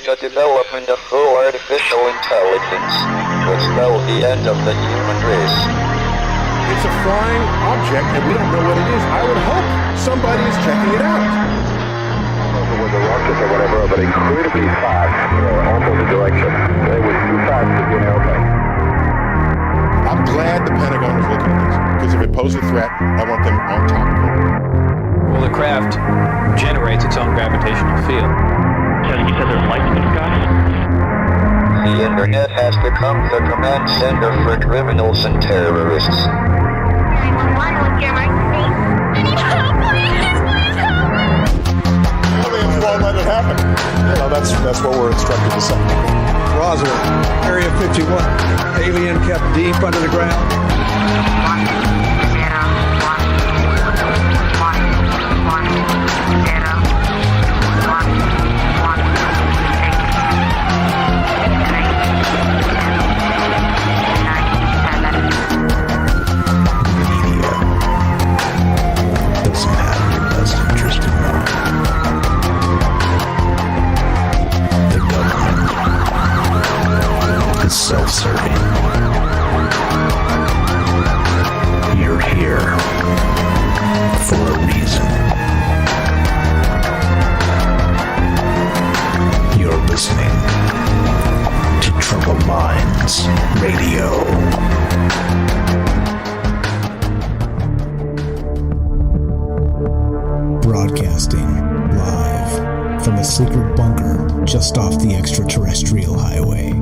the development of full artificial intelligence would spell the end of the human race. It's a flying object, and we don't know what it is. I would hope somebody is checking it out. I don't know if it was a rocket or whatever, but incredibly fast, opposite direction. It was too fast to get out there. I'm glad the Pentagon is looking at this, because if it poses a threat, I want them on top of it. Well, the craft generates its own gravitational field. So you said there's lights in the sky? The internet has become the command center for criminals and terrorists. 911, what's your emergency? I need help, please help me! Well, they won't let it happen. That's what we're instructed to say. Roswell, Area 51. Alien kept deep under the ground. 1, 0, 1, 1, self-serving. You're here for a reason. You're listening to Troubled Minds Radio. Broadcasting live from a secret bunker just off the extraterrestrial highway.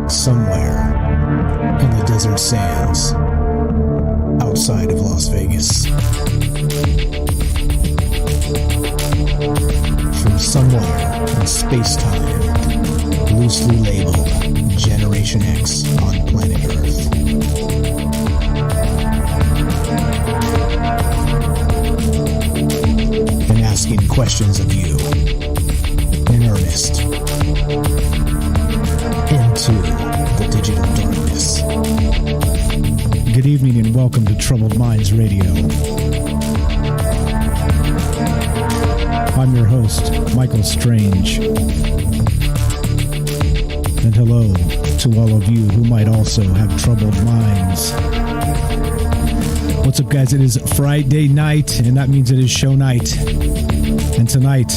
Somewhere in the desert sands outside of Las Vegas. From somewhere in space-time, loosely labeled Generation X on planet Earth. And asking questions of you in earnest into the digital darkness. Good evening and welcome to Troubled Minds Radio. I'm your host, Michael Strange. And hello to all of you who might also have troubled minds. What's up, guys? It is Friday night, and that means it is show night. And tonight,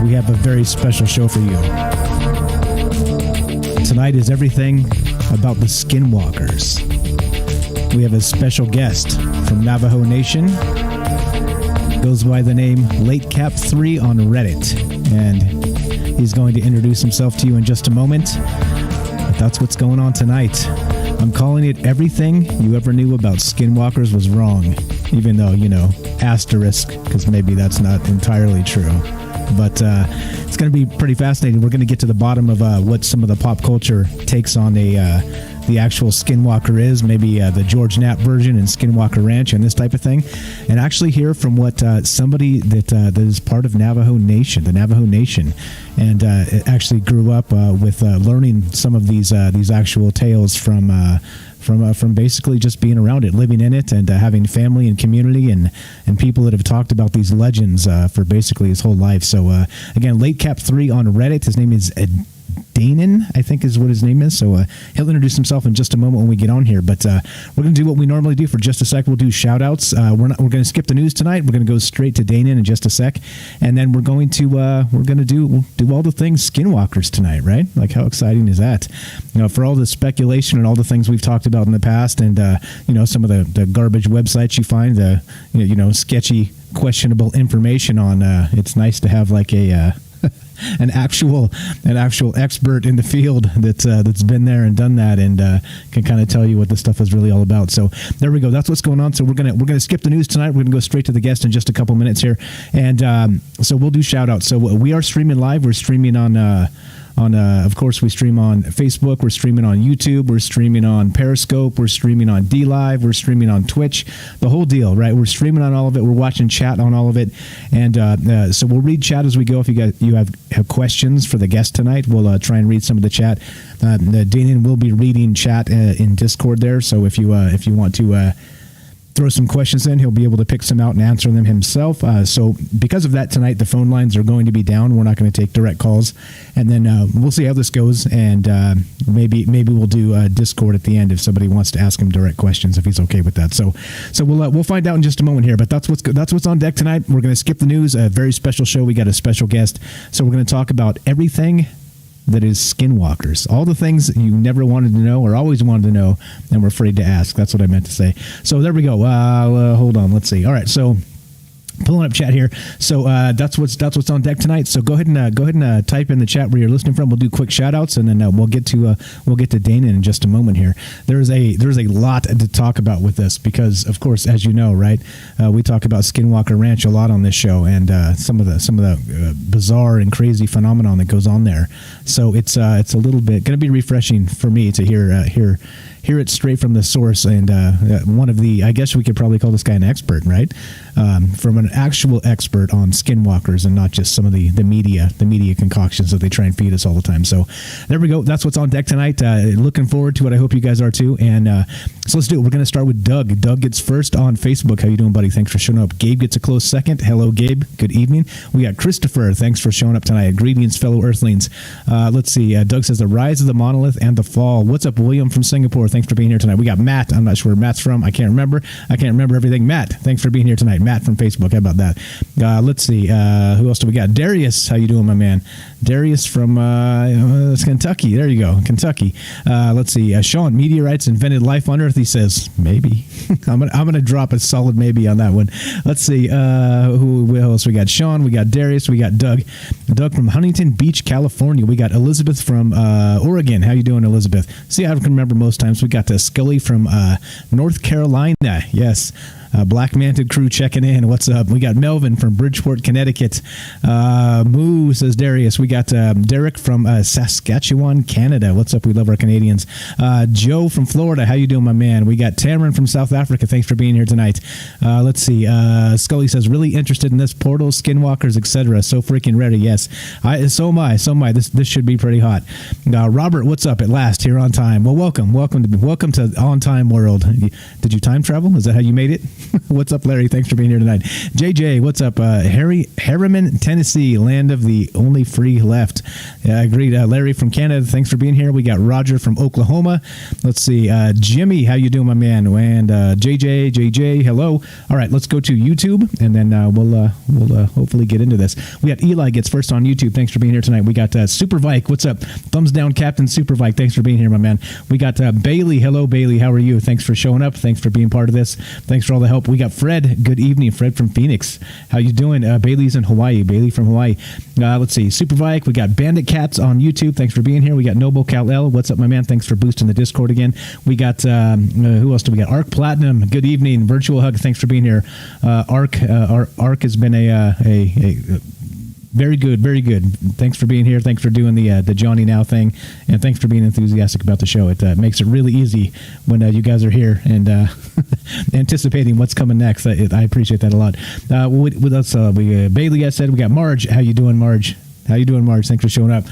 we have a very special show for you. Tonight is everything about the Skinwalkers. We have a special guest from Navajo Nation. Goes by the name Latecap3 on Reddit. And he's going to introduce himself to you in just a moment. But that's what's going on tonight. I'm calling it everything you ever knew about Skinwalkers was wrong. Even though, asterisk, because maybe that's not entirely true. But it's going to be pretty fascinating. We're going to get to the bottom of what some of the pop culture takes on the actual Skinwalker is, maybe the George Knapp version and Skinwalker Ranch and this type of thing, and actually hear from what somebody that is part of Navajo Nation, the Navajo Nation, and actually grew up with learning some of these actual tales from basically just being around it, living in it, and having family and community and people that have talked about these legends for basically his whole life. So again, Latecap3 on Reddit. His name is Danon, I think is what his name is. So he'll introduce himself in just a moment when we get on here. But we're going to do what we normally do for just a sec. We'll do shout-outs. We're going to skip the news tonight. We're going to go straight to Danon in just a sec. And then we're going to do all the things Skinwalkers tonight, right? Like, how exciting is that? For all the speculation and all the things we've talked about in the past, and some of the garbage websites you find, the sketchy, questionable information on. It's nice to have like an actual expert in the field that's been there and done that and can kind of tell you what this stuff is really all about. So there we go. That's what's going on. So we're gonna skip the news tonight. We're gonna go straight to the guest in just a couple minutes here, and so we'll do shout outs. So we are streaming live. We're streaming on of course, we stream on Facebook, we're streaming on YouTube, we're streaming on Periscope, we're streaming on DLive, we're streaming on Twitch, the whole deal, right? We're streaming on all of it, we're watching chat on all of it, and so we'll read chat as we go. If you have questions for the guest tonight, we'll try and read some of the chat. Danon will be reading chat in Discord there, so if you want to throw some questions in. He'll be able to pick some out and answer them himself. So because of that, tonight the phone lines are going to be down. We're not going to take direct calls, and then we'll see how this goes. And maybe we'll do Discord at the end if somebody wants to ask him direct questions, if he's okay with that. So we'll find out in just a moment here. But that's what's on deck tonight. We're going to skip the news. A very special show. We got a special guest. So we're going to talk about everything that is Skinwalkers. All the things you never wanted to know or always wanted to know and were afraid to ask. That's what I meant to say. So there we go. Hold on. Let's see. All right. So pulling up chat here. So that's what's on deck tonight. So go ahead and type in the chat where you're listening from. We'll do quick shout outs, and then we'll get to Dana in just a moment here. There's a lot to talk about with this because, of course, as you know, right, we talk about Skinwalker Ranch a lot on this show, and some of the bizarre and crazy phenomenon that goes on there. So it's a little bit going to be refreshing for me to hear it straight from the source, and one of the, I guess we could probably call this guy an expert, right? From an actual expert on skinwalkers and not just some of the media concoctions that they try and feed us all the time. So there we go. That's what's on deck tonight. Looking forward to it. I hope you guys are too. And so let's do it. We're going to start with Doug. Doug gets first on Facebook. How you doing, buddy? Thanks for showing up. Gabe gets a close second. Hello, Gabe. Good evening. We got Christopher. Thanks for showing up tonight. Greetings, fellow Earthlings. Let's see. Doug says the rise of the monolith and the fall. What's up, William from Singapore? Thanks for being here tonight. We got Matt. I'm not sure where Matt's from. I can't remember everything. Matt, thanks for being here tonight. Matt from Facebook. How about that? Let's see. Who else do we got? Darius. How you doing, my man? Darius from Kentucky. There you go. Kentucky. Let's see. Sean, meteorites invented life on Earth, he says. Maybe. I'm gonna drop a solid maybe on that one. Let's see. Who else we got? Sean. We got Darius. We got Doug. Doug from Huntington Beach, California. We got Elizabeth from Oregon. How you doing, Elizabeth? See, I can remember most times. We got Scully from North Carolina. Yes. Black Manted Crew checking in. What's up? We got Melvin from Bridgeport, Connecticut. Moo, says Darius. We got Derek from Saskatchewan, Canada. What's up? We love our Canadians. Joe from Florida. How you doing, my man? We got Tamron from South Africa. Thanks for being here tonight. Let's see. Scully says, really interested in this. Portals, Skinwalkers, etc. So freaking ready. Yes. So am I. This should be pretty hot. Robert, what's up? At last, here on time. Well, welcome to On Time World. Did you time travel? Is that how you made it? What's up, Larry? Thanks for being here tonight. JJ, what's up? Harriman, Tennessee, land of the only free left. Agreed. Larry from Canada, thanks for being here. We got Roger from Oklahoma. Let's see. Jimmy, how you doing, my man? And JJ, hello. All right, let's go to YouTube, and then we'll hopefully get into this. We got Eli gets first on YouTube. Thanks for being here tonight. We got Super Vike. What's up? Thumbs down, Captain Super Vike. Thanks for being here, my man. We got Bailey. Hello, Bailey. How are you? Thanks for showing up. Thanks for being part of this. Thanks for all the help. We got Fred. Good evening, Fred from Phoenix. How you doing? Bailey's in Hawaii. Bailey from Hawaii. Let's see. Super Vike. We got Bandit Cats on YouTube. Thanks for being here. We got Noble Cal-El. What's up, my man? Thanks for boosting the Discord again. We got who else do we got? Arc Platinum. Good evening. Virtual hug. Thanks for being here. Arc has been a very good, very good. Thanks for being here. Thanks for doing the Johnny Now thing, and thanks for being enthusiastic about the show. It makes it really easy when you guys are here and anticipating what's coming next. I appreciate that a lot. With us, Bailey, I said we got Marge. How you doing, Marge? Thanks for showing up.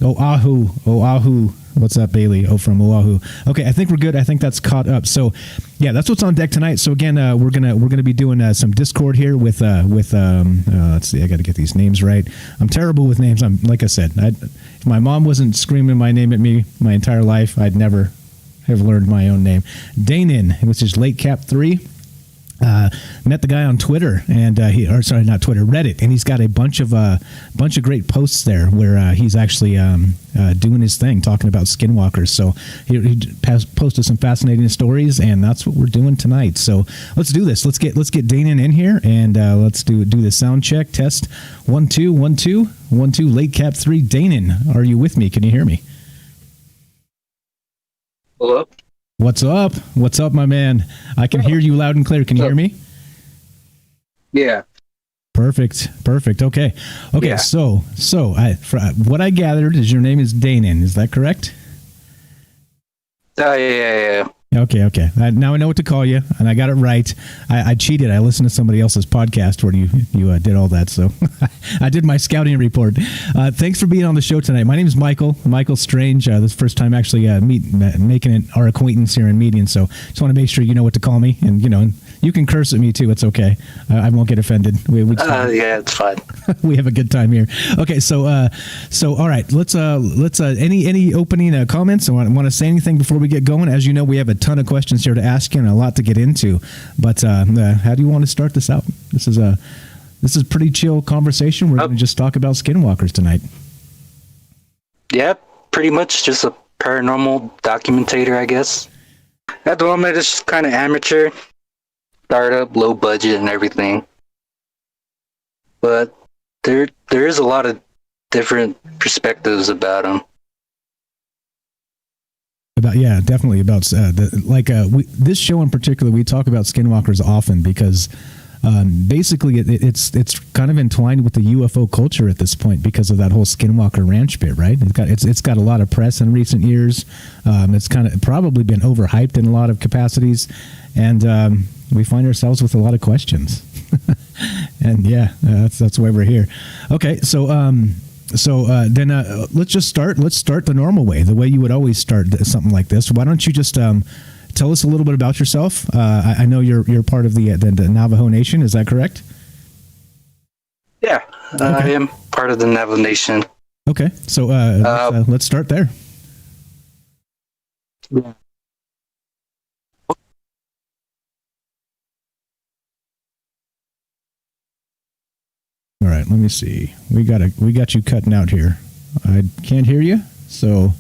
Oahu. What's up, Bailey? From Oahu. Okay, I think we're good. I think that's caught up. So, yeah, that's what's on deck tonight. So again, we're gonna be doing some Discord here with let's see, I got to get these names right. I'm terrible with names. Like I said, if my mom wasn't screaming my name at me my entire life, I'd never have learned my own name. Danon, which is Latecap3. Met the guy on Twitter, and not Twitter, Reddit, and he's got a bunch of great posts there where he's actually doing his thing, talking about skinwalkers. So he posted some fascinating stories, and that's what we're doing tonight. So let's do this. Let's get Danon in here, and let's do the sound check test. 1 2 1 2 1 2. Latecap3. Danon, are you with me? Can you hear me? Hello. What's up? What's up, my man? I can hear you loud and clear. Can you hear me? Yeah. Perfect. Okay. Yeah. So what I gathered is your name is Danon. Is that correct? Yeah. Okay. Now I know what to call you, and I got it right. I cheated. I listened to somebody else's podcast where you did all that. So I did my scouting report. Thanks for being on the show tonight. My name is Michael Strange. This is the first time actually making our acquaintance here in meeting. So just want to make sure you know what to call me, and you You can curse at me too. It's okay. I won't get offended. Yeah, it's fine. We have a good time here. Okay, so all right. Let's any opening comments? I want to say anything before we get going? As you know, we have a ton of questions here to ask you and a lot to get into. But how do you want to start this out? This is pretty chill conversation. We're going to just talk about skinwalkers tonight. Yeah, pretty much just a paranormal documentator, I guess. At the moment, it's just kind of amateur, startup, low budget, and everything. But there is a lot of different perspectives about them. Definitely about this show in particular. We talk about skinwalkers often because basically it's kind of entwined with the UFO culture at this point because of that whole Skinwalker Ranch bit, right? It's got a lot of press in recent years. It's kind of probably been overhyped in a lot of capacities, and we find ourselves with a lot of questions. And that's why we're here. Okay, so then let's just start. Let's start the normal way, the way you would always start something like this. Why don't you just tell us a little bit about yourself? I know you're part of the Navajo Nation. Is that correct? Yeah, okay. I am part of the Navajo Nation. Okay, so let's start there. Yeah. All right, let me see. We got you cutting out here. I can't hear you, so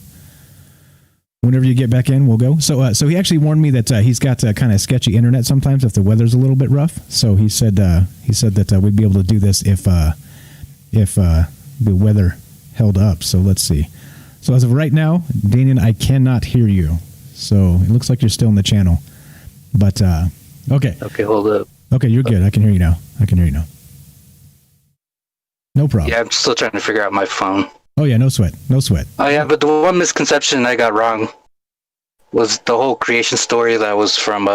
whenever you get back in, we'll go. So he actually warned me that he's got kind of sketchy internet sometimes if the weather's a little bit rough. So he said that we'd be able to do this if the weather held up. So let's see. So as of right now, Danian, I cannot hear you. So it looks like you're still in the channel. But okay. Okay, hold up. Okay, you're good. I can hear you now. No problem. Yeah, I'm still trying to figure out my phone. Oh yeah, no sweat. Oh yeah, but the one misconception I got wrong was the whole creation story that was from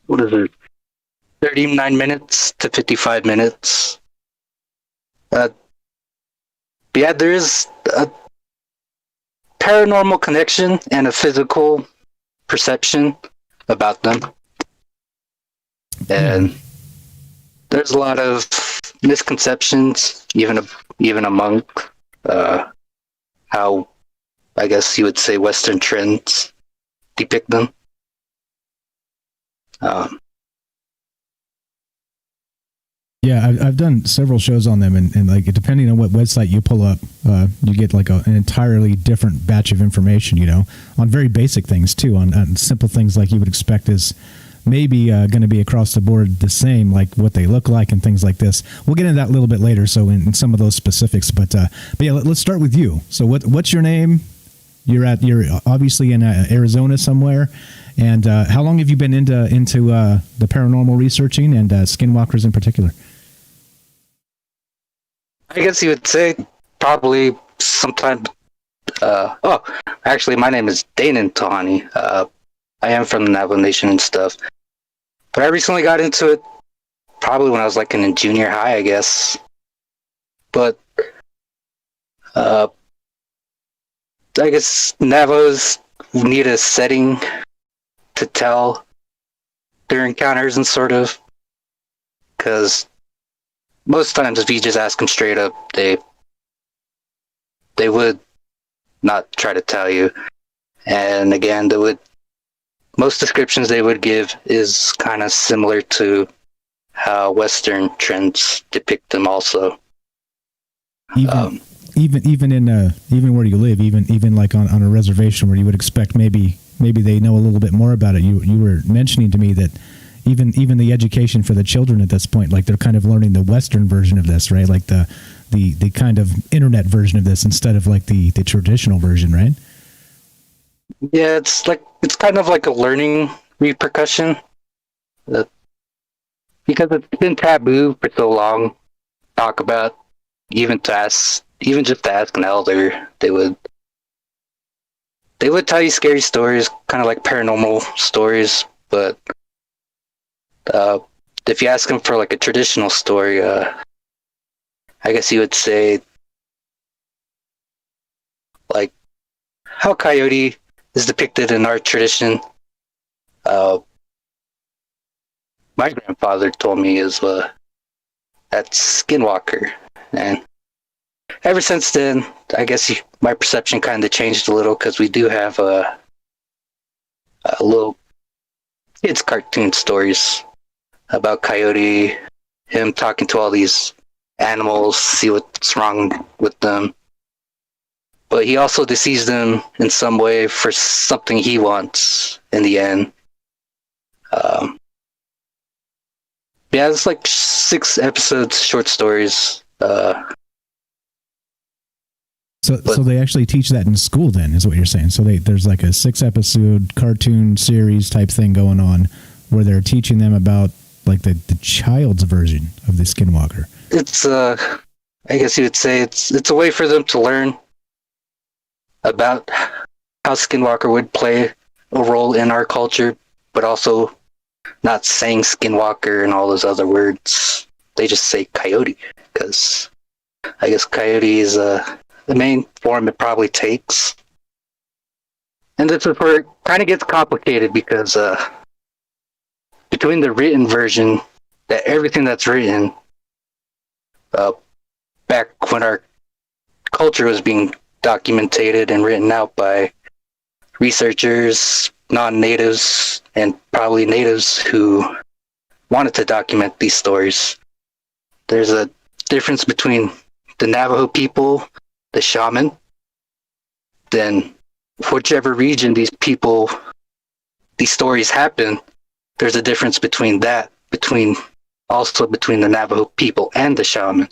what is it? 39 minutes to 55 minutes. Yeah, there is a paranormal connection and a physical perception about them. And there's a lot of misconceptions, even among how I guess you would say Western trends depict them. Yeah, I've done several shows on them, and like depending on what website you pull up, you get like an entirely different batch of information. On very basic things too, on simple things like you would expect is maybe going to be across the board the same, like what they look like and things like this. We'll get into that a little bit later, so in some of those specifics. But yeah, let's start with you. So what's your name? You're obviously in Arizona somewhere. And how long have you been into the paranormal researching and skinwalkers in particular? I guess you would say probably sometime. Actually, my name is Danon Tahani. I am from the Navajo Nation and stuff. But I recently got into it probably when I was like in junior high, I guess. But I guess Navajos need a setting to tell their encounters and sort of, because most times if you just ask them straight up, they would not try to tell you. And again, most descriptions they would give is kind of similar to how Western trends depict them also. Even where you live, even like on a reservation where you would expect maybe they know a little bit more about it. You were mentioning to me that even the education for the children at this point, like they're kind of learning the Western version of this, right? Like the kind of internet version of this instead of like the traditional version, right? Yeah, it's kind of like a learning repercussion, because it's been taboo for so long to talk about, even just to ask an elder, they would tell you scary stories, kind of like paranormal stories, but if you ask them for like a traditional story, I guess you would say like how Coyote is depicted in our tradition. my grandfather told me is that's Skinwalker. And ever since then, I guess my perception kind of changed a little, because we do have a little kids cartoon stories about Coyote, him talking to all these animals, see what's wrong with them. But he also deceives them in some way for something he wants in the end. Yeah, it's like 6 episodes, short stories. So they actually teach that in school, then, is what you're saying. So there's like a 6-episode cartoon series type thing going on where they're teaching them about like the child's version of the Skinwalker. It's I guess you would say it's a way for them to learn about how Skinwalker would play a role in our culture, but also not saying Skinwalker and all those other words. They just say Coyote, because I guess Coyote is the main form it probably takes. And this is where it kind of gets complicated, because between the written version, that everything that's written back when our culture was being documented and written out by researchers, non-natives, and probably natives who wanted to document these stories. There's a difference between the Navajo people, the shaman, then whichever region these stories happen, there's a difference between that, between the Navajo people and the shaman.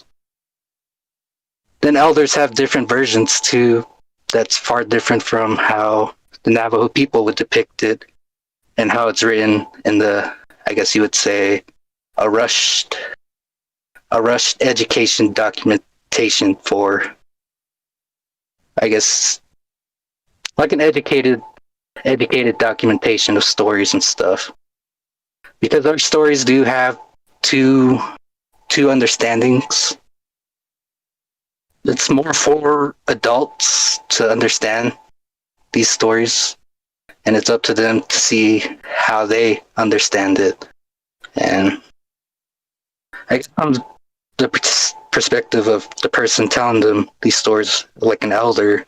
Then elders have different versions too, that's far different from how the Navajo people would depict it, and how it's written in the, I guess you would say, a rushed education documentation for, I guess, like an educated documentation of stories and stuff. Because our stories do have two understandings. It's more for adults to understand these stories, and it's up to them to see how they understand it. And I guess from the perspective of the person telling them these stories, like an elder,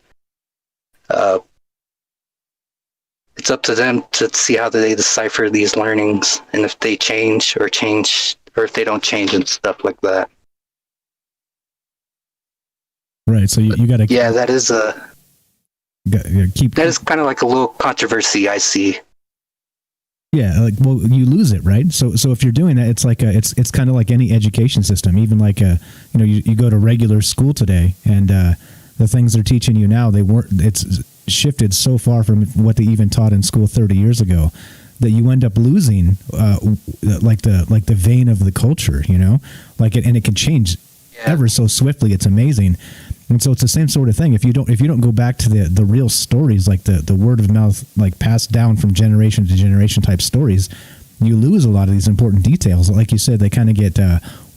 it's up to them to see how they decipher these learnings, and if they change, or if they don't change and stuff like that. Right. So you got to. Yeah, that is keep. That is kind of like a little controversy I see. Yeah, like, well, you lose it, right? So if you're doing that, it's like it's kind of like any education system. Even like you go to regular school today, and the things they're teaching you now, it's shifted so far from what they even taught in school 30 years ago, that you end up losing like the vein of the culture, and it can change ever so swiftly. It's amazing. And so it's the same sort of thing. If you don't go back to the real stories, like the word of mouth, like passed down from generation to generation type stories, you lose a lot of these important details. Like you said, they kind of get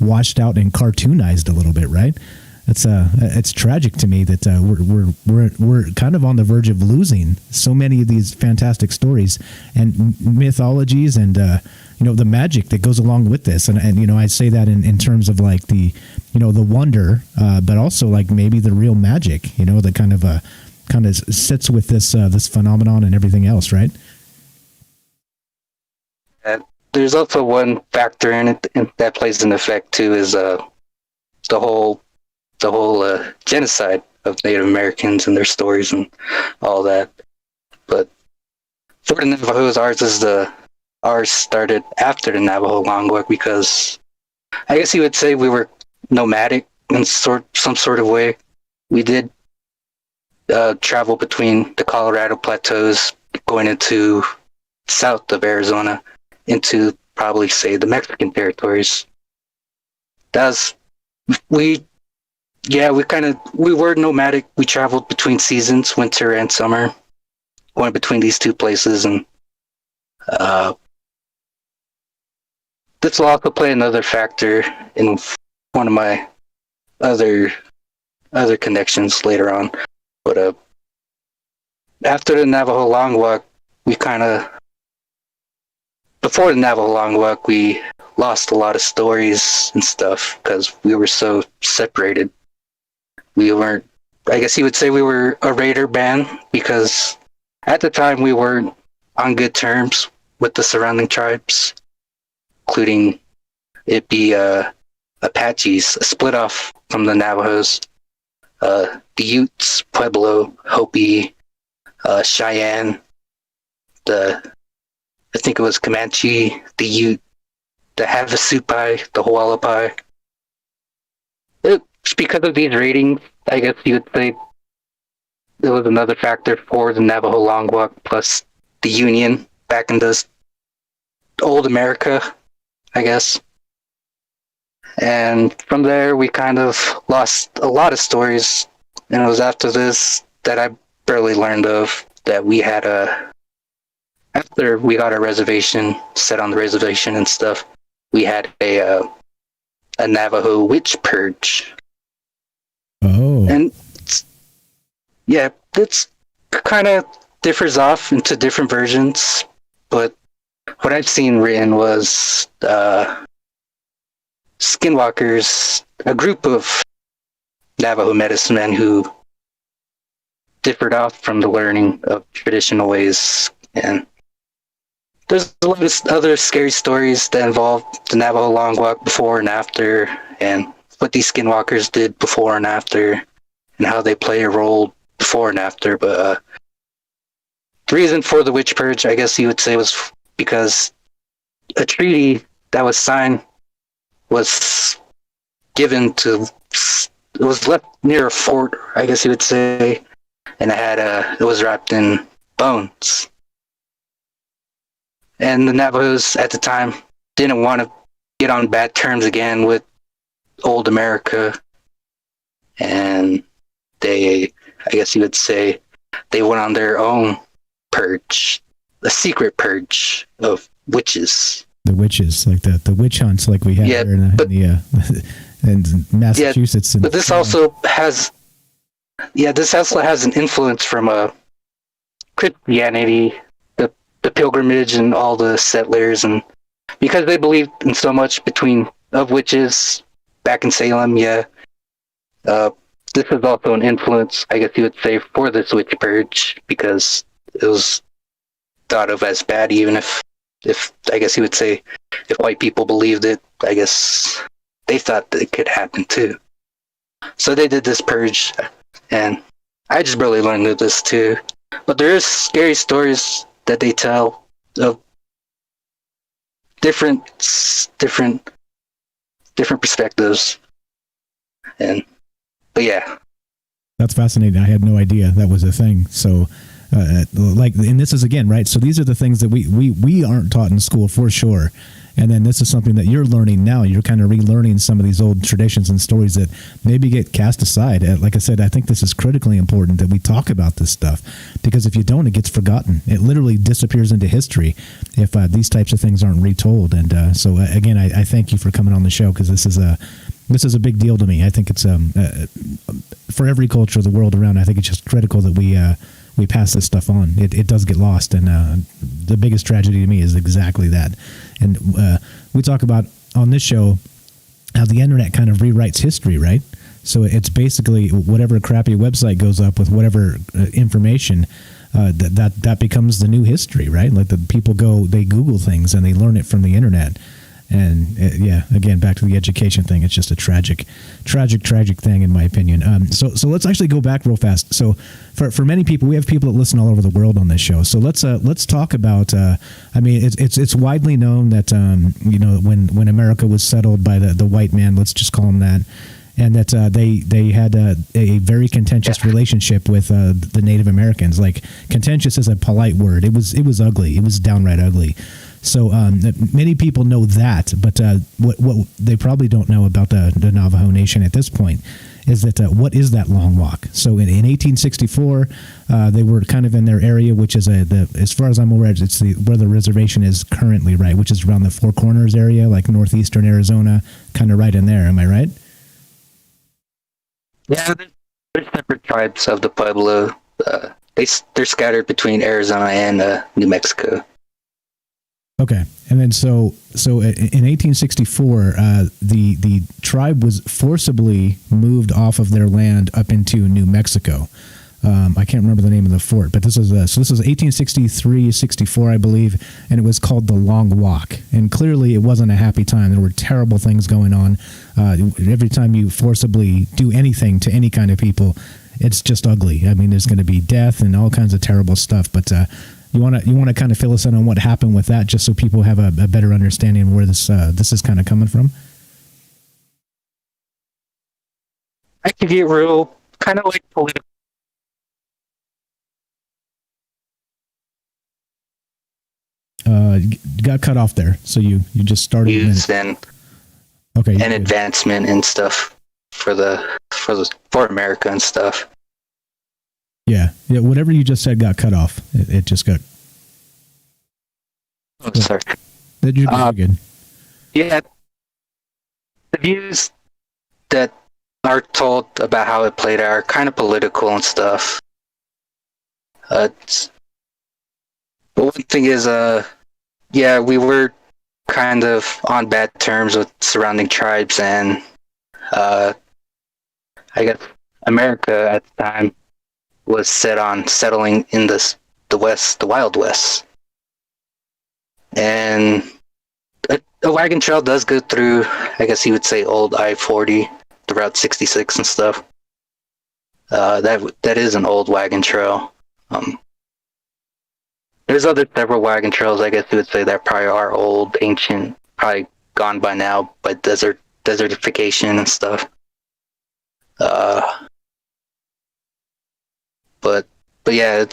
washed out and cartoonized a little bit, right? It's tragic to me that we're kind of on the verge of losing so many of these fantastic stories and mythologies, and the magic that goes along with this. And I say that in terms of like the the wonder, but also like maybe the real magic, that kind of sits with this phenomenon and everything else, right? There's also one factor in it that plays an effect too, is the whole genocide of Native Americans and their stories and all that. But for the Navajos, ours started after the Navajo Long Walk, because I guess you would say we were nomadic in some sort of way. We did travel between the Colorado plateaus, going into south of Arizona, into probably say the Mexican territories. We were nomadic. We traveled between seasons, winter and summer, going between these two places, and this will also play another factor in one of my other connections later on. But after the Navajo Long Walk, we kind of, before the Navajo Long Walk, we lost a lot of stories and stuff because we were so separated. We weren't, I guess you would say we were a raider band because at the time we weren't on good terms with the surrounding tribes, including it be Apaches, a split off from the Navajos, the Utes, Pueblo, Hopi, Cheyenne, I think it was Comanche, the Ute, the Havasupai, the Hualapai. It's because of these ratings, I guess you would say there was another factor for the Navajo Long Walk, plus the Union back in this old America, I guess. And from there, we kind of lost a lot of stories. And it was after this that I barely learned of that we had after we got our reservation set on the reservation and stuff, we had a Navajo witch purge. Oh. And it's kind of differs off into different versions, but what I've seen written was Skinwalkers, a group of Navajo medicine men who differed off from the learning of traditional ways. And there's a lot of other scary stories that involve the Navajo Long Walk before and after, and what these Skinwalkers did before and after, and how they play a role before and after. But the reason for the witch purge, I guess you would say, was because a treaty that was signed was given to, it was left near a fort, I guess you would say, and it was wrapped in bones. And the Navajos at the time didn't want to get on bad terms again with old America, and they, I guess you would say, they went on their own purge, a secret purge of witches. The witches, like the witch hunts, like we have here in Massachusetts. But this also has, an influence from Christianity, the pilgrimage, and all the settlers, and because they believed in so much of witches back in Salem. This is also an influence, I guess you would say, for this witch purge, because it was thought of as bad, even if I guess you would say, if white people believed it, I guess they thought that it could happen too. So they did this purge, and I just barely learned of this too. But there is scary stories that they tell of different perspectives, but yeah. That's fascinating. I had no idea that was a thing. So, and this is again, right? So these are the things that we aren't taught in school for sure. And then this is something that you're learning now. You're kind of relearning some of these old traditions and stories that maybe get cast aside. Like I said, I think this is critically important that we talk about this stuff, because if you don't, it gets forgotten. It literally disappears into history if these types of things aren't retold. And so again, I thank you for coming on the show, because this is a big deal to me. I think it's for every culture of the world around. I think it's just critical that we pass this stuff on. It does get lost, and the biggest tragedy to me is exactly that. And we talk about on this show how the internet kind of rewrites history, right? So it's basically whatever crappy website goes up with whatever information, that becomes the new history, right? Like the people they Google things and they learn it from the internet. And again, back to the education thing. It's just a tragic thing, in my opinion. So let's actually go back real fast. So for many people, we have people that listen all over the world on this show. So let's talk about. I mean, it's widely known that when America was settled by the white man, let's just call him that, and that they had a very contentious relationship with the Native Americans. Like, contentious is a polite word. It was ugly. It was downright ugly. So many people know that, but what they probably don't know about the Navajo Nation at this point is that what is that long walk? So in 1864, they were kind of in their area, which is as far as I'm aware, it's where the reservation is currently, right, which is around the Four Corners area, like northeastern Arizona, kind of right in there. Am I right? Yeah, there's separate tribes of the Pueblo. They're scattered between Arizona and New Mexico. Okay, and then so in 1864, the tribe was forcibly moved off of their land up into New Mexico. I can't remember the name of the fort, but this is 1863, 64, I believe, and it was called the Long Walk. And clearly, it wasn't a happy time. There were terrible things going on. Every time you forcibly do anything to any kind of people, it's just ugly. I mean, there's going to be death and all kinds of terrible stuff. But you want to kind of fill us in on what happened with that, just so people have a better understanding of where this is kind of coming from. I could get real, kind of like political. You got cut off there, so you just started. And okay, and advancement and stuff for America and stuff. Yeah, whatever you just said got cut off. It just got. Oh, sorry. You're good. Yeah, the views that are told about how it played out are kind of political and stuff. But one thing is, yeah, we were kind of on bad terms with surrounding tribes, and I guess America at the time was set on settling in the Wild West. And a wagon trail does go through, I guess you would say, old I-40, the Route 66 and stuff. That is an old wagon trail. There's several wagon trails, I guess you would say, that probably are old, ancient, probably gone by now by desertification and stuff. But yeah,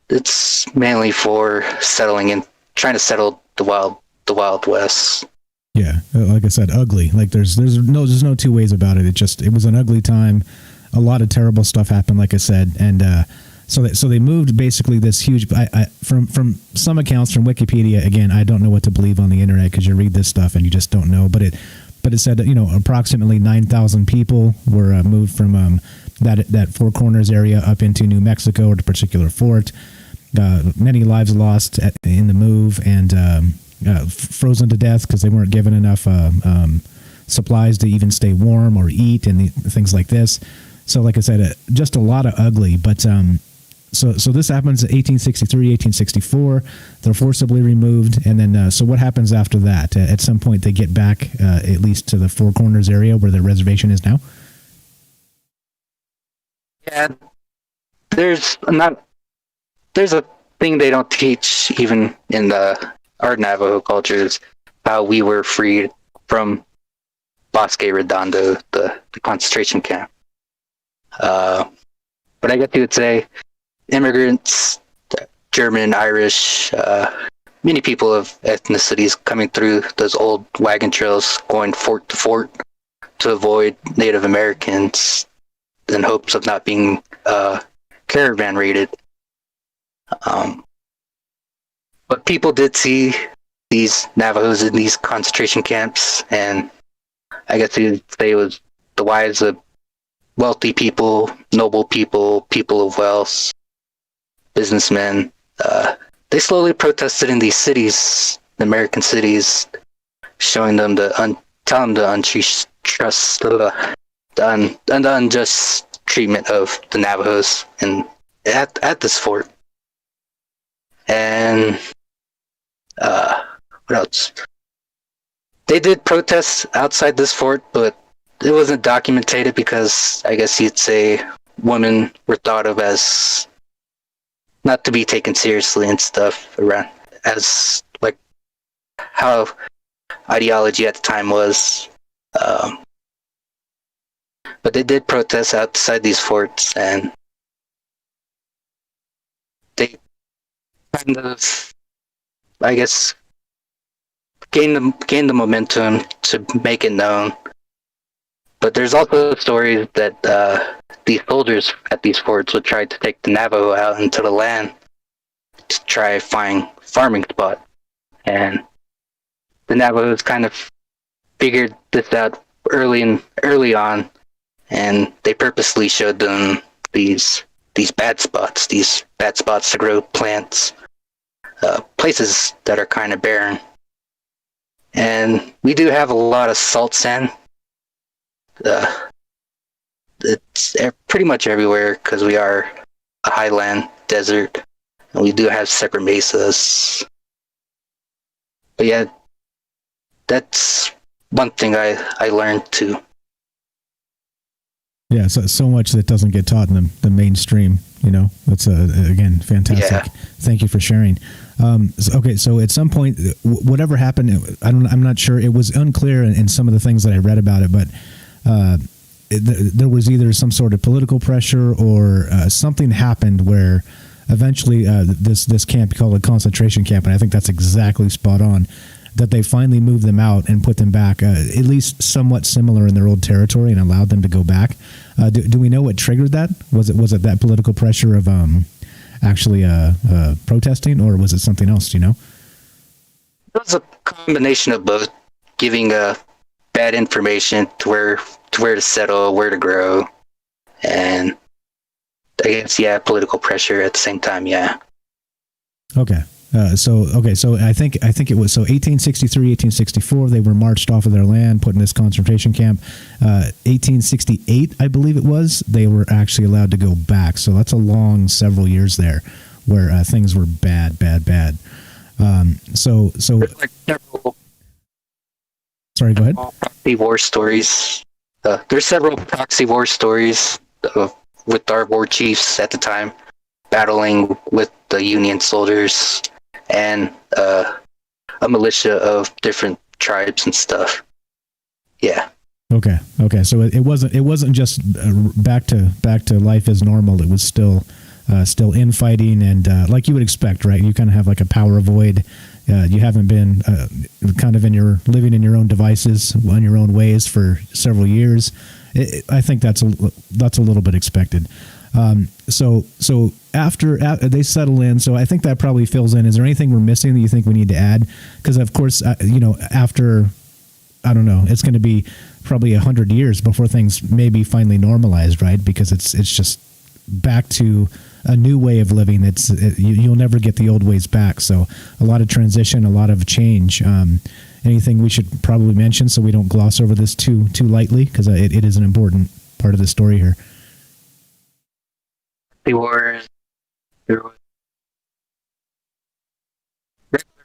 it's mainly for settling and trying to settle the Wild West. Yeah, like I said, ugly. Like there's no two ways about it. It was an ugly time. A lot of terrible stuff happened, like I said, and so they moved basically this huge. From some accounts from Wikipedia, again, I don't know what to believe on the internet because you read this stuff and you just don't know. But it said approximately 9,000 people were moved from that Four Corners area up into New Mexico or the particular fort. Many lives lost in the move and frozen to death because they weren't given enough supplies to even stay warm or eat and things like this. So, like I said, just a lot of ugly. But so this happens in 1863, 1864. They're forcibly removed, and then so what happens after that? At some point, they get back at least to the Four Corners area where the reservation is now. Yeah, there's a thing they don't teach even in our Navajo cultures, how we were freed from Bosque Redondo, the concentration camp. But I guess you would say immigrants, German, Irish, many people of ethnicities coming through those old wagon trails, going fort to fort to avoid Native Americans in hopes of not being caravan raided. But people did see these Navajos in these concentration camps, and I guess you'd say it was the wives of wealthy people, noble people, people of wealth, businessmen. They slowly protested in these cities, the American cities, showing them telling them the unjust treatment of the Navajos at this fort. And what else? They did protests outside this fort, but it wasn't documented because I guess you'd say women were thought of as not to be taken seriously and stuff around, as like how ideology at the time was. But they did protest outside these forts, and they kind of, I guess, gain the momentum to make it known. But there's also stories that these soldiers at these forts would try to take the Navajo out into the land to try find farming spot, and the Navajos kind of figured this out early on, and they purposely showed them these bad spots to grow plants, places that are kind of barren And we do have a lot of salt sand. It's pretty much everywhere because we are a highland desert, and we do have separate mesas. But yeah, that's one thing I learned too. Yeah, so much that doesn't get taught in the mainstream. That's again fantastic. Yeah. Thank you for sharing. So at some point, whatever happened, I'm not sure. It was unclear in some of the things that I read about it, but there was either some sort of political pressure or something happened where eventually this camp called a concentration camp, and I think that's exactly spot on, that they finally moved them out and put them back, at least somewhat similar in their old territory, and allowed them to go back. Do we know what triggered that? Was it that political pressure of actually protesting, or was it something else? Do you know? It was a combination of both, giving bad information to where to settle, where to grow, and I guess political pressure at the same time. Yeah. Okay. So I think it was 1863, 1864 they were marched off of their land, put in this concentration camp. 1868, I believe it was, they were actually allowed to go back. So that's a long several years there where things were bad. So there's like several. Sorry, go ahead. Proxy war stories. There's several proxy war stories with our war chiefs at the time battling with the Union soldiers and a militia of different tribes and stuff. Yeah. Okay. So it wasn't just back to life as normal. It was still infighting and like you would expect, right? You kind of have like a power void. You haven't been kind of living in your own devices, on your own ways for several years. I think that's a little bit expected. So after they settle in, so I think that probably fills in. Is there anything we're missing that you think we need to add? Because of course, after, I don't know, it's going to be probably 100 years before things maybe finally normalized, right? Because it's just back to a new way of living. You'll never get the old ways back. So a lot of transition, a lot of change. Anything we should probably mention so we don't gloss over this too lightly, because it is an important part of the story here. There were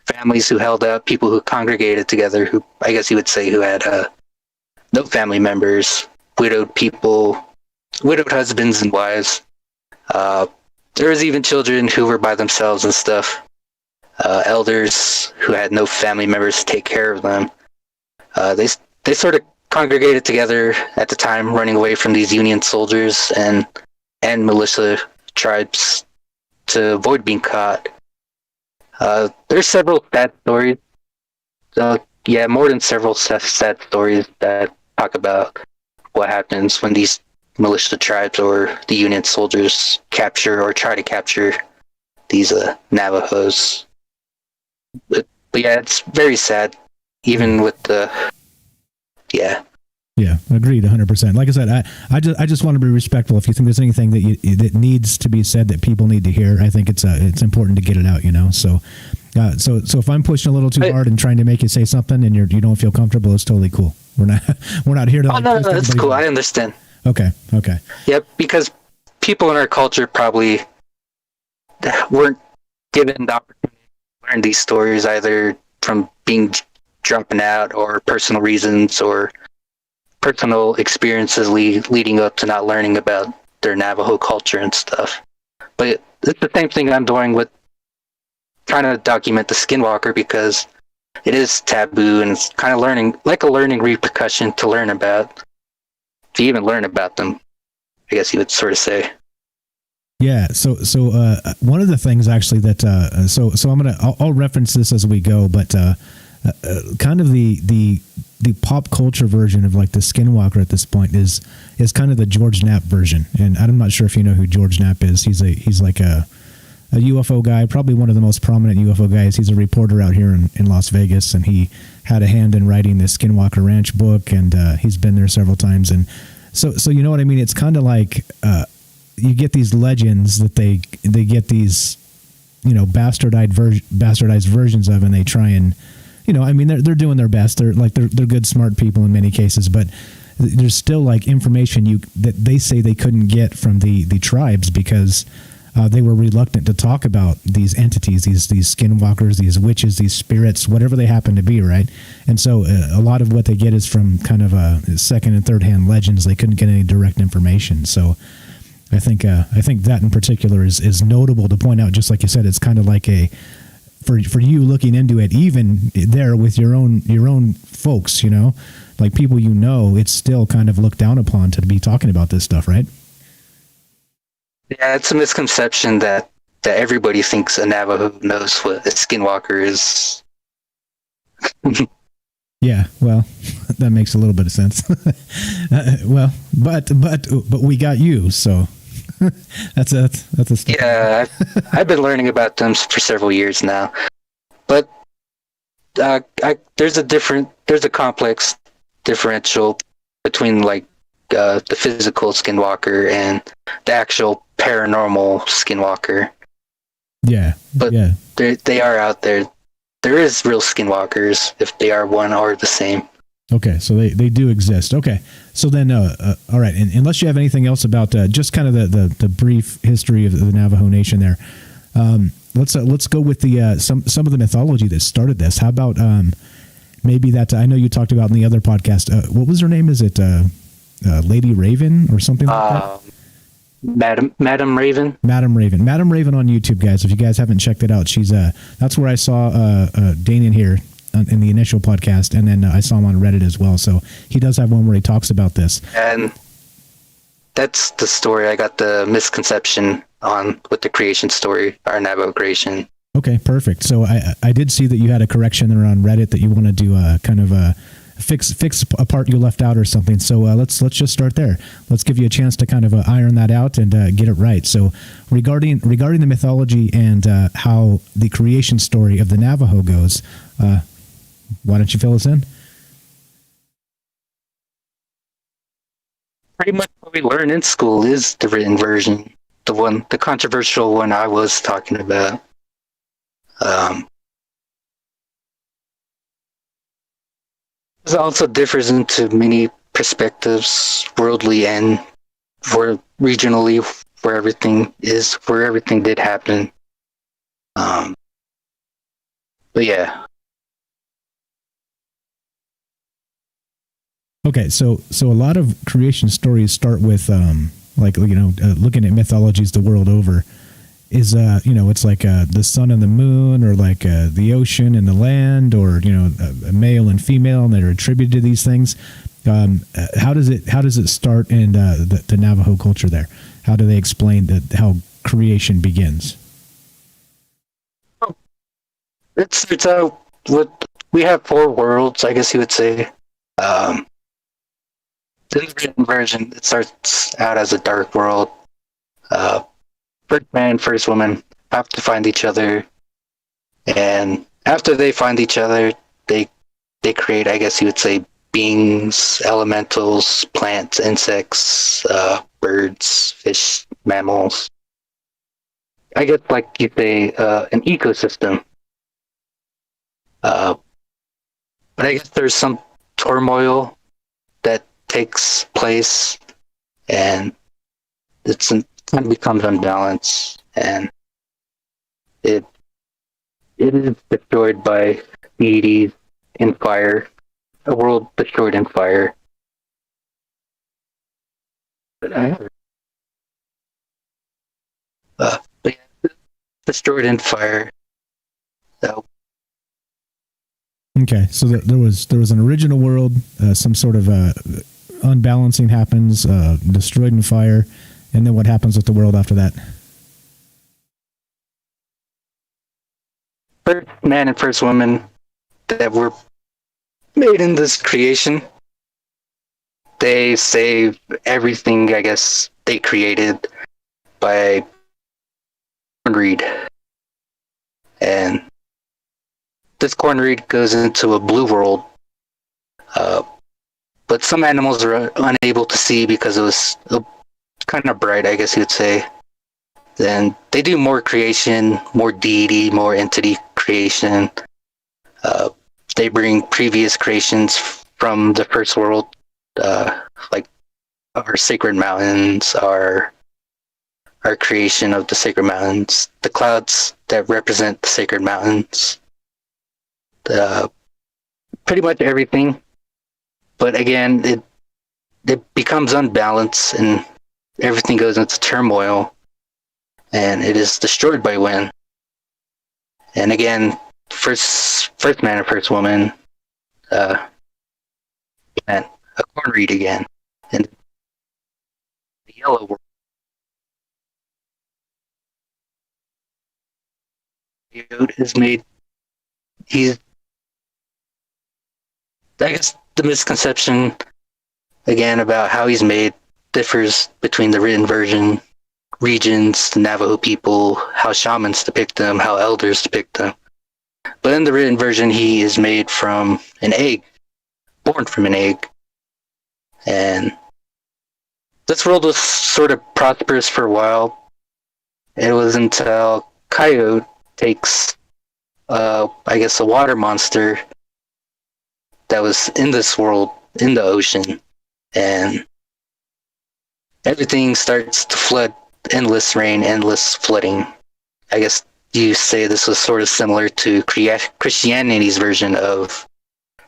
families who held out, people who congregated together, who I guess you would say who had no family members, widowed people, widowed husbands and wives. There was even children who were by themselves and stuff. Elders who had no family members to take care of them. They sort of congregated together at the time, running away from these Union soldiers and militia tribes to avoid being caught. There's several sad stories. More than several sad stories that talk about what happens when these militia tribes or the Union soldiers capture or try to capture these Navajos. But it's very sad, even with the Yeah, agreed, 100%. Like I said, I just want to be respectful. If you think there's anything that needs to be said that people need to hear, I think it's important to get it out. So if I'm pushing a little too hard and trying to make you say something and you don't feel comfortable, it's totally cool. We're not here to. Oh no, it's cool. I understand. Okay. Yep, because people in our culture probably weren't given the opportunity to learn these stories either from being jumping out or personal reasons or personal experiences leading up to not learning about their Navajo culture and stuff. But it's the same thing I'm doing with trying to document the Skinwalker, because it is taboo and it's kind of a learning repercussion to learn about, to even learn about them, I guess you would sort of say. Yeah. So one of the things actually that I'll reference this as we go, but kind of the pop culture version of like the Skinwalker at this point is kind of the George Knapp version. And I'm not sure if you know who George Knapp is. He's like a UFO guy, probably one of the most prominent UFO guys. He's a reporter out here in Las Vegas, and he had a hand in writing the Skinwalker Ranch book, and he's been there several times. And so you know what I mean? It's kind of like you get these legends that they get these, bastardized versions of, and they try and I mean, they're doing their best. They're good, smart people in many cases, but there's still like information that they say they couldn't get from the tribes because they were reluctant to talk about these entities, these skinwalkers, these witches, these spirits, whatever they happen to be, right? And so a lot of what they get is from kind of second and third hand legends. They couldn't get any direct information. So I think that in particular is notable to point out. Just like you said, it's kind of like for you looking into it, even there with your own folks, like people it's still kind of looked down upon to be talking about this stuff, right? Yeah, it's a misconception that everybody thinks a Navajo knows what a skinwalker is. Yeah, well, that makes a little bit of sense. Well, but we got you, so that's a step. Yeah, I've been learning about them for several years now, but there's a complex differential between like the physical skinwalker and the actual paranormal skinwalker. Yeah, but yeah. They are out there. There is real skinwalkers if they are one or the same. Okay, so they do exist. Okay, so then, all right. And unless you have anything else about just kind of the brief history of the Navajo Nation, there, let's go with the some of the mythology that started this. How about maybe that I know you talked about in the other podcast. What was her name? Is it Lady Raven or something like that? Madam Raven. Madam Raven on YouTube, guys. If you guys haven't checked it out, she's that's where I saw Danian here in the initial podcast, and then I saw him on Reddit as well. So he does have one where he talks about this. And that's the story I got the misconception on with the creation story, our Navajo creation. Okay, perfect. So I did see that you had a correction there on Reddit that you want to do kind of fix a part you left out or something. So let's just start there. Let's give you a chance to kind of iron that out and get it right. So regarding the mythology and how the creation story of the Navajo goes, why don't you fill us in? Pretty much what we learn in school is the written version, the controversial one I was talking about. It also differs into many perspectives, worldly and regionally, where everything did happen. But yeah. Okay, so a lot of creation stories start with looking at mythologies the world over. Is it's like the sun and the moon, or like the ocean and the land, or a male and female, and they're attributed to these things. How does it start in the Navajo culture there? How do they explain how creation begins? It's what we have 4 worlds, I guess you would say. In the written version, it starts out as a dark world. First man, first woman have to find each other, and after they find each other, they create, I guess you would say, beings, elementals, plants, insects, birds, fish, mammals. I guess like you say, an ecosystem. But I guess there's some turmoil that takes place, and it's kind of becomes unbalanced, and it is destroyed by deities in fire, a world destroyed in fire. But destroyed in fire. So. Okay, so there was an original world, some sort of unbalancing happens, destroyed in fire. And then what happens with the world after that? First man and first woman that were made in this creation, they save everything, I guess, they created by corn reed. And this corn reed goes into a blue world. But some animals are unable to see because it was kind of bright, I guess you'd say. Then they do more creation, more deity, more entity creation. they bring previous creations from the first world, like our sacred mountains, our creation of the sacred mountains, the clouds that represent the sacred mountains, pretty much everything. But again, it becomes unbalanced and everything goes into turmoil, and it is destroyed by wind. And again, first man and first woman plant a corn reed again in the yellow world. Is made. I guess the misconception again about how he's made differs between the written version, regions, the Navajo people, how shamans depict them, how elders depict them. But in the written version, he is made from an egg, born from an egg. And this world was sort of prosperous for a while. It was until Coyote takes, I guess, a water monster that was in this world, in the ocean, and everything starts to flood. Endless rain, endless flooding. I guess you say this was sort of similar to Christianity's version of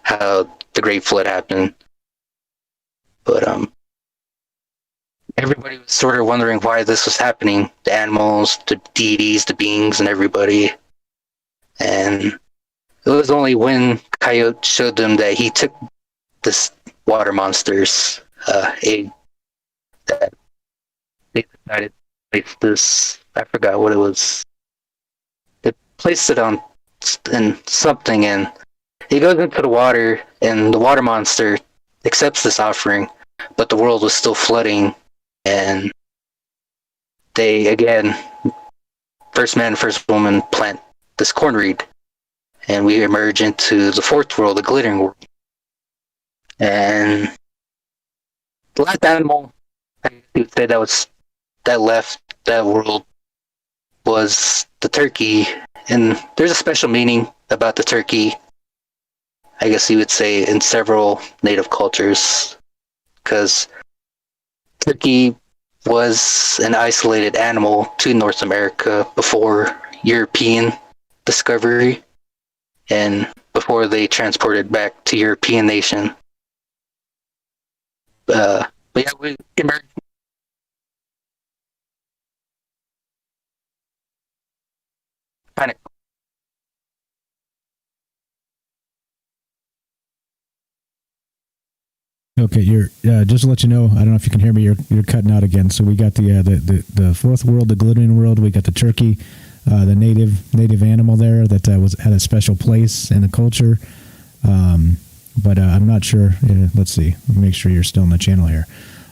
how the Great Flood happened. But everybody was sort of wondering why this was happening. The animals, the deities, the beings, and everybody. And it was only when Coyote showed them that he took this water monster's egg that they decided to place this. I forgot what it was. They placed it on in something, and he goes into the water, and the water monster accepts this offering, but the world was still flooding, and they again, first man, first woman, plant this corn reed, and we emerge into the fourth world, the glittering world. And the last animal I would say that left that world was the turkey, and there's a special meaning about the turkey, I guess you would say, in several native cultures, because turkey was an isolated animal to North America before European discovery and before they transported back to European nation. But yeah, we emerged. Kind of. Okay, you're just to let you know. I don't know if you can hear me. You're cutting out again. So we got the fourth world, the glittering world. We got the turkey, the native animal there that had a special place in the culture. But I'm not sure. Let's see. Let me make sure you're still on the channel here.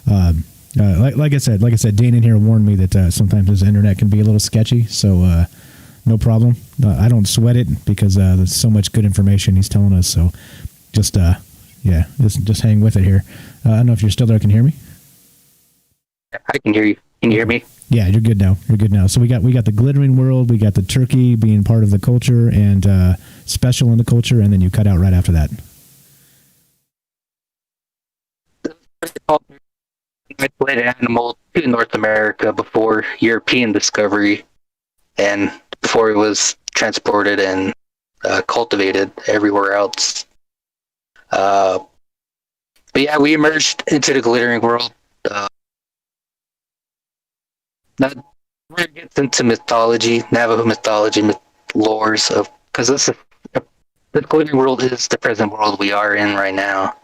Like I said, Dane in here warned me that sometimes his internet can be a little sketchy. So no problem. I don't sweat it because there's so much good information he's telling us. So just hang with it here. I don't know if you're still there. Can you hear me? I can hear you. Can you hear me? Yeah, you're good now. So we got the glittering world. We got the turkey being part of the culture and special in the culture, and then you cut out right after that. Isolated animal to North America before European discovery and before it was transported and cultivated everywhere else. But yeah, we emerged into the glittering world. Now, where it gets into mythology, Navajo mythology, lores of, because the glittering world is the present world we are in right now.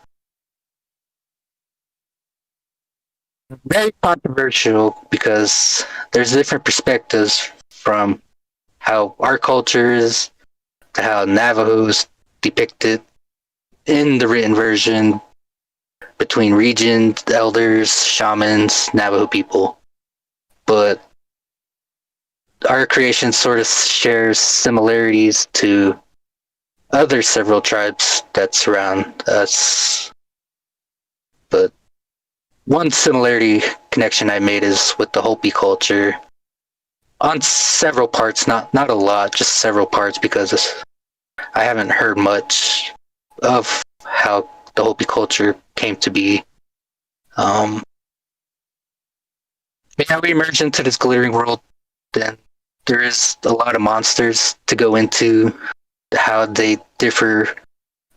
Very controversial because there's different perspectives from how our culture is to how Navajo's depicted in the written version between regions, elders, shamans, Navajo people. But our creation sort of shares similarities to other several tribes that surround us. But one similarity connection I made is with the Hopi culture on several parts, not a lot, just several parts, because I haven't heard much of how the Hopi culture came to be. Yeah, we emerge into this glittering world, then there is a lot of monsters to go into, how they differ.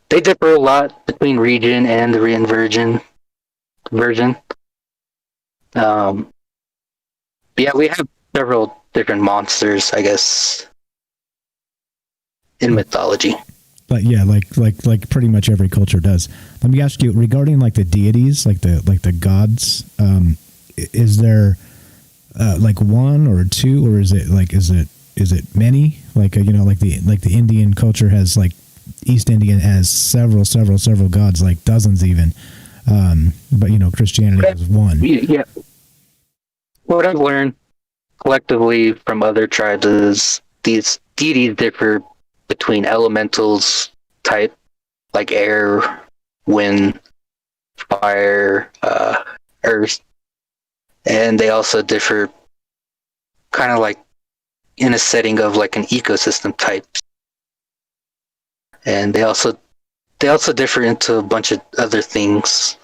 They differ a lot between region and the version. Yeah, we have several different monsters, I guess, in mythology. But yeah, like pretty much every culture does. Let me ask you regarding like the deities, like the gods. Is there like one or two, or is it many? Like like the Indian culture has, like East Indian has several gods, like dozens even. But Christianity has one. Yeah. What I've learned collectively from other tribes is these deities differ between elementals type, like air, wind, fire, earth, and they also differ kind of like in a setting of like an ecosystem type. And they also differ into a bunch of other things.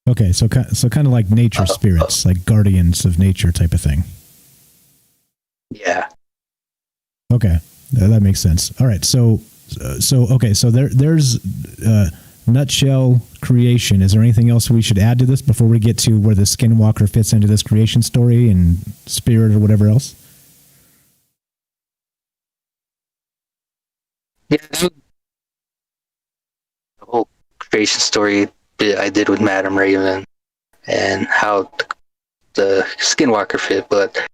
Okay, so kind of like nature spirits, like guardians of nature type of thing. Yeah. Okay, that makes sense. All right, so there's nutshell creation. Is there anything else we should add to this before we get to where the Skinwalker fits into this creation story and spirit or whatever else? Yeah, the whole creation story I did with Madame Raven and how the Skinwalker fit, but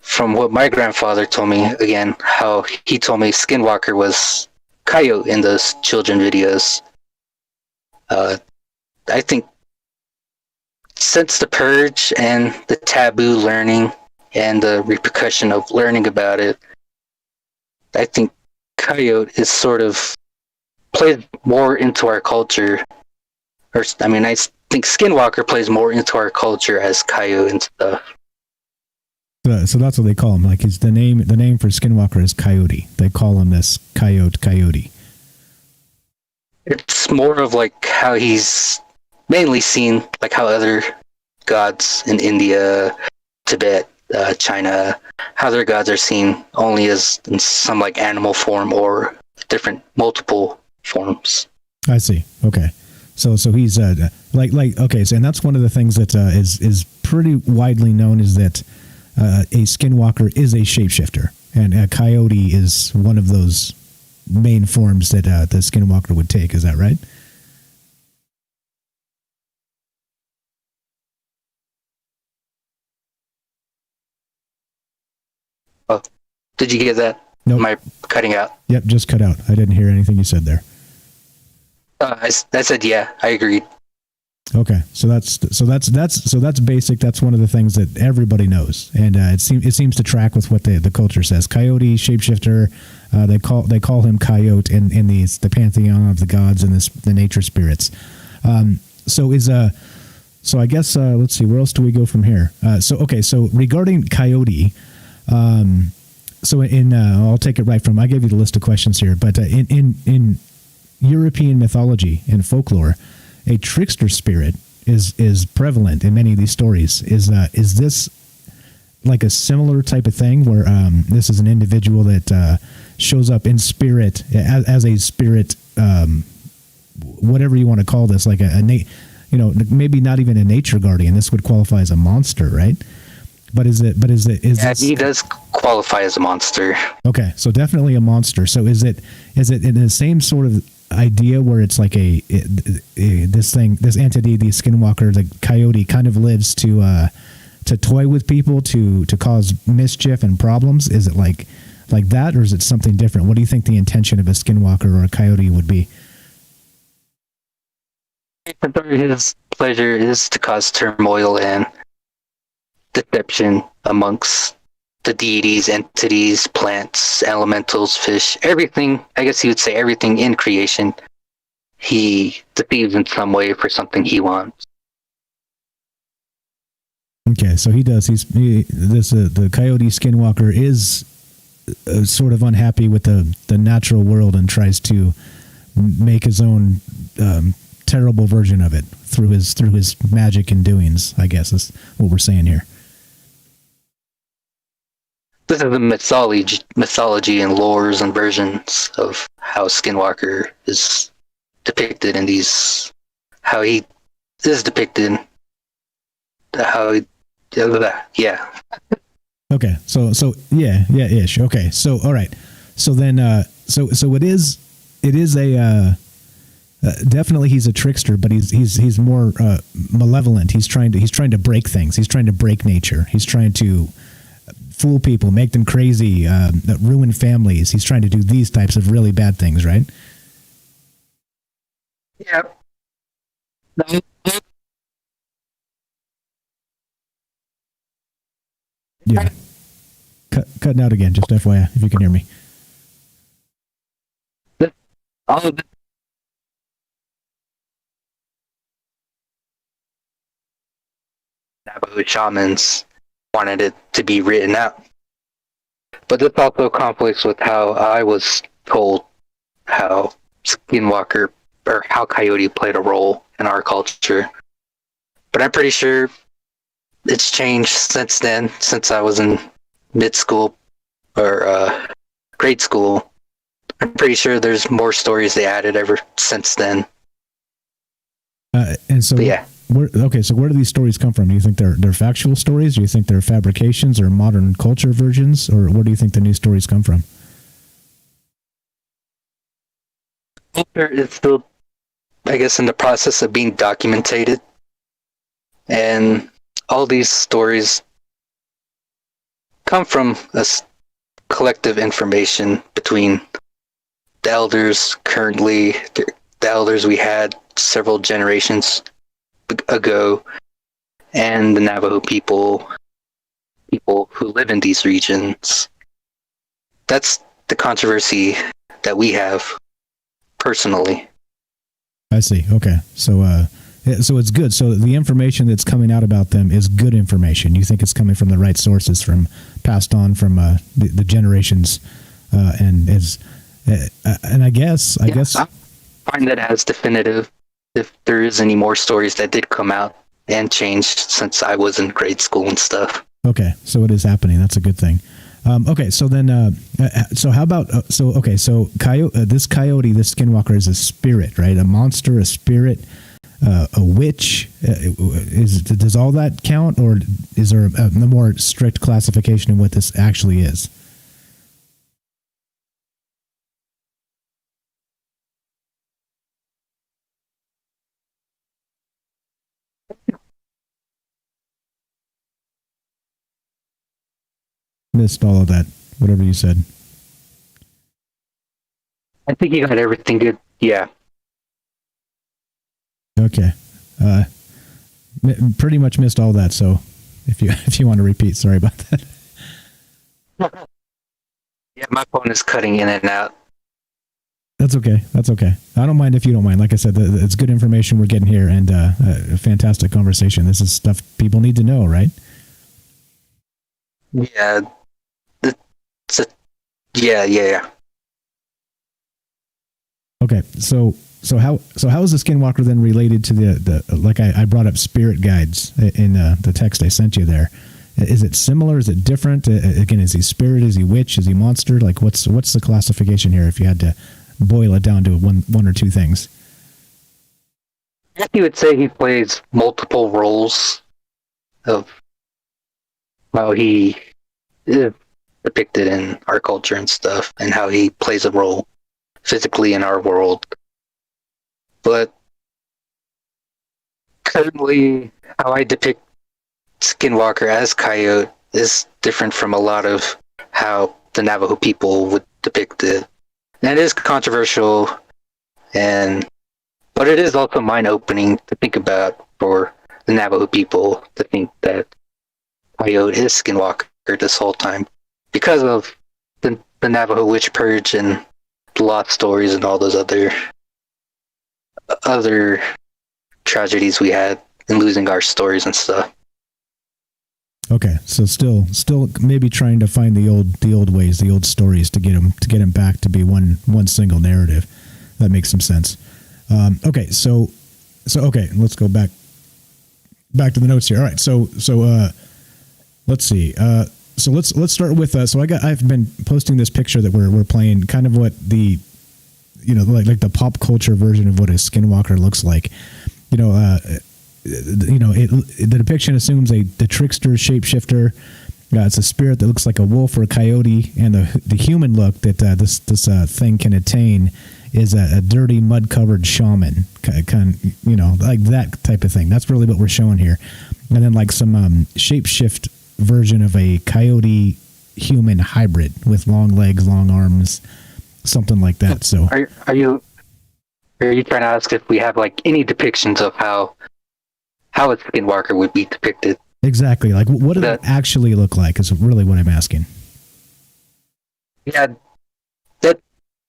from what my grandfather told me, again, how he told me Skinwalker was Coyote in those children videos. I think since the purge and the taboo learning and the repercussion of learning about it, I think Coyote is sort of plays more into our culture. I think Skinwalker plays more into our culture as Coyote and stuff. So that's what they call him. Like the name for Skinwalker is Coyote. They call him this Coyote. It's more of like how he's mainly seen, like how other gods in India, Tibet, China, how their gods are seen only as in some like animal form or different multiple forms. I see. Okay. So he's like okay. So and that's one of the things that is pretty widely known is that a Skinwalker is a shapeshifter, and a Coyote is one of those main forms that the Skinwalker would take. Is that right? Oh, did you get that? Nope. Am I cutting out? Yep, just cut out. I didn't hear anything you said there. I said yeah, I agreed. Okay, so that's basic. That's one of the things that everybody knows, and it seems to track with what the culture says. Coyote, shapeshifter. They call him Coyote in the pantheon of the gods and the nature spirits. So I guess let's see, where else do we go from here? So regarding Coyote, I'll take it right from. I gave you the list of questions here, but in European mythology and folklore, a trickster spirit is prevalent in many of these stories. Is this like a similar type of thing where this is an individual that shows up in spirit as a spirit, whatever you want to call this, like maybe not even a nature guardian. This would qualify as a monster, right? But is he does qualify as a monster. Okay, so definitely a monster. So is it in the same sort of idea where it's like this entity, the Skinwalker, the Coyote, kind of lives to toy with people, to cause mischief and problems? Is it like that, or is it something different? What do you think the intention of a Skinwalker or a Coyote would be? His pleasure is to cause turmoil and deception amongst the deities, entities, plants, elementals, fish, everything. I guess you would say everything in creation. He deceives in some way for something he wants. Okay, so he does. The Coyote Skinwalker is sort of unhappy with the natural world and tries to make his own terrible version of it through his magic and doings, I guess is what we're saying here. This is the mythology and lores and versions of how Skinwalker is depicted in these, how he is depicted, how he, yeah. Okay, so yeah, ish. Okay, so all right, so then so it is a definitely he's a trickster, but he's more malevolent. He's trying to break things. He's trying to break nature. He's trying to fool people, make them crazy, ruin families. He's trying to do these types of really bad things, right? Yeah. Yeah. Cutting out again, just FYI, if you can hear me. All of the Navajo shamans wanted it to be written out. But this also conflicts with how I was told how Skinwalker or how Coyote played a role in our culture. But I'm pretty sure it's changed since then, since I was in mid school or grade school. I'm pretty sure there's more stories they added ever since then. And so, but yeah. So where do these stories come from? Do you think they're factual stories? Do you think they're fabrications or modern culture versions? Or where do you think the new stories come from? It's still, I guess, in the process of being documented. And all these stories come from a collective information between the elders currently, the elders we had several generations ago, and the Navajo people who live in these regions. That's the controversy that we have personally. I see. Okay. So it's good. So the information that's coming out about them is good information. You think it's coming from the right sources, from passed on from the generations, and I guess I find that as definitive. If there is any more stories that did come out and changed since I was in grade school and stuff. Okay, so it is happening. That's a good thing. Okay, so then, so how about so coyote, this Skinwalker is a spirit, right? A monster, a spirit, a witch. Does all that count, or is there a more strict classification of what this actually is? Missed all of that, whatever you said. I think you got everything good. Yeah. Okay. Pretty much missed all that. So, if you want to repeat, sorry about that. Yeah, my phone is cutting in and out. That's okay. That's okay. I don't mind if you don't mind. Like I said, it's good information we're getting here, and a fantastic conversation. This is stuff people need to know, right? Yeah. Yeah. Okay, so how is the Skinwalker then related to the like I brought up spirit guides in the text I sent you there? Is it similar? Is it different? Again, is he spirit? Is he witch? Is he monster? Like what's the classification here? If you had to boil it down to one or two things, I guess you would say he plays multiple roles of how he is depicted in our culture and stuff, and how he plays a role physically in our world. But currently, how I depict Skinwalker as Coyote is different from a lot of how the Navajo people would depict it. And it is controversial, but it is also mind-opening to think about for the Navajo people to think that Coyote is Skinwalker this whole time because of the Navajo witch purge and the lost stories and all those other tragedies we had in losing our stories and stuff. Okay, so still maybe trying to find the old ways, the old stories to get them back to be one single narrative. That makes some sense. Okay, so okay, let's go back to the notes here. All right, so let's see. So let's start with I've been posting this picture that we're playing, kind of what the like the pop culture version of what a skinwalker looks like. The depiction assumes the trickster shapeshifter. It's a spirit that looks like a wolf or a coyote, and the human look that this thing can attain is a dirty mud covered shaman, kind like that type of thing. That's really what we're showing here, and then like some shapeshift version of a coyote human hybrid with long legs, long arms, something like that. So are you trying to ask if we have like any depictions of how a skinwalker would be depicted? Exactly. Like, what does it actually look like is really what I'm asking. Yeah, that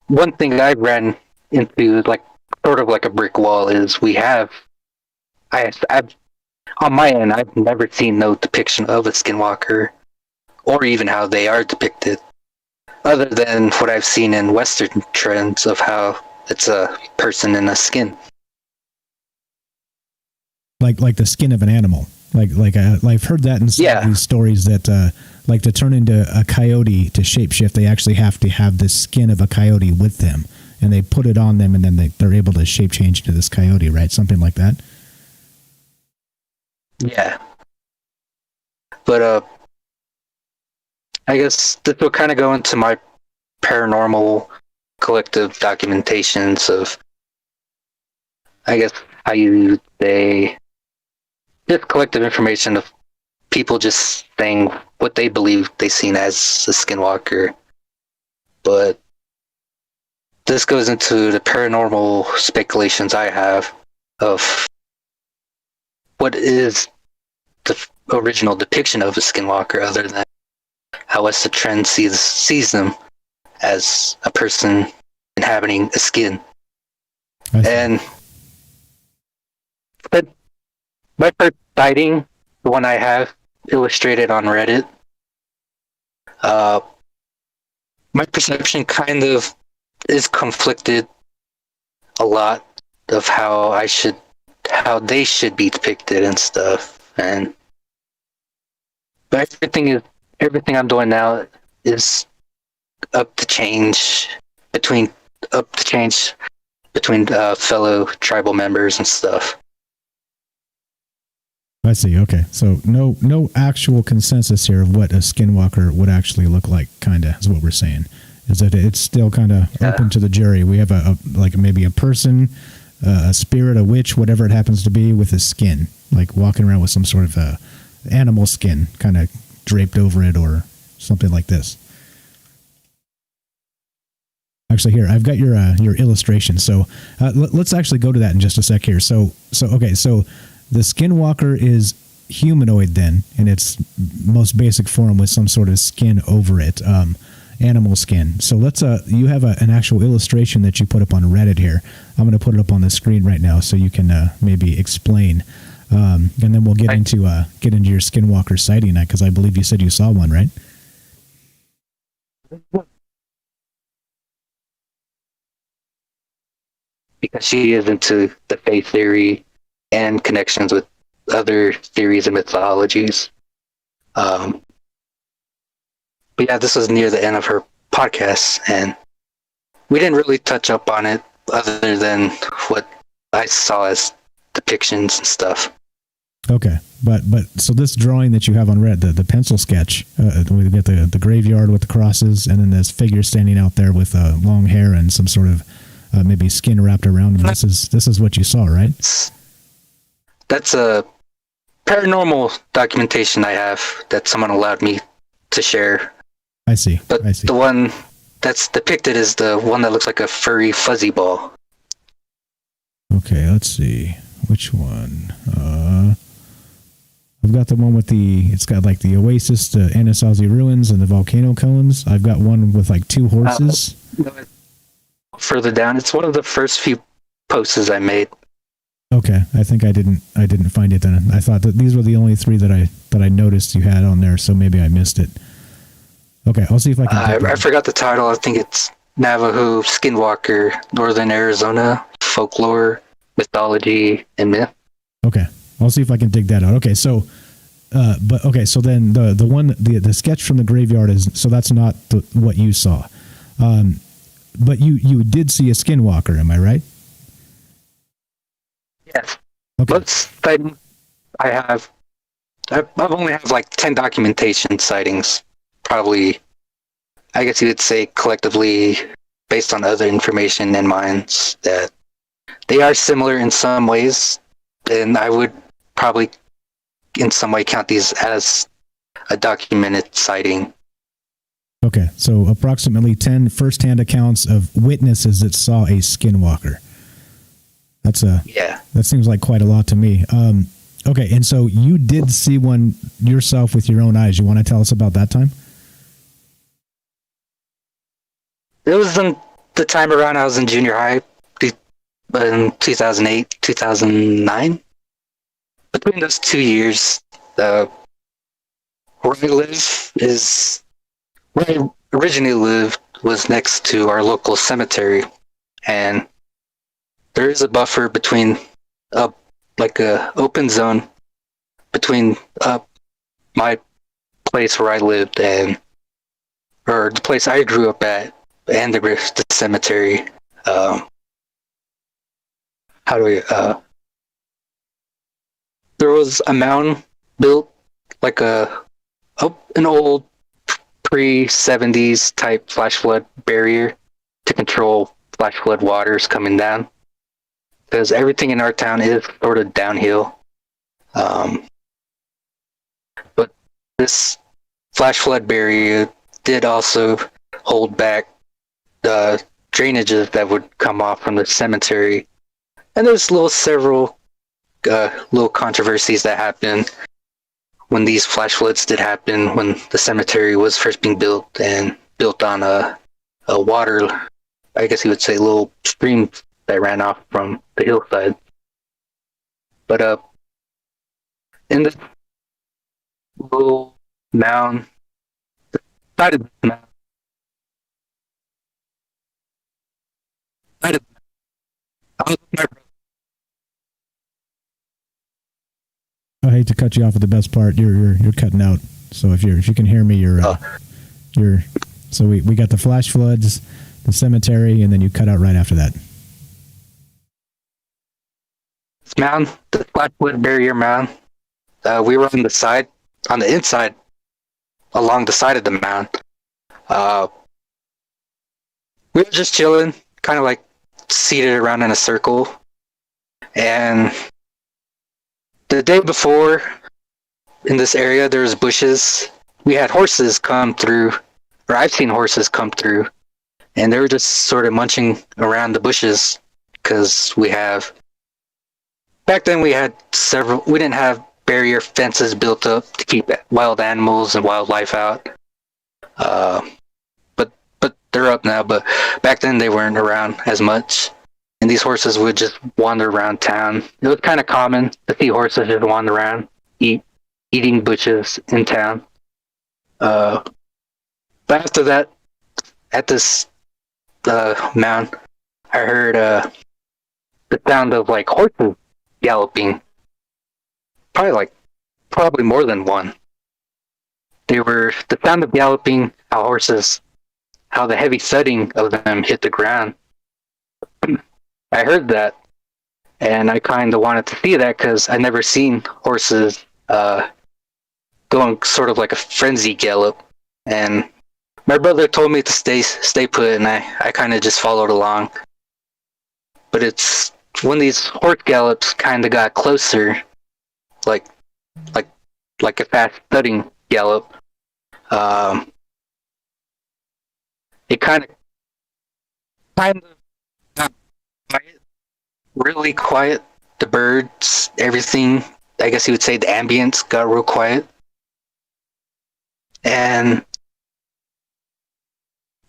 one thing I ran into, like, sort of like a brick wall, is I've on my end, I've never seen no depiction of a skinwalker, or even how they are depicted, other than what I've seen in Western trends of how it's a person in a skin. Like the skin of an animal. I've heard that in some of these stories that like to turn into a coyote, to shapeshift, they actually have to have the skin of a coyote with them, and they put it on them, and then they're able to shape change into this coyote, right? Something like that. Yeah. But I guess this will kind of go into my paranormal collective documentations of, I guess, how you say, just collective information of people just saying what they believe they seen as a skinwalker. But this goes into the paranormal speculations I have of what is the original depiction of a skinwalker, other than how us the trend sees them as a person inhabiting a skin. And but my first sighting, the one I have illustrated on Reddit, my perception kind of is conflicted a lot of how they should be depicted and stuff. But everything I'm doing now is up to change between fellow tribal members and stuff. I see. Okay, so no actual consensus here of what a skinwalker would actually look like. Kind of is what we're saying. Is that it's still kind of open to the jury. We have maybe a person, a spirit, a witch, whatever it happens to be, with a skin, like walking around with some sort of animal skin, kind of draped over it, or something like this. Actually, here I've got your illustration. So let's actually go to that in just a sec here. So okay, so the skinwalker is humanoid then, in its most basic form, with some sort of skin over it, animal skin. So let's you have an actual illustration that you put up on Reddit here. I'm going to put it up on the screen right now so you can maybe explain, and then we'll get into your skinwalker sighting, because I believe you said you saw one, right? Because she is into the faith theory and connections with other theories and mythologies. But yeah, this was near the end of her podcast, and we didn't really touch up on it other than what I saw as depictions and stuff. Okay, but so this drawing that you have on Reddit, the pencil sketch, we get the graveyard with the crosses, and then this figure standing out there with long hair and some sort of maybe skin wrapped around him. This is what you saw, right? That's a paranormal documentation I have that someone allowed me to share. I see. But I see. The one that's depicted is the one that looks like a furry fuzzy ball. Okay, let's see. Which one? I've got the one with it's got like the oasis, the Anasazi ruins, and the volcano cones. I've got one with like two horses. Further down, it's one of the first few posts I made. Okay, I think I didn't find it then. I thought that these were the only three that I noticed you had on there, so maybe I missed it. Okay, I'll see if I can. I forgot the title. I think it's Navajo, Skinwalker, Northern Arizona, Folklore, Mythology, and Myth. Okay, I'll see if I can dig that out. Okay, so, so then the one the sketch from the graveyard is, so that's not what you saw, but you did see a Skinwalker, am I right? Yes. Okay. Most sightings I've only have like 10 documentation sightings. Probably, I guess you would say collectively, based on other information in mines, that they are similar in some ways, and I would probably in some way count these as a documented sighting. Okay, so approximately 10 first-hand accounts of witnesses that saw a Skinwalker. That seems like quite a lot to me. Okay, and so you did see one yourself with your own eyes. You want to tell us about that time? It was in the time around I was in junior high, in 2008, 2009. Between those 2 years, where I live is where I originally lived was next to our local cemetery, and there is a buffer between like a open zone between my place where I lived or the place I grew up at and the cemetery. There was a mound built like an old pre-70s type flash flood barrier to control flash flood waters coming down, because everything in our town is sort of downhill. But this flash flood barrier did also hold back the drainages that would come off from the cemetery. And there's several little controversies that happened when these flash floods did happen, when the cemetery was first being built and built on a water, I guess you would say, little stream that ran off from the hillside. But in this little mound, the side of the mound, I was with my brother. I hate to cut you off at the best part. You're cutting out. So if you can hear me, you're. So we got the flash floods, the cemetery, and then you cut out right after that. This mound, the flatwood barrier mound, we were on the inside, along the side of the mound. We were just chilling, kind of like seated around in a circle, and the day before, in this area, there was bushes. We had horses come through, or I've seen horses come through, and they were just sort of munching around the bushes, because back then we didn't have barrier fences built up to keep wild animals and wildlife out. But they're up now, but back then they weren't around as much. And these horses would just wander around town. It was kind of common to see horses just wander around, eating bushes in town. But after that, at this mound, I heard the sound of like horses galloping. Probably more than one. They were the sound of galloping, how the heavy thudding of them hit the ground. I heard that, and I kind of wanted to see that because I never seen horses going sort of like a frenzy gallop. And my brother told me to stay put, and I kind of just followed along. But it's when these horse gallops kind of got closer, like a fast thudding gallop. It kind of got quiet, really quiet. The birds, everything, I guess you would say the ambience got real quiet. And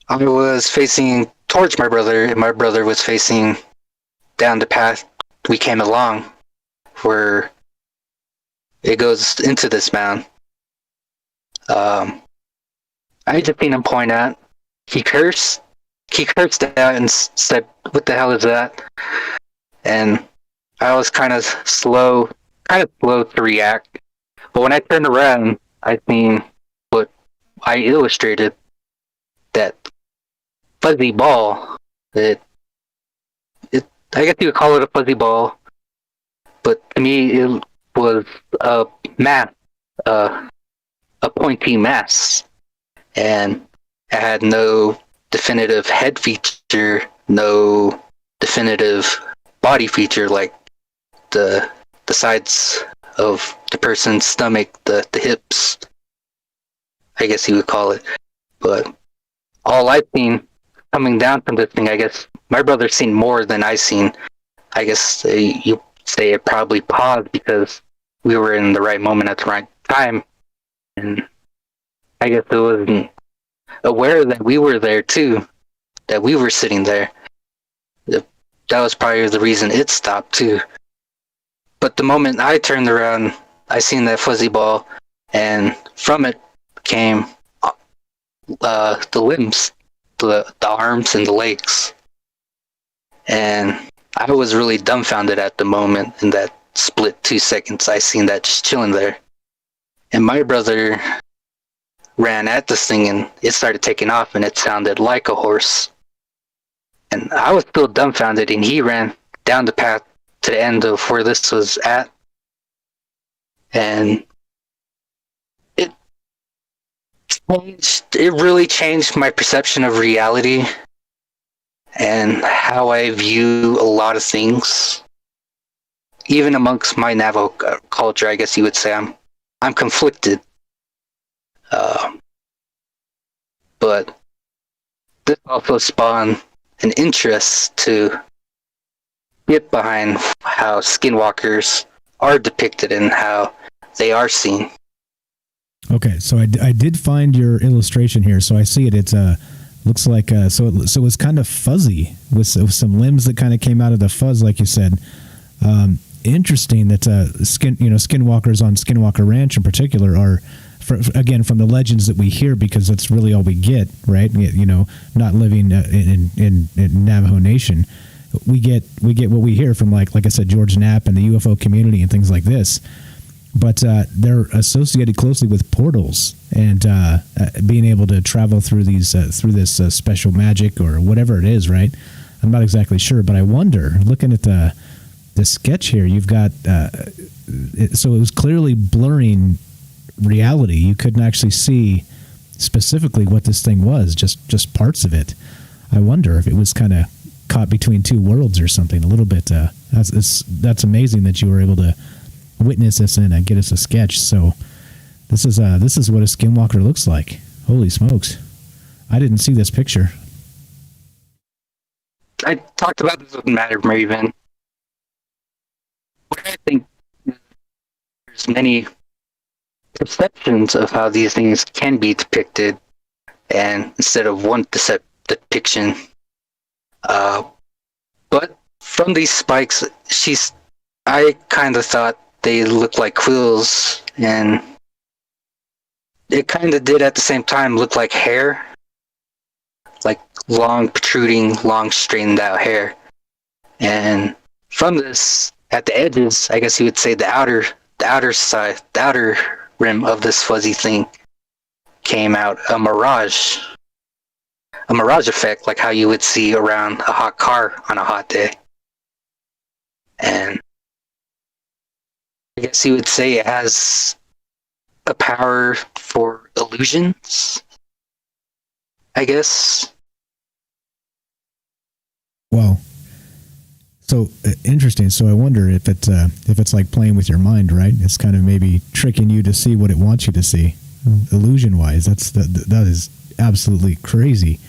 I was facing towards my brother, and my brother was facing down the path we came along, where it goes into this mound. I just seen him point out. He cursed out and said, "What the hell is that?" And I was kind of slow to react. But when I turned around, I seen what I illustrated, that fuzzy ball. I guess you would call it a fuzzy ball, but to me it was a mass, a pointy mass, and it had no definitive head feature, no definitive body feature like the sides of the person's stomach, the hips, I guess you would call it. But all I've seen coming down from this thing, I guess my brother's seen more than I seen. I guess you say it probably paused because we were in the right moment at the right time, and I guess it wasn't aware that we were there too, that we were sitting there. That was probably the reason it stopped too. But the moment I turned around, I seen that fuzzy ball, and from it came the limbs, the arms and the legs. And I was really dumbfounded at the moment. In that split 2 seconds, I seen that just chilling there. And my brother ran at this thing, and it started taking off, and it sounded like a horse. And I was still dumbfounded, and he ran down the path to the end of where this was at. And it really changed my perception of reality and how I view a lot of things. Even amongst my Navajo culture, I guess you would say I'm conflicted. But this also spawned an interest to get behind how skinwalkers are depicted and how they are seen. Okay, so I did find your illustration here. So I see it. It's looks like so it was kind of fuzzy with some limbs that kind of came out of the fuzz, like you said. Interesting that skinwalkers on Skinwalker Ranch in particular are, again, from the legends that we hear, because that's really all we get, right? Not living in Navajo Nation, we get what we hear from, like I said, George Knapp and the UFO community and things like this. But they're associated closely with portals and being able to travel through these through this special magic or whatever it is, right? I'm not exactly sure, but I wonder, looking at the sketch here, you've got so it was clearly blurring reality. You couldn't actually see specifically what this thing was, just parts of it. I wonder if it was kind of caught between two worlds or something a little bit. That's amazing that you were able to witness this and get us a sketch. So this is what a skinwalker looks like. Holy smokes. I didn't see this picture. I talked about this with Matt Raven. What I think is there's many perceptions of how these things can be depicted, and instead of one depiction. But from these spikes, I kind of thought they looked like quills, and it kind of did at the same time look like hair, like long protruding, long straightened out hair. And from this, at the edges, I guess you would say the outer rim of this fuzzy thing came out a mirage effect, like how you would see around a hot car on a hot day. And I guess you would say it has a power for illusions, I guess. Wow. So interesting. So I wonder if it's like playing with your mind, right? It's kind of maybe tricking you to see what it wants you to see, illusion wise. That is absolutely crazy.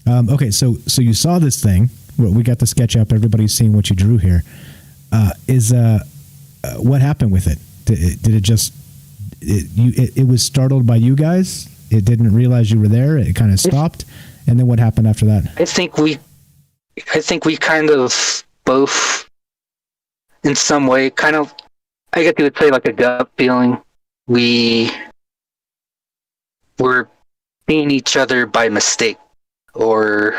Okay, so you saw this thing. We got the sketch up. Everybody's seeing what you drew here. What happened with it? Did it just it was startled by you guys? It didn't realize you were there. It kind of stopped, and then what happened after that? I think we kind of both in some way, kind of, I guess you would say like a gut feeling. We were seeing each other by mistake, or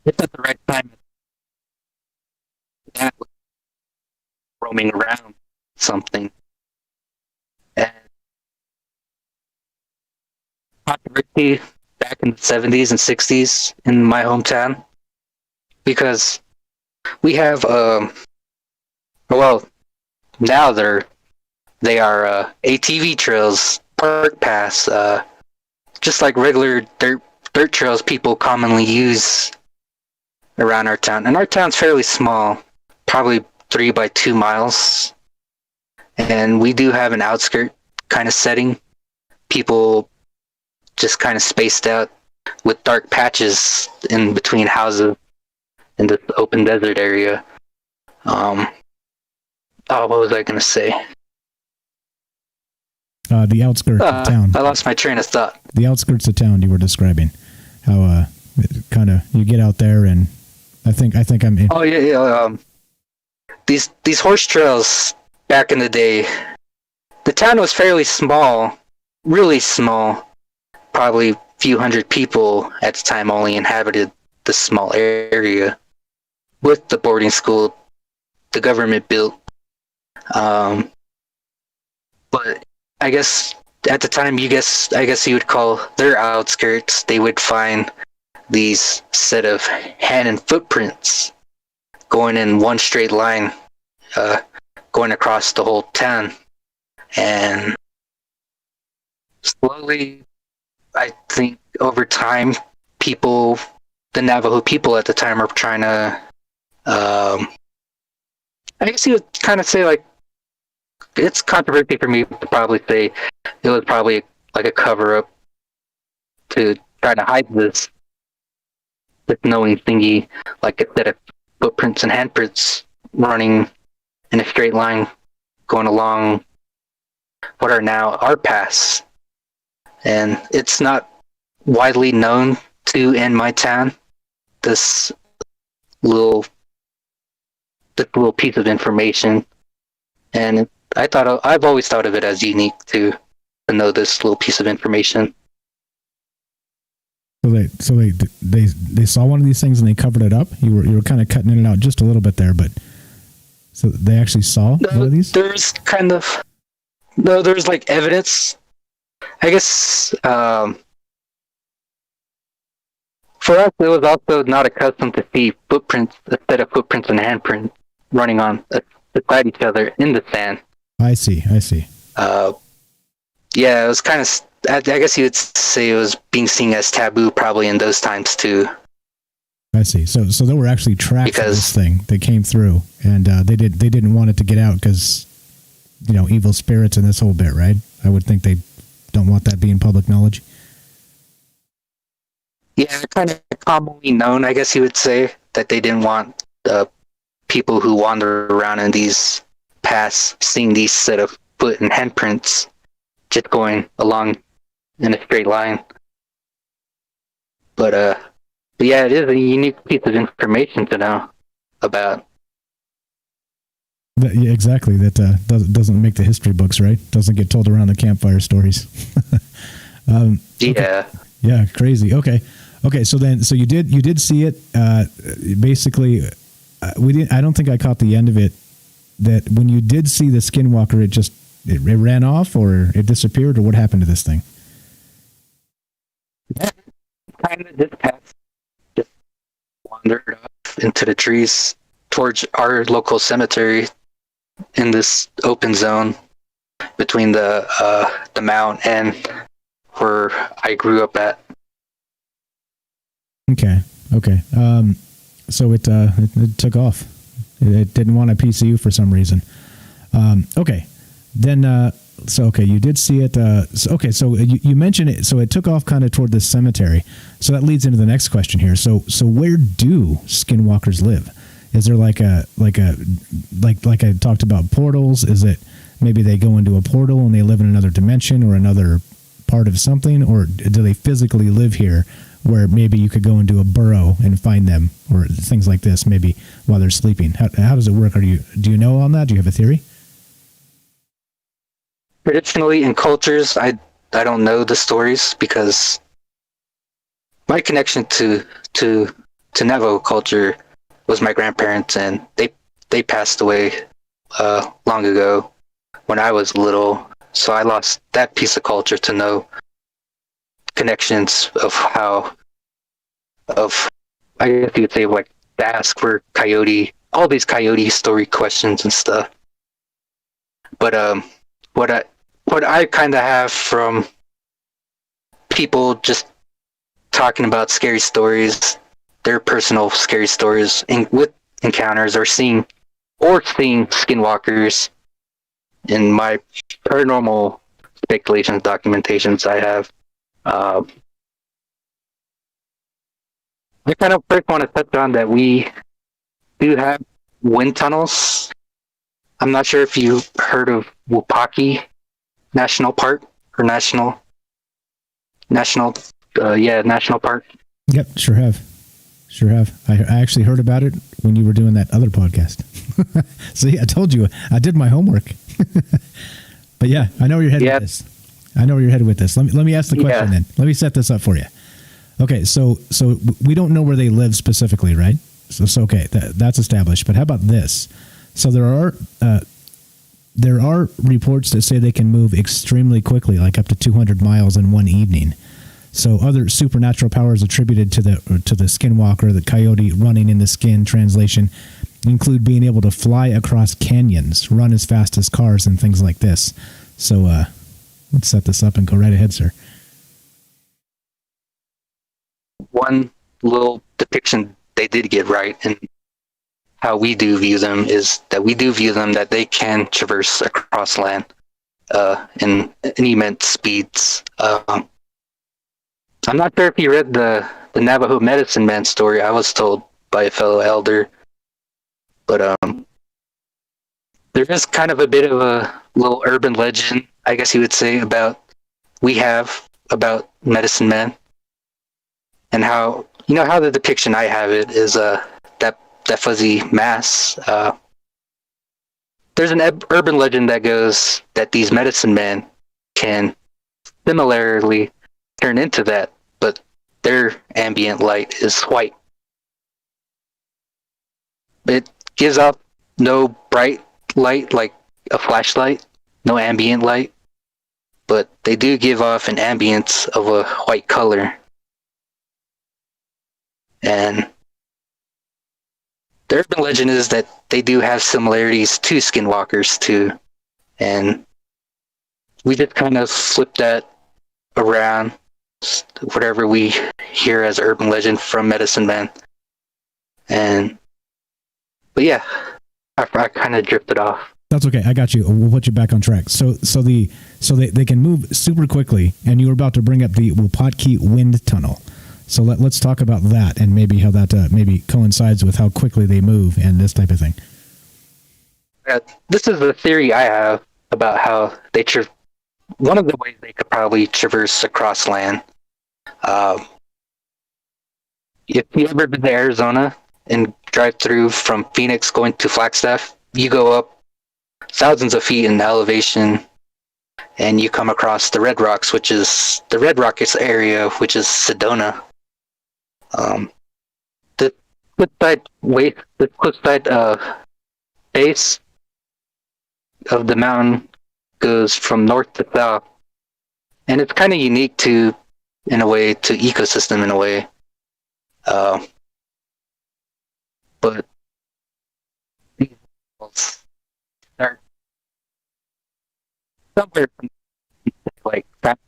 it's at the right time. That was roaming around something. And controversy back in the 70s and 60s in my hometown, because we have well, now they are ATV trails, park paths, just like regular dirt trails people commonly use around our town. And our town's fairly small, probably 3 by 2 miles, and we do have an outskirt kind of setting. People just kind of spaced out with dark patches in between houses in this open desert area. What was I going to say? The outskirts of town. I lost my train of thought. The outskirts of town you were describing. How kind of you get out there, and I think I'm in. Oh yeah. These horse trails back in the day, the town was fairly small, really small. Probably a few hundred people at the time only inhabited the small area. With the boarding school, the government built. But I guess at the time, I guess you would call their outskirts. They would find these set of hand and footprints going in one straight line, going across the whole town, and slowly, I think over time, the Navajo people at the time are trying to, I guess you would kind of say, like, it's controversial for me to probably say it was probably like a cover-up to try to hide this knowing thingy, like a set of footprints and handprints running in a straight line going along what are now our paths. And it's not widely known to in my town, this little piece of information. And I've always thought of it as unique to know this little piece of information. So they saw one of these things and they covered it up. You were kind of cutting it out just a little bit there, but so they actually saw one of these. There's like evidence. I guess for us, it was also not accustomed to see footprints, a set of footprints and handprints running on beside each other in the sand. I see. Yeah, it was kind of. I guess you would say it was being seen as taboo, probably in those times too. I see. So there were actually tracks of this thing that came through, and they didn't want it to get out because, evil spirits and this whole bit, right? I would think they don't want that being public knowledge. Yeah, kind of commonly known, I guess you would say, that they didn't want people who wander around in these paths seeing these set of foot and handprints just going along in a straight line. But yeah, it is a unique piece of information to know about. Yeah, exactly. That doesn't make the history books, right? Doesn't get told around the campfire stories. Yeah. Okay. Yeah, crazy. Okay. So you did see it. Basically, I don't think I caught the end of it. That when you did see the Skinwalker, it ran off, or it disappeared, or what happened to this thing? Kind of this path just wandered off into the trees towards our local cemetery in this open zone between the mount and where I grew up at. Okay. So it took off. It didn't want a piece of you for some reason. Okay. Then, you did see it. So you mentioned it. So it took off kind of toward the cemetery. So that leads into the next question here. So where do Skinwalkers live? Is there like I talked about portals? Is it maybe they go into a portal and they live in another dimension or another part of something, or do they physically live here where maybe you could go into a burrow and find them, or things like this, maybe while they're sleeping. How does it work? Do you know on that? Do you have a theory? Traditionally, in cultures, I don't know the stories because my connection to Navajo culture was my grandparents, and they passed away long ago when I was little. So I lost that piece of culture to know connections of I guess you could say, like, to ask for coyote, all these coyote story questions and stuff. But what I kind of have from people just talking about scary stories, their personal scary stories, with encounters, or seeing skinwalkers in my paranormal speculations documentations I have. I kind of first want to touch on that we do have wind tunnels. I'm not sure if you heard of Wupaki National Park, or National Park. Yep, sure have. I actually heard about it when you were doing that other podcast. See, I told you, I did my homework. But yeah, I know where you're headed with this. Let me ask the question then. Let me set this up for you. Okay, so we don't know where they live specifically, right? So okay, that's established. But how about this? So there are reports that say they can move extremely quickly, like up to 200 miles in one evening. So other supernatural powers attributed to the skinwalker, the coyote running in the skin translation, include being able to fly across canyons, run as fast as cars, and things like this. So let's set this up and go right ahead, sir. One little depiction they did get right, and how we do view them is that we do view them that they can traverse across land in immense speeds. I'm not sure if you read the Navajo medicine man story I was told by a fellow elder, but there is kind of a bit of a little urban legend, I guess you would say, about medicine man, and how the depiction I have it is that fuzzy mass. There's an urban legend that goes that these medicine men can similarly turn into that, but their ambient light is white. It gives off no bright light like a flashlight, no ambient light, but they do give off an ambience of a white color. And the urban legend is that they do have similarities to skinwalkers too, and we just kind of flip that around, whatever we hear as urban legend from medicine man. But yeah, I kind of drifted off. That's okay. I got you. We'll put you back on track. So they can move super quickly, and you were about to bring up the Wupaki wind tunnel. So let's talk about that, and maybe how that maybe coincides with how quickly they move and this type of thing. This is the theory I have about how they one of the ways they could probably traverse across land. If you ever been to Arizona and drive through from Phoenix going to Flagstaff, you go up thousands of feet in elevation, and you come across the Red Rocks, which is the Red Rocks area, which is Sedona. The cliffside base of the mountain goes from north to south, and it's kind of unique in a way to ecosystem in a way. But these animals are somewhere like that.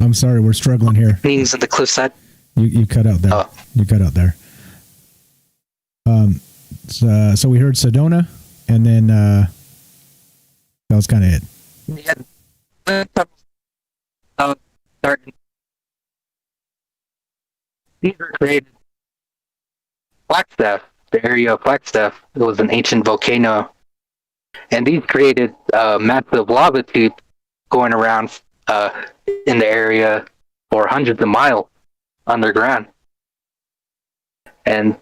I'm sorry, we're struggling here. Means at the cliffside. You cut out there. Oh. You cut out there. So we heard Sedona, and then that was kind of it. These were created. Flagstaff, the area of Flagstaff, it was an ancient volcano, and these created massive lava tubes going around in the area for hundreds of miles underground. And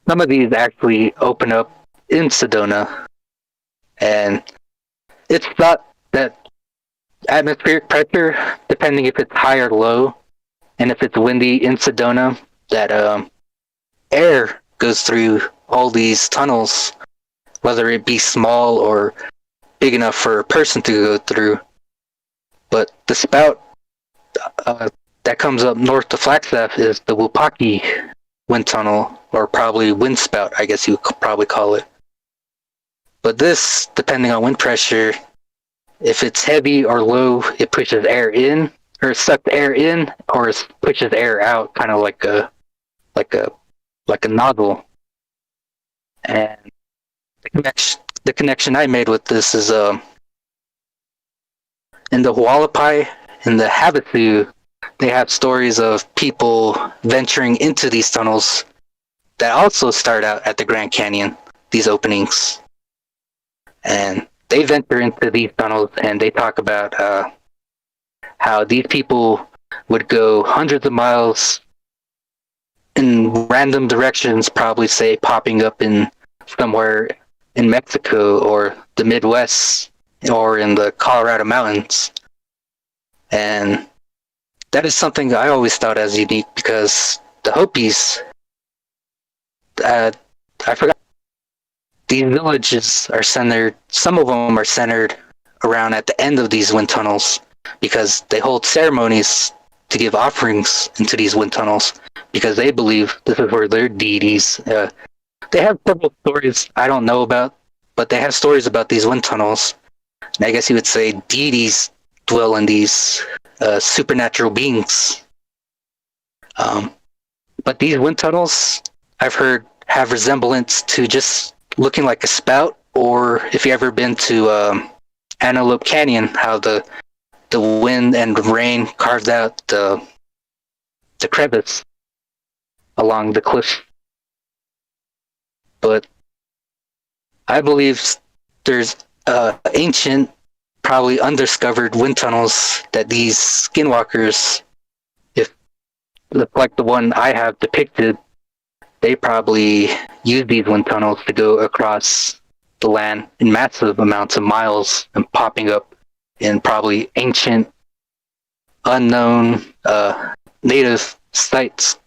some of these actually open up in Sedona. And it's thought that atmospheric pressure, depending if it's high or low, and if it's windy in Sedona, that air goes through all these tunnels, whether it be small or big enough for a person to go through. But the spout that comes up north to Flagstaff is the Wupaki wind tunnel, or probably wind spout, I guess you could probably call it. But this, depending on wind pressure, if it's heavy or low, it pushes air in, or sucks air in, or it pushes air out, kind of like a nozzle. And the connection I made with this is in the Hualapai, in the Havasu, they have stories of people venturing into these tunnels that also start out at the Grand Canyon, these openings. And they venture into these tunnels and they talk about how these people would go hundreds of miles in random directions, probably say popping up in somewhere in Mexico or the Midwest or in the Colorado mountains. And that is something I always thought as unique, because the Hopis, I forgot, these villages are centered, some of them are centered around at the end of these wind tunnels, because they hold ceremonies to give offerings into these wind tunnels, because they believe this is where their deities, they have several stories I don't know about, but they have stories about these wind tunnels. And I guess you would say deities dwell in these supernatural beings. But these wind tunnels, I've heard, have resemblance to just looking like a spout, or if you ever been to Antelope Canyon, how the wind and rain carved out the crevice along the cliff. But I believe there's ancient, probably undiscovered wind tunnels that these skinwalkers, if like the one I have depicted, they probably use these wind tunnels to go across the land in massive amounts of miles and popping up in probably ancient, unknown, native sites.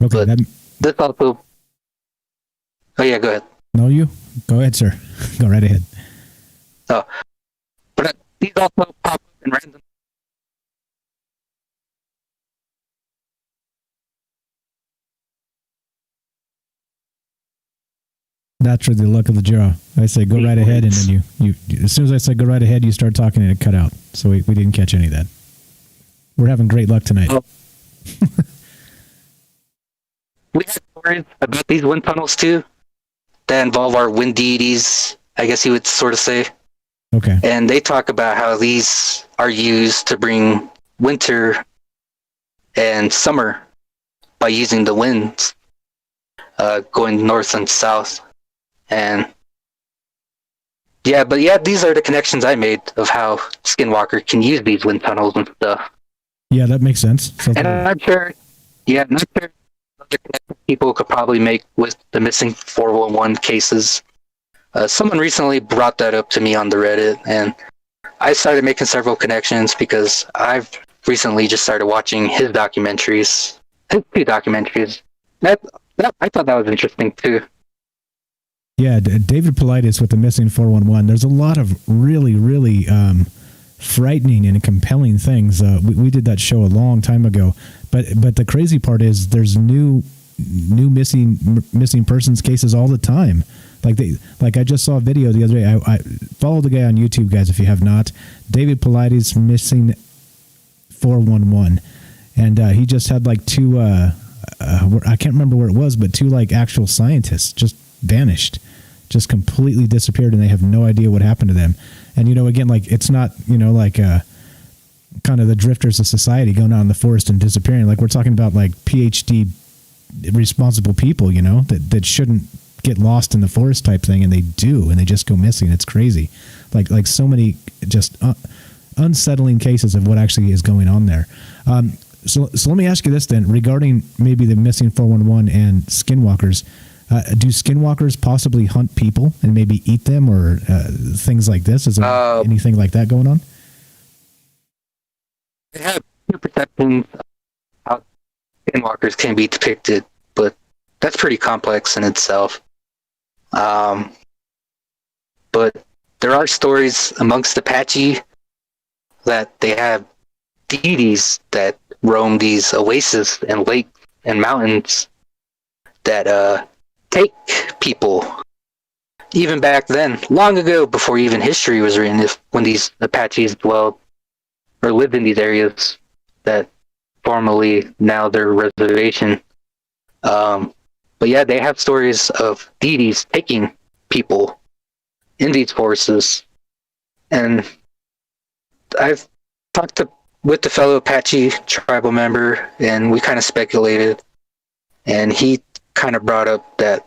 Okay, but this also... Oh yeah, go ahead. No, you? Go ahead, sir. Go right ahead. Oh, but these also pop up in random... That's really the luck of the draw. I say go right ahead, and then you as soon as I said go right ahead, you start talking and it cut out. So we didn't catch any of that. We're having great luck tonight. Oh. We have stories about these wind tunnels too that involve our wind deities, I guess you would sort of say. Okay. And they talk about how these are used to bring winter and summer by using the winds going north and south. And these are the connections I made of how Skinwalker can use these wind tunnels and stuff. Yeah, that makes sense. So and I'm sure other connections people could probably make with the missing 411 cases. Someone recently brought that up to me on the Reddit, and I started making several connections because I've recently just started watching his documentaries, his 2 documentaries. I thought that was interesting too. Yeah, David Paulides with the missing 411. There's a lot of really, really frightening and compelling things. We did that show a long time ago, but the crazy part is there's new missing persons cases all the time. Like I just saw a video the other day. I follow the guy on YouTube, guys, if you have not. David Paulides missing 411, and he just had like 2. I can't remember where it was, but 2 like actual scientists just vanished, just completely disappeared, and they have no idea what happened to them. And again, like it's not like kind of the drifters of society going out in the forest and disappearing. Like we're talking about like PhD responsible people, that shouldn't get lost in the forest type thing, and they do, and they just go missing. It's crazy. Like so many just unsettling cases of what actually is going on there. So let me ask you this then, regarding maybe the missing 411 and skinwalkers. Do skinwalkers possibly hunt people and maybe eat them, or things like this? Is there anything like that going on? They have two perceptions of how skinwalkers can be depicted, but that's pretty complex in itself. But there are stories amongst Apache that they have deities that roam these oases and lakes and mountains that take people. Even back then, long ago, before even history was written, when these Apaches dwelled or lived in these areas that formerly now their reservation. But yeah, they have stories of deities taking people in these forests. And I've talked with the fellow Apache tribal member, and we kind of speculated, and he kind of brought up that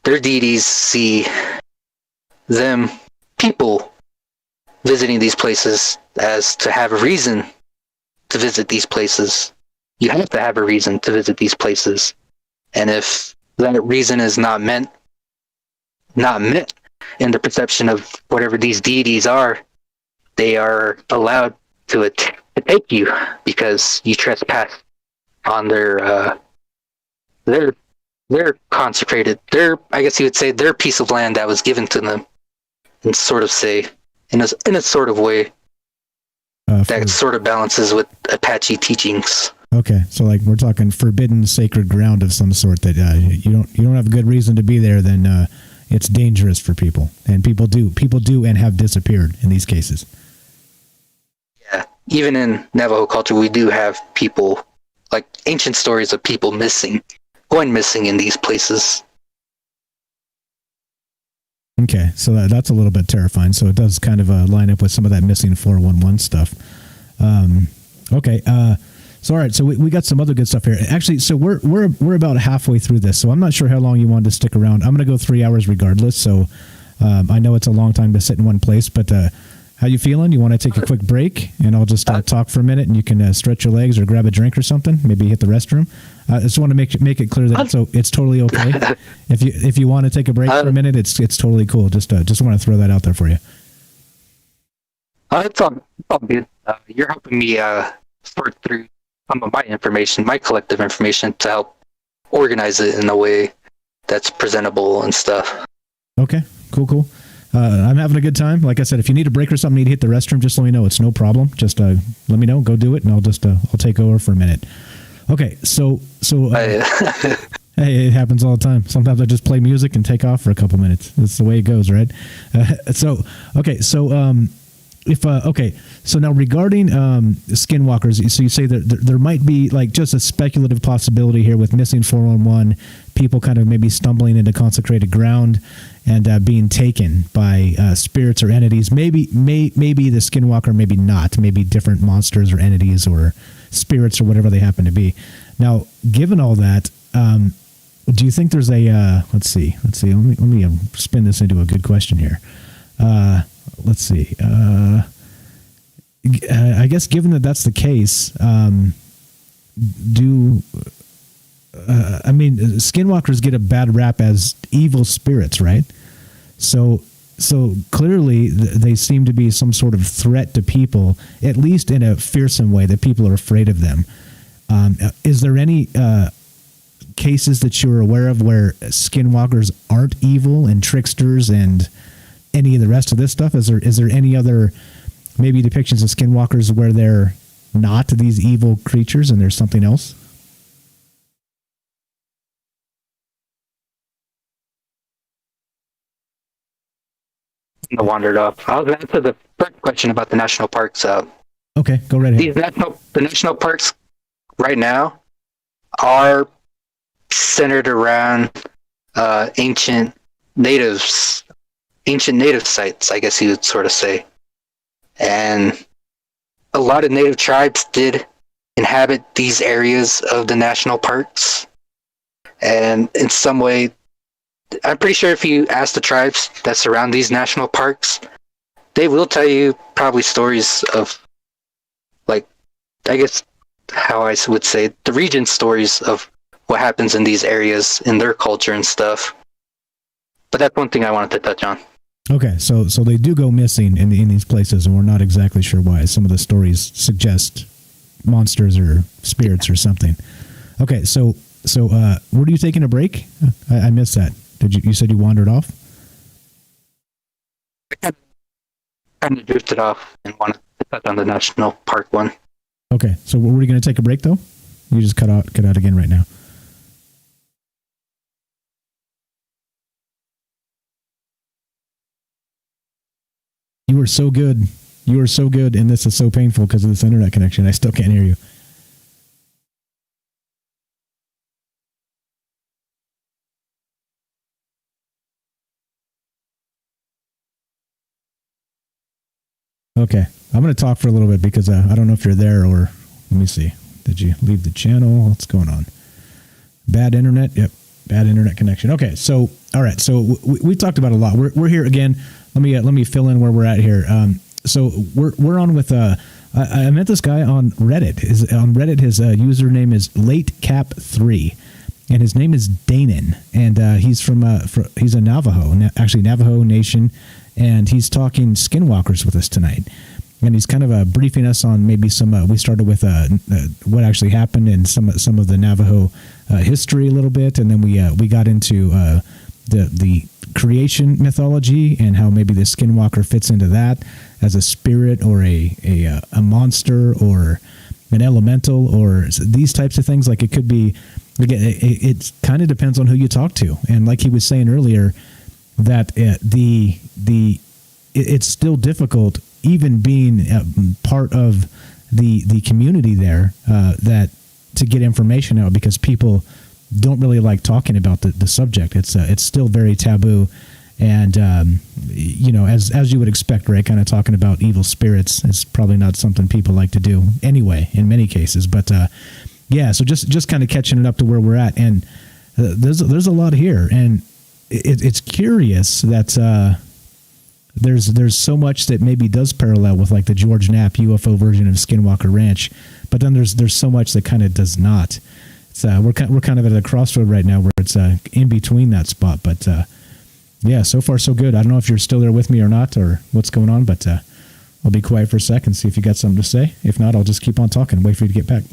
their deities see them, people, visiting these places as to have a reason to visit these places. You have to have a reason to visit these places. And if that reason is not met in the perception of whatever these deities are, they are allowed to take you because you trespass on their consecrated, I guess you would say their piece of land that was given to them, and sort of say in a sort of way that sort of balances with Apache teachings. Okay, so like we're talking forbidden sacred ground of some sort that you don't have a good reason to be there, then it's dangerous for people, and people do and have disappeared in these cases. Yeah, even in Navajo culture, we do have people, like ancient stories of people going missing in these places. Okay, so that's a little bit terrifying. So it does kind of line up with some of that missing 411 stuff. Okay, so all right, so we got some other good stuff here. Actually, so we're about halfway through this, so I'm not sure how long you wanted to stick around. I'm going to go 3 hours regardless. So I know it's a long time to sit in one place, but how you feeling? You want to take a quick break, and I'll just talk for a minute, and you can stretch your legs or grab a drink or something. Maybe hit the restroom. I just want to make it clear that it's totally okay. If you want to take a break for a minute, it's totally cool. Just want to throw that out there for you. It's all good. You're helping me sort through some of my information, my collective information, to help organize it in a way that's presentable and stuff. Okay, cool. I'm having a good time. Like I said, if you need a break or something, need to hit the restroom, just let me know. It's no problem. Just let me know. Go do it, and I'll take over for a minute. Okay, so hey, it happens all the time. Sometimes I just play music and take off for a couple minutes. That's the way it goes, right? So now regarding skinwalkers, so you say that there might be like just a speculative possibility here with missing 411, people kind of maybe stumbling into consecrated ground and being taken by spirits or entities. Maybe the skinwalker, maybe not. Maybe different monsters or entities or spirits or whatever they happen to be. Now, given all that, do you think there's a let's see. Let me spin this into a good question here. Let's see. I guess given that that's the case, skinwalkers get a bad rap as evil spirits, right? So clearly they seem to be some sort of threat to people, at least in a fearsome way that people are afraid of them. Is there any cases that you're aware of where skinwalkers aren't evil and tricksters and any of the rest of this stuff? Is there any other maybe depictions of skinwalkers where they're not these evil creatures and there's something else? I wandered off. I was going to answer the first question about the national parks. Okay, go right ahead. The national parks right now are centered around ancient native sites, I guess you would sort of say. And a lot of native tribes did inhabit these areas of the national parks. And in some way, I'm pretty sure if you ask the tribes that surround these national parks, they will tell you probably stories of, like, I guess how I would say, the region stories of what happens in these areas, in their culture and stuff. But that's one thing I wanted to touch on. Okay, so they do go missing in these places, and we're not exactly sure why. Some of the stories suggest monsters or spirits or something. Okay, so were you taking a break? I missed that. You said you wandered off? I kind of drifted off and wanted to touch on the national park one. Okay, so were you going to take a break though? You just cut out again right now. You were so good. You were so good, and this is so painful because of this internet connection. I still can't hear you. Okay, I'm going to talk for a little bit because I don't know if you're there or... Let me see. Did you leave the channel? What's going on? Bad internet? Yep, bad internet connection. Okay, so, all right, so we talked about a lot. We're here again. Let me fill in where we're at here. So we're on with... I met this guy on Reddit. On Reddit, his username is Latecap3. And his name is Danon, and he's he's a Navajo, actually Navajo Nation, and he's talking Skinwalkers with us tonight. And he's kind of briefing us on maybe some. We started with what actually happened and some of the Navajo history a little bit, and then we got into the creation mythology and how maybe the Skinwalker fits into that as a spirit or a monster or an elemental or these types of things. Like it could be. It kind of depends on who you talk to, and like he was saying earlier, that it's still difficult, even being part of the community there, that to get information out because people don't really like talking about the subject. It's still very taboo, and as you would expect, right? Kind of talking about evil spirits is probably not something people like to do anyway, in many cases, but. Yeah, so just kind of catching it up to where we're at, and there's a lot here, and it's curious that there's so much that maybe does parallel with like the George Knapp UFO version of Skinwalker Ranch, but then there's so much that kind of does not. We're kind of at a crossroad right now where it's in between that spot, but yeah, so far so good. I don't know if you're still there with me or not, or what's going on, but I'll be quiet for a second, see if you got something to say. If not, I'll just keep on talking and wait for you to get back.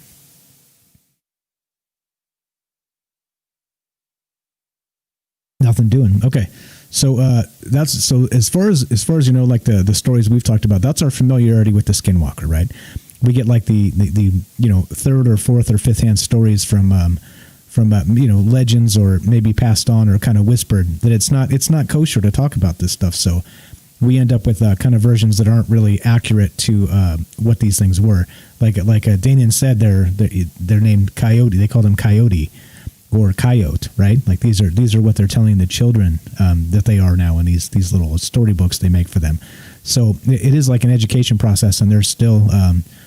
Nothing doing. Okay. So as far as you know, like the stories we've talked about, that's our familiarity with the Skinwalker, right? We get like the third or fourth or fifth hand stories from legends or maybe passed on or kind of whispered that it's not kosher to talk about this stuff. So we end up with kind of versions that aren't really accurate to what these things were. Like Danon said, they're named Coyote. They call them Coyote. Or coyote, right? Like these are what they're telling the children that they are now in these little storybooks they make for them. So it is like an education process, and there's still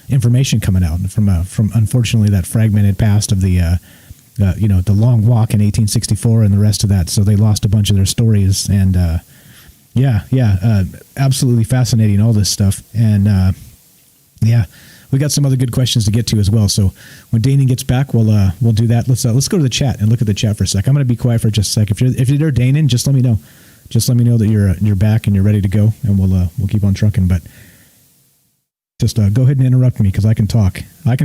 information coming out from unfortunately that fragmented past of the Long Walk in 1864 and the rest of that. So they lost a bunch of their stories, and absolutely fascinating, all this stuff, and we got some other good questions to get to as well. So when Danon gets back, we'll do that. Let's go to the chat and look at the chat for a sec. I'm going to be quiet for just a sec. If you're there, Danon, just let me know. Just let me know that you're back and you're ready to go, and we'll keep on trucking. But just go ahead and interrupt me because I can talk. I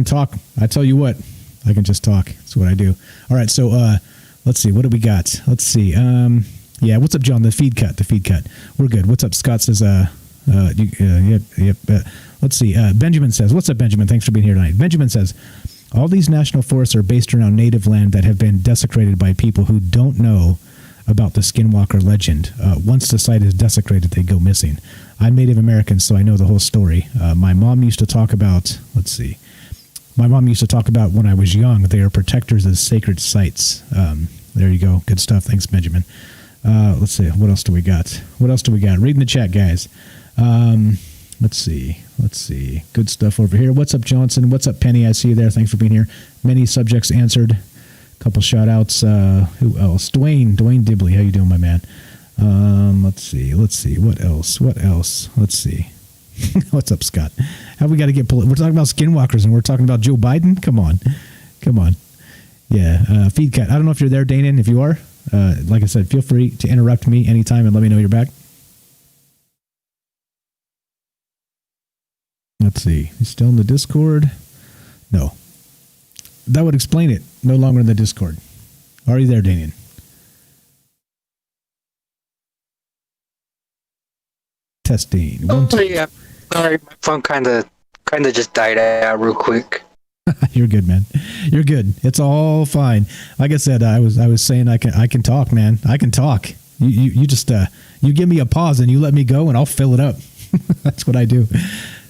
tell you what, I can just talk. That's what I do. All right. So let's see. What do we got? Let's see. What's up, John? The feed cut. We're good. What's up? Scott says. Yep. Let's see. Benjamin says, what's up, Benjamin? Thanks for being here tonight. Benjamin says, all these national forests are based around native land that have been desecrated by people who don't know about the Skinwalker legend. Once the site is desecrated, they go missing. I'm Native American, so I know the whole story. My mom used to talk about, when I was young, they are protectors of sacred sites. There you go. Good stuff. Thanks, Benjamin. Let's see. What else do we got? Reading the chat, guys. Let's see. Good stuff over here. What's up, Johnson? What's up, Penny? I see you there. Thanks for being here. Many subjects answered. Couple shout outs. Who else? Dwayne Dibley. How you doing, my man? Let's see. What else? Let's see. What's up, Scott? How we got to get we're talking about skinwalkers and we're talking about Joe Biden? Come on. Yeah. Feedcat. I don't know if you're there, Danon. If you are, like I said, feel free to interrupt me anytime and let me know you're back. Let's see. He's still in the Discord? No. That would explain it. No longer in the Discord. Are you there, Danon? Testing. Yeah. Sorry, my phone kind of just died out real quick. You're good, man. You're good. It's all fine. Like I said, I was saying I can talk, man. I can talk. You just you give me a pause and you let me go and I'll fill it up. That's what I do.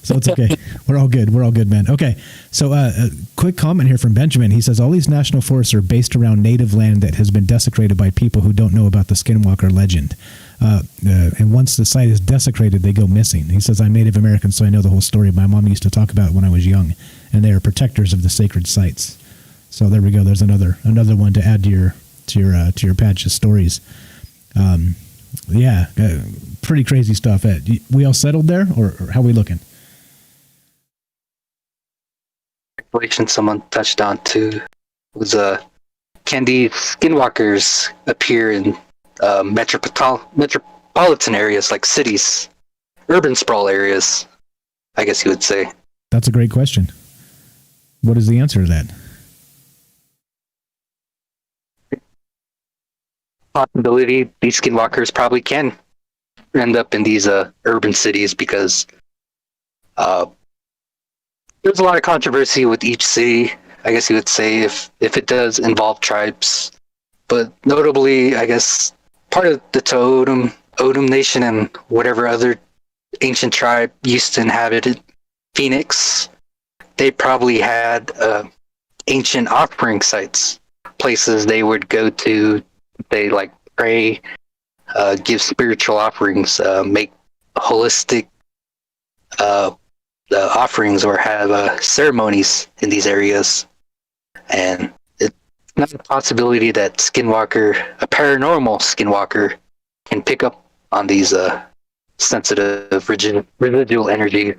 So it's okay. We're all good, man. Okay. So a quick comment here from Benjamin. He says, all these national forests are based around native land that has been desecrated by people who don't know about the Skinwalker legend. And once the site is desecrated, they go missing. He says, I'm Native American, so I know the whole story. My mom used to talk about it when I was young, and they are protectors of the sacred sites. So there we go. There's another one to add to your patch of stories. Pretty crazy stuff. We all settled there, or how are we looking? Someone touched on too was can these skinwalkers appear in metropolitan areas like cities, urban sprawl areas, I guess you would say? That's a great question. What is the answer to that? Possibility these skinwalkers probably can end up in these urban cities because there's a lot of controversy with each city, I guess you would say, if it does involve tribes. But notably, I guess, part of the Odom Nation and whatever other ancient tribe used to inhabit Phoenix, they probably had ancient offering sites, places they would go to, they like pray, give spiritual offerings, make holistic offerings or have ceremonies in these areas. And it's not a possibility that a paranormal skinwalker, can pick up on these sensitive residual energy.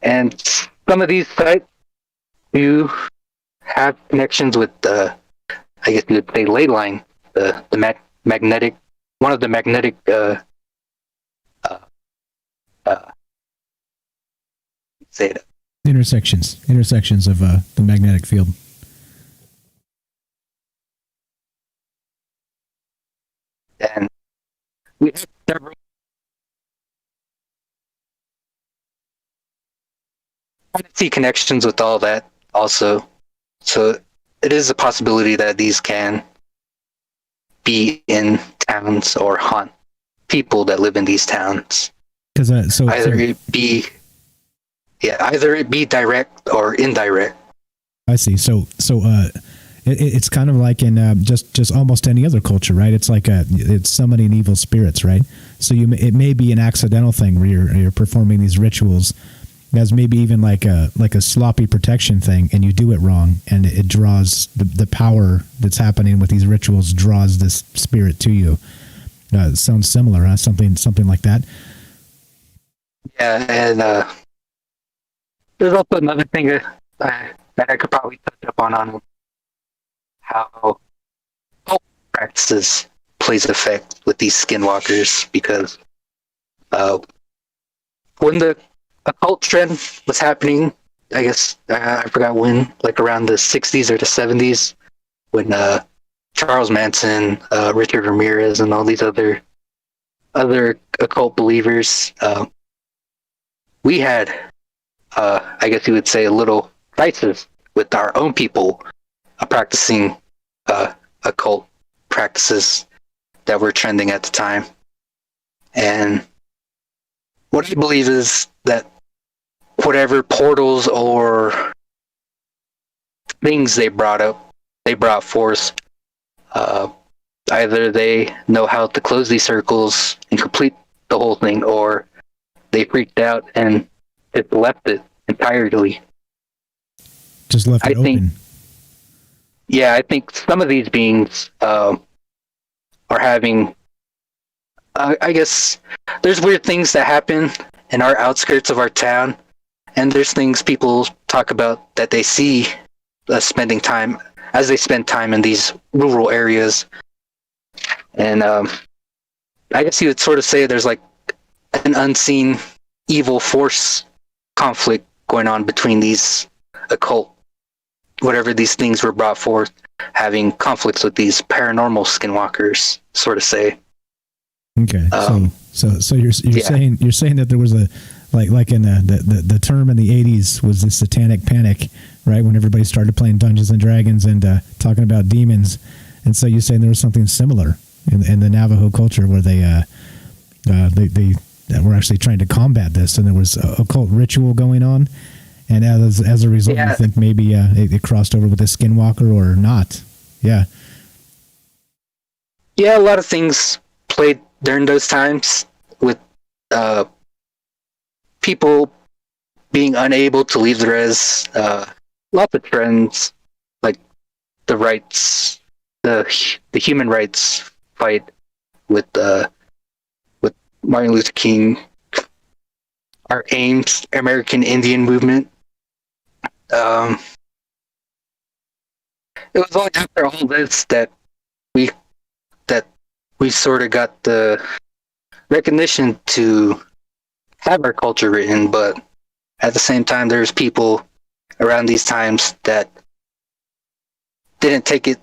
And some of these sites do have connections with I guess you would say ley line, the magnetic, one of the magnetic say it. Intersections of the magnetic field. And we have several see connections with all that also. So it is a possibility that these can be in towns or haunt people that live in these towns. Because either it be direct or indirect. I see. So it's kind of like in just almost any other culture, right? It's like it's summoning evil spirits, right? So it may be an accidental thing where you're performing these rituals as maybe even like a sloppy protection thing, and you do it wrong, and it draws the power that's happening with these rituals draws this spirit to you. It sounds similar, huh? Something like that. Yeah, and there's also another thing that I could probably touch up on how cult practices plays effect with these skinwalkers, because when the occult trend was happening, I guess I forgot when, like around the 60s or the 70s, when Charles Manson, Richard Ramirez, and all these other occult believers, we had, I guess you would say, a little crisis with our own people practicing occult practices that were trending at the time. And what I believe is that whatever portals or things they brought forth, either they know how to close these circles and complete the whole thing, or they freaked out and it left it entirely. Just left it open. yeah, I think some of these beings are having. I guess there's weird things that happen in our outskirts of our town, and there's things people talk about that they see spending time as they spend time in these rural areas. And I guess you would sort of say there's like an unseen evil force conflict going on between these occult, whatever these things were brought forth, having conflicts with these paranormal skinwalkers, sort of say. Okay, so you're saying that there was a like in the term in the 80s was the satanic panic, right? When everybody started playing Dungeons and Dragons and talking about demons, and so you're saying there was something similar in the Navajo culture where they were actually trying to combat this, and there was occult ritual going on, and as a result, you think maybe it crossed over with the Skinwalker or not? Yeah, a lot of things played during those times with people being unable to leave the res. Lots of trends like the rights, the human rights fight with Martin Luther King, our AIMS, American Indian Movement. It was only after all this that we sort of got the recognition to have our culture written, but at the same time, there's people around these times that didn't take it,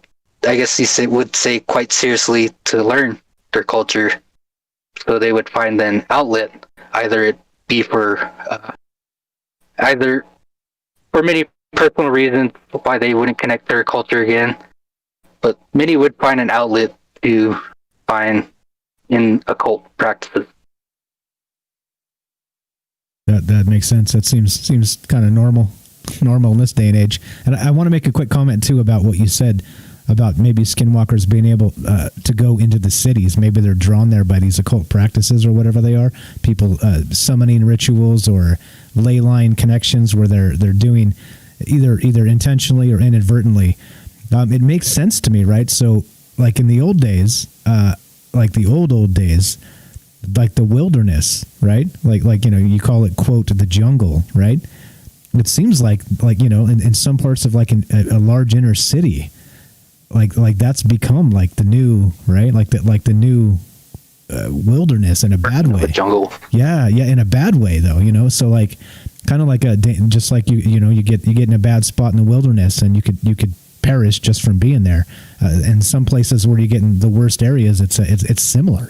I guess you would say, quite seriously to learn their culture. So they would find an outlet, either it be for many personal reasons why they wouldn't connect their culture again, but many would find an outlet to find in occult practices. That makes sense. That seems kind of normal in this day and age. And I want to make a quick comment too about what you said about maybe skinwalkers being able to go into the cities. Maybe they're drawn there by these occult practices or whatever they are. People summoning rituals or ley line connections where they're doing either intentionally or inadvertently. It makes sense to me, right? So like in the old days, like the old days, like the wilderness, right? Like you call it, quote, the jungle, right? It seems like in some parts of like a large inner city, like that's become like the new, right? Like the new wilderness in a bad way. Jungle. Yeah, in a bad way though, So like kind of like just like you get in a bad spot in the wilderness and you could perish just from being there. And some places where you get in the worst areas, it's similar,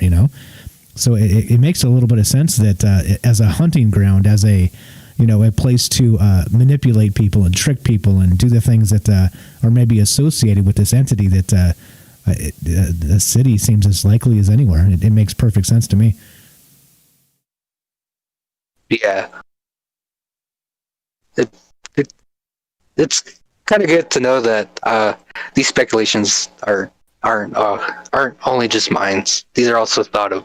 So it makes a little bit of sense that as a hunting ground, as a place to manipulate people and trick people and do the things that are maybe associated with this entity, that the city seems as likely as anywhere. It makes perfect sense to me. Yeah. It's kind of good to know that these speculations aren't only just mine. These are also thought of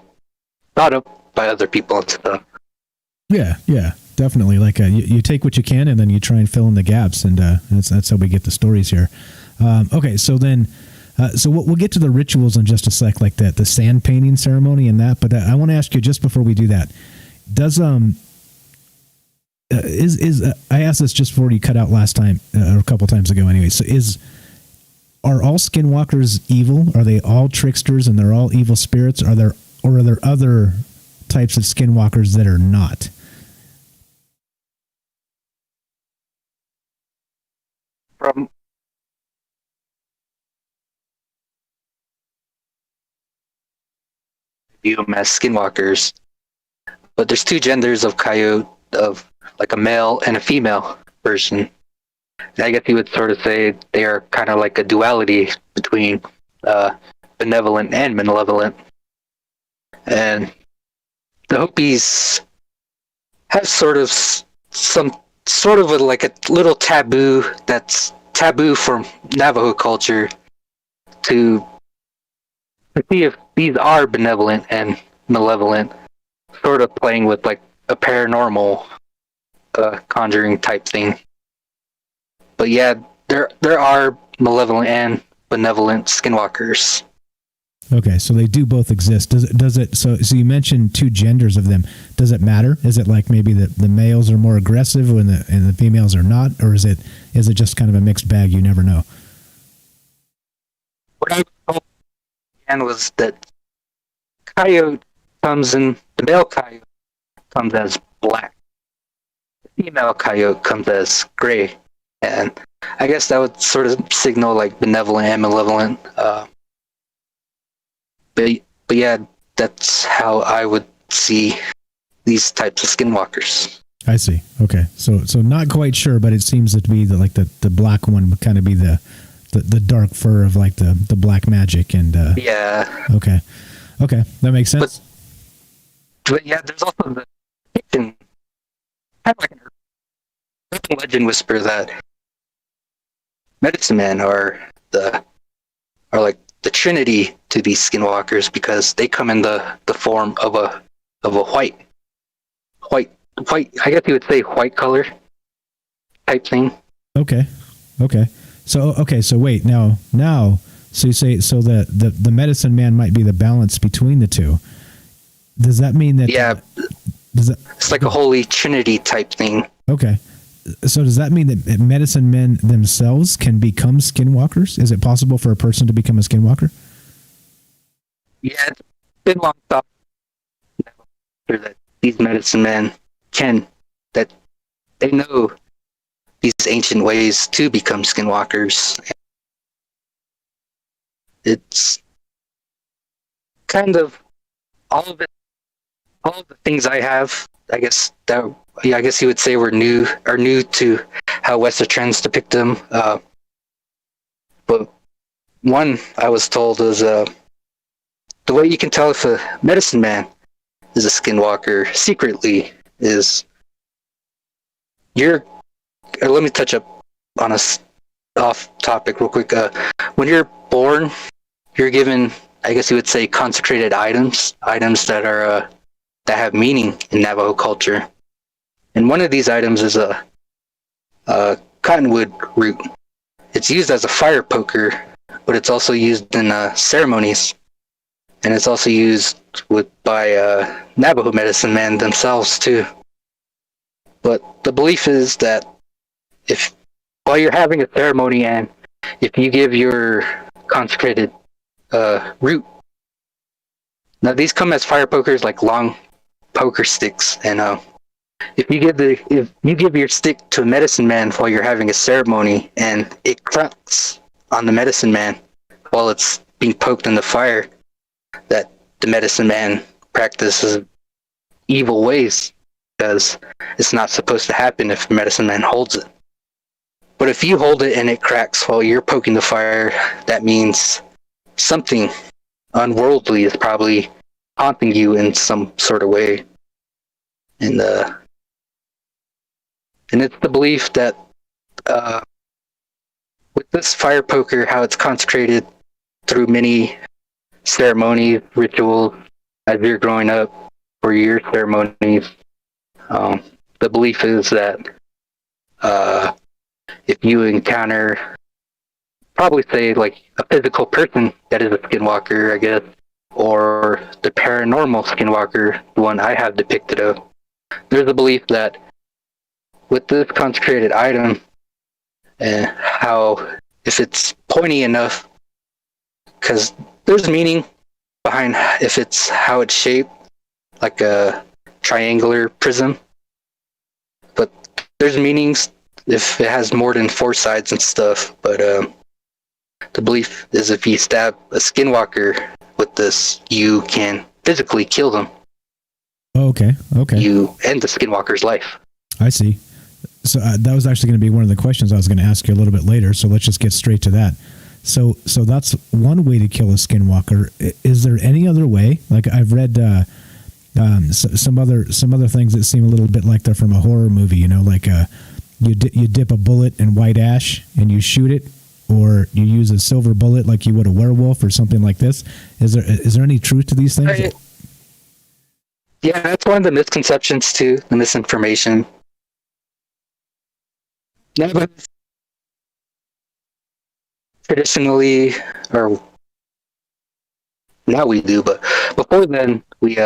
by other people and stuff. Yeah, definitely. Like you take what you can and then you try and fill in the gaps, and that's how we get the stories here. Okay, so then, so we'll get to the rituals in just a sec, like the sand painting ceremony and that. But I want to ask you just before we do that, does I asked this just before you cut out last time, or a couple times ago anyway. So are all skinwalkers evil? Are they all tricksters and they're all evil spirits? Are there other types of skinwalkers that are not? From view them as skinwalkers, but there's two genders of coyote, of like a male and a female version. And I guess you would sort of say they are kind of like a duality between benevolent and malevolent. And the Hopis have sort of like a little taboo that's taboo for Navajo culture to see if these are benevolent and malevolent, sort of playing with like a paranormal conjuring type thing. But yeah, there are malevolent and benevolent skinwalkers. Okay, so they do both exist. Does it? So you mentioned two genders of them. Does it matter? Is it like maybe the males are more aggressive and the females are not, or is it just kind of a mixed bag? You never know. What I was told again was that coyote comes in, the male coyote comes as black. The female coyote comes as gray. And I guess that would sort of signal like benevolent and malevolent. But yeah, that's how I would see these types of skinwalkers. I see. Okay, so not quite sure, but it seems to be the black one would kind of be the dark fur of like the black magic and yeah. Okay, that makes sense. But yeah, there's also the fiction, kind of like an urban legend whisper that medicine men are like the trinity to these skinwalkers because they come in the form of a white, I guess you would say white color type thing. Okay. So wait, now, so you say, so the medicine man might be the balance between the two. Does that mean that? Yeah. It's like a holy trinity type thing. Okay. So does that mean that medicine men themselves can become skinwalkers? Is it possible for a person to become a skinwalker? Yeah, it's been long thought that these medicine men that they know these ancient ways to become skinwalkers. It's kind of all of the things I have, I guess you would say are new to how Western trends depict them. But one I was told is the way you can tell if a medicine man is a skinwalker secretly is let me touch up on a off topic real quick. When you're born, you're given, I guess you would say, consecrated items that are that have meaning in Navajo culture. And one of these items is a cottonwood root. It's used as a fire poker, but it's also used in ceremonies, and it's also used by Navajo medicine men themselves too. But the belief is that if while you're having a ceremony and if you give your consecrated root, now these come as fire pokers, like long poker sticks, and if you give your stick to a medicine man while you're having a ceremony and it cracks on the medicine man while it's being poked in the fire, that the medicine man practices evil ways because it's not supposed to happen if the medicine man holds it. But if you hold it and it cracks while you're poking the fire, that means something unworldly is probably haunting you in some sort of way. And it's the belief that with this fire poker, how it's consecrated through many ceremonies, rituals, as you're growing up for your ceremonies, the belief is that if you encounter, probably say like a physical person that is a skinwalker, I guess, or the paranormal skinwalker, the one I have depicted of, there's a belief that with this consecrated item, how if it's pointy enough, because there's meaning behind if it's how it's shaped, like a triangular prism, but there's meanings if it has more than 4 sides and stuff. But the belief is if you stab a skinwalker with this, you can physically kill them. Okay. You end the skinwalker's life. I see. So that was actually going to be one of the questions I was going to ask you a little bit later. So let's just get straight to that. So that's one way to kill a skinwalker. Is there any other way? Like I've read some other things that seem a little bit like they're from a horror movie. You know, like you dip a bullet in white ash and you shoot it, or you use a silver bullet like you would a werewolf or something like this. Is there any truth to these things? Yeah, that's one of the misconceptions too, the misinformation. traditionally, or now we do, but before then, we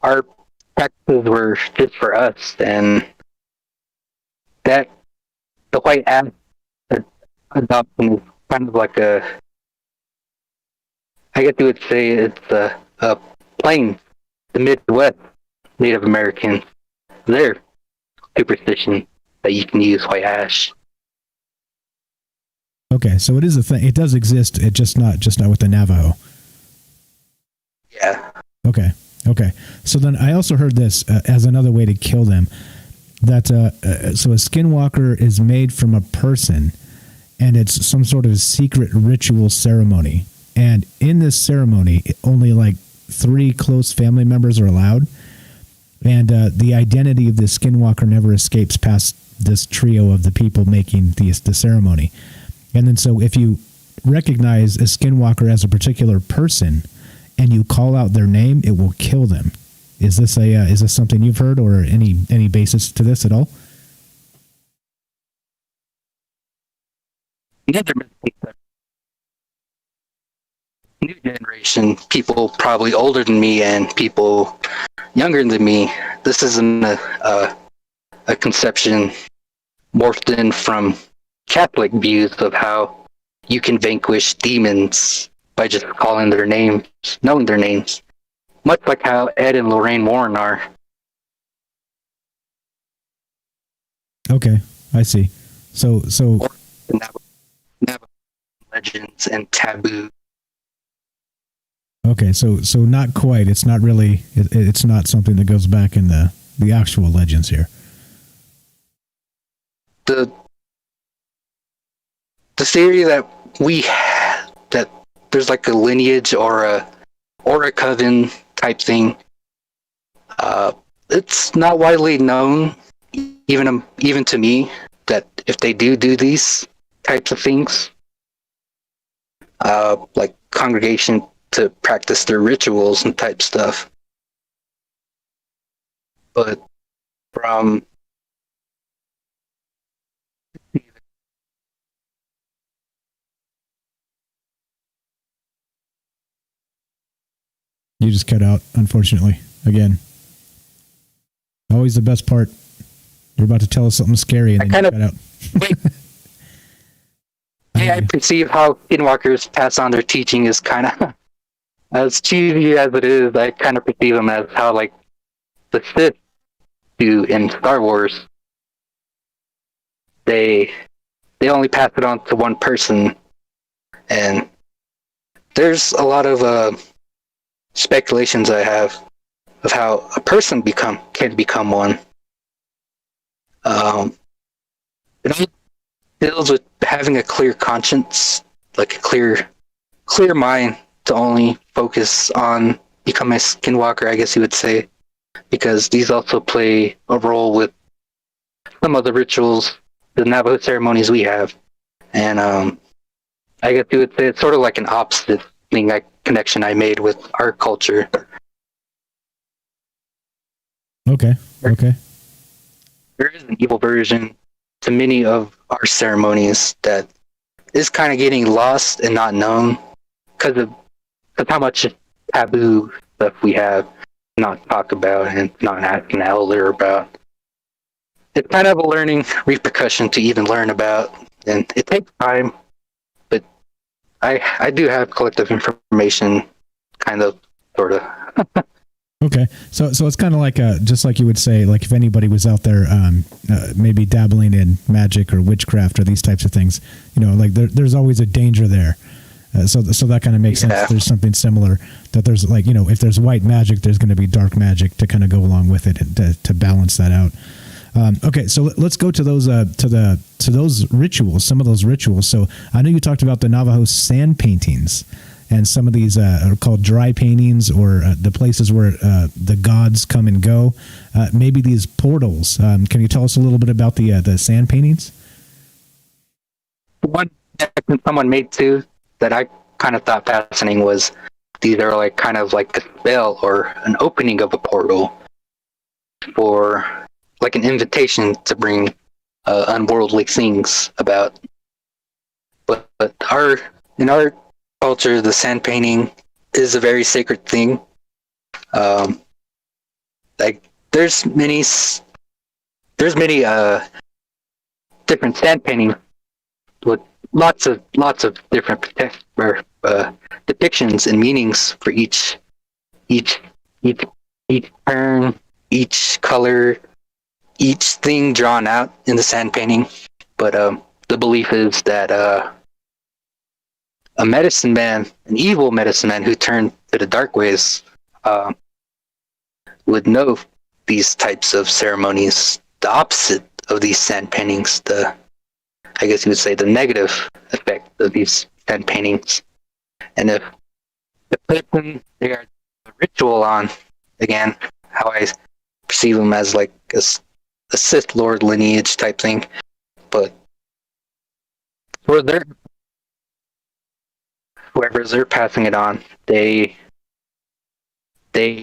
our practices were just for us, and that the white ass adoption is kind of like I guess you would say it's a plain, the Midwest Native Americans, their superstition that you can use white ash. Okay, so it is a thing. It does exist. It just not with the Navajo. Yeah. Okay. So then I also heard this as another way to kill them. That so a skinwalker is made from a person, and it's some sort of secret ritual ceremony. And in this ceremony, only like 3 close family members are allowed. And the identity of the skinwalker never escapes past this trio of the people making the ceremony. And then so if you recognize a skinwalker as a particular person and you call out their name, it will kill them. Is this something you've heard, or any basis to this at all? New generation, people probably older than me and people younger than me, this isn't a conception morphed in from Catholic views of how you can vanquish demons by just calling their names, knowing their names. Much like how Ed and Lorraine Warren are. Okay, I see. So Navajo legends and taboo. Okay, so not quite. It's not really. It's not something that goes back in the actual legends here. The theory that there's like a lineage or a coven type thing. It's not widely known, even to me, that if they do these types of things, like congregation to practice their rituals and type stuff. But from You just cut out, unfortunately, again. Always the best part. You're about to tell us something scary and then you cut out. I perceive how skinwalkers pass on their teaching is kind of, as cheesy as it is, I kind of perceive them as how like the Sith do in Star Wars. They only pass it on to one person, and there's a lot of speculations I have of how a person can become one. It all deals with having a clear conscience, like a clear mind to only focus on becoming a skinwalker, I guess you would say, because these also play a role with some of the rituals, the Navajo ceremonies we have. And I guess you would say it's sort of like an opposite thing, connection I made with our culture. Okay. There is an evil version to many of our ceremonies that is kind of getting lost and not known because of how much taboo stuff we have not talk about and not asking the elder about. It's kind of a learning repercussion to even learn about, and it takes time, but I do have collective information, kind of, sort of. Okay, so it's kind of like just like you would say, like if anybody was out there maybe dabbling in magic or witchcraft or these types of things, like there's always a danger there. So that kind of makes sense. There's something similar, that there's like, if there's white magic, there's going to be dark magic to kind of go along with it and to balance that out. Okay, so let's go to those to those rituals, some of those rituals. So I know you talked about the Navajo sand paintings, and some of these are called dry paintings, or the places where the gods come and go. Maybe these portals. Can you tell us a little bit about the sand paintings? One that someone made too that I kind of thought fascinating was these are like kind of like a spell or an opening of a portal for like an invitation to bring unworldly things about. But in our culture, the sand painting is a very sacred thing. Like there's many different sand paintings with lots of different depictions and meanings for each turn, each color, each thing drawn out in the sand painting. But the belief is that a medicine man, an evil medicine man who turned to the dark ways, would know these types of ceremonies, the opposite of these sand paintings, I guess you would say the negative effect of these sand paintings. And if the person they are a ritual on, again, how I perceive them as like a Sith Lord lineage type thing, but for whoever they're passing it on, they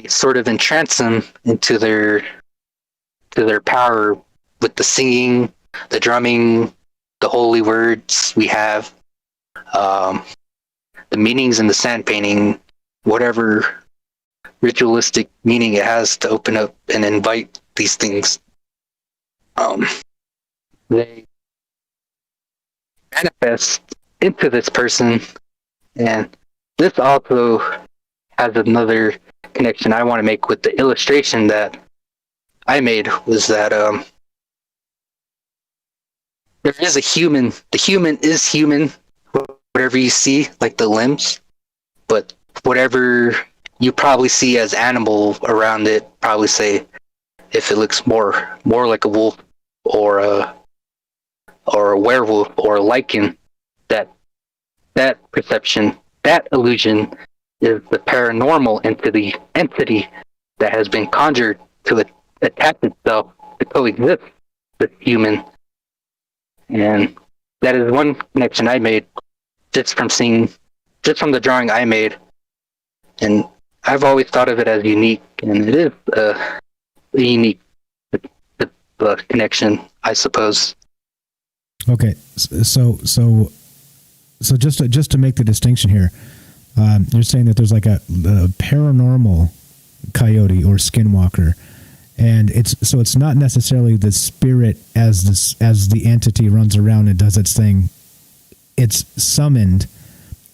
sort of entrance them into their power with the singing, the drumming, the holy words we have, the meanings in the sand painting, whatever ritualistic meaning it has to open up and invite these things. They manifest into this person, and this also has another connection I want to make with the illustration that I made, was that there is a human. The human is human, whatever you see, like the limbs, but whatever you probably see as animal around it, probably say if it looks more like a wolf or a werewolf or a lichen, that perception, that illusion is the paranormal entity that has been conjured to attach itself to coexist with human. And that is one connection I made just from the drawing I made. And I've always thought of it as unique, and it is a unique connection, I suppose. Okay, so just to make the distinction here, you're saying that there's like a paranormal coyote or skinwalker, and it's not necessarily the spirit as the entity runs around and does its thing. It's summoned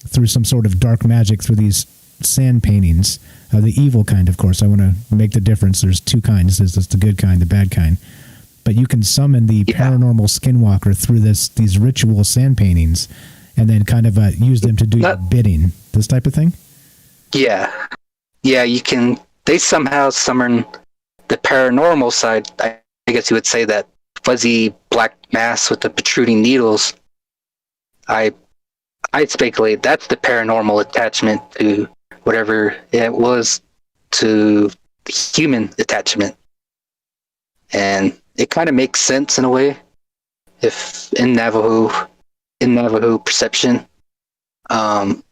through some sort of dark magic through these sand paintings, the evil kind, of course. I want to make the difference. There's two kinds. There's the good kind, the bad kind. But you can summon the paranormal skinwalker through these ritual sand paintings, and then kind of use them to do your bidding. This type of thing? Yeah, you can. They somehow summon the paranormal side. I guess you would say that fuzzy black mass with the protruding needles. I speculate that's the paranormal attachment to whatever it was to the human attachment. And it kind of makes sense in a way, if in Navajo perception. But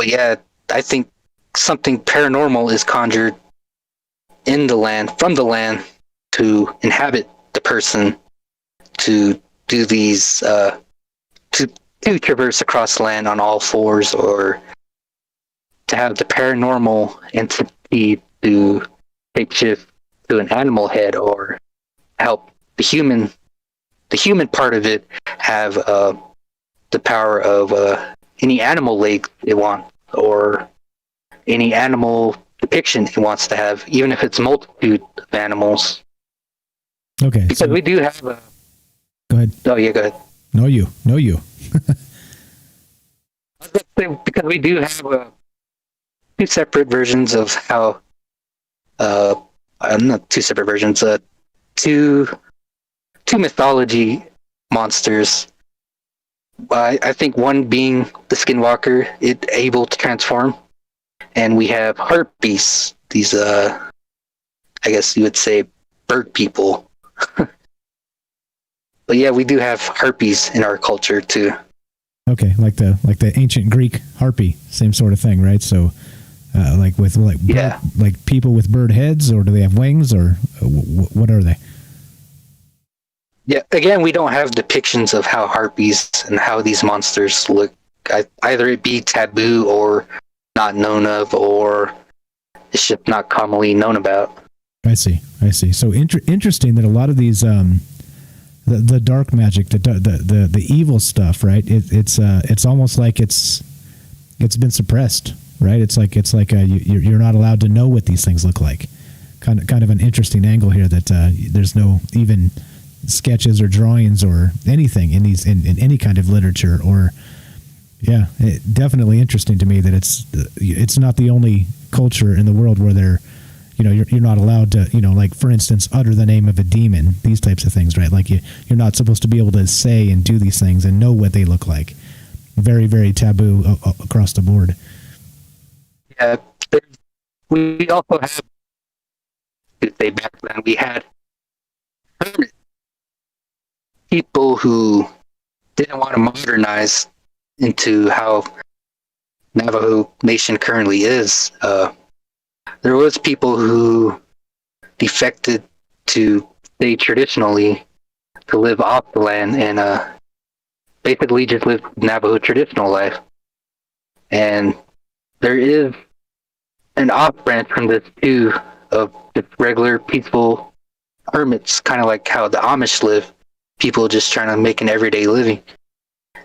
yeah, I think something paranormal is conjured from the land to inhabit the person, to do these, to traverse across land on all fours, or to have the paranormal entity to take shift to an animal head, or help the human part of it have the power of any animal leg it wants, or any animal depiction it wants to have, even if it's a multitude of animals. Okay. Because we do have a... Go ahead. Oh, yeah, go ahead. No, you. I was going to say, because we do have two separate versions of how... not two separate versions, two mythology monsters. I think one being the Skinwalker, it able to transform, and we have harpies. These, I guess you would say, bird people. But yeah, we do have harpies in our culture too. Okay, like the ancient Greek harpy, same sort of thing, right? So, like people with bird heads, or do they have wings, or what are they? Yeah, again, we don't have depictions of how harpies and how these monsters look. Either it be taboo or not known of, or it's just not commonly known about. I see. So interesting that a lot of these the dark magic, the evil stuff, right? It's almost like it's been suppressed, right? It's like you're not allowed to know what these things look like. Kind of an interesting angle here that there's no even sketches or drawings or anything in these in any kind of literature or definitely interesting to me that it's not the only culture in the world where they're you're not allowed to like for instance utter the name of a demon, these types of things, right? Like you're not supposed to be able to say and do these things and know what they look like. Very, very taboo across the board. Yeah, we also have to say back then we had people who didn't want to modernize into how Navajo Nation currently is. There was people who defected to stay traditionally, to live off the land and basically just live Navajo traditional life. And there is an off branch from this too of just regular peaceful hermits, kind of like how the Amish live, people just trying to make an everyday living.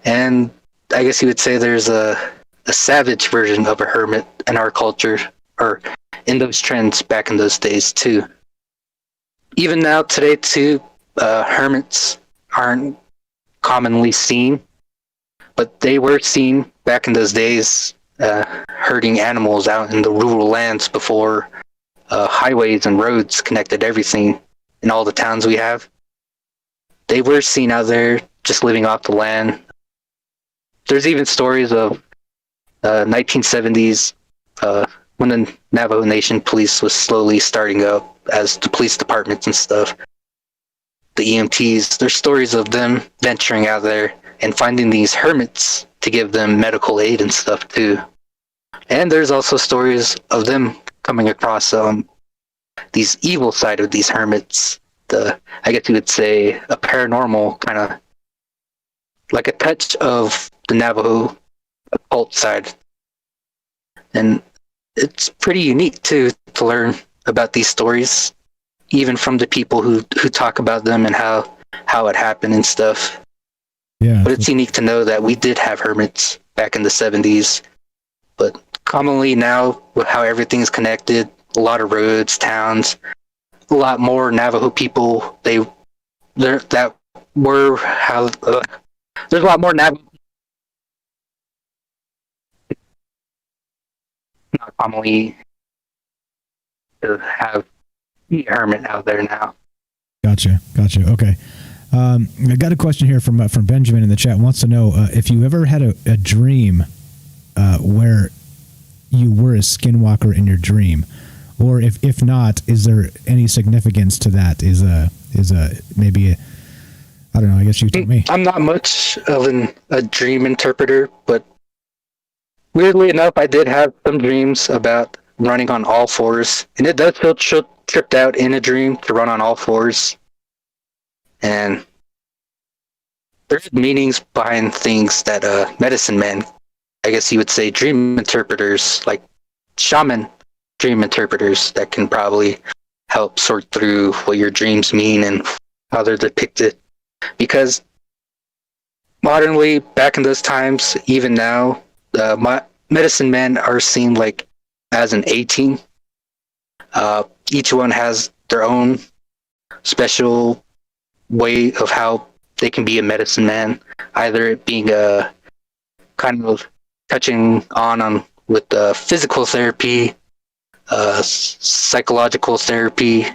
And I guess you would say there's a savage version of a hermit in our culture, or in those trends back in those days too. Even now today too, hermits aren't commonly seen, but they were seen back in those days herding animals out in the rural lands before highways and roads connected everything in all the towns we have. They were seen out there just living off the land. There's even stories of 1970s when the Navajo Nation police was slowly starting up as the police departments and stuff. The EMTs, there's stories of them venturing out there and finding these hermits to give them medical aid and stuff too. And there's also stories of them coming across these evil side of these hermits. I guess you would say a paranormal kind of, like a touch of the Navajo occult side. And it's pretty unique too to learn about these stories, even from the people who talk about them and how it happened and stuff. Yeah. But it's unique to know that we did have hermits back in the 70s. But commonly now, with how everything's connected, a lot of roads, towns, a lot more Navajo people, there's a lot more Navajo. Not commonly to have a hermit out there now. Gotcha. Okay. I got a question here from Benjamin in the chat. Wants to know if you ever had a dream where you were a skinwalker in your dream, or if not, is there any significance to that? Is maybe I don't know. I guess you tell me. I'm not much of a dream interpreter, but weirdly enough, I did have some dreams about running on all fours, and it does feel tripped out in a dream to run on all fours. And there's meanings behind things that medicine men, I guess you would say dream interpreters, like shaman dream interpreters, that can probably help sort through what your dreams mean and how they're depicted. Because modernly, back in those times, even now, medicine men are seen like as an A-team. Each one has their own special way of how they can be a medicine man, either it being a kind of touching on with physical therapy, psychological therapy,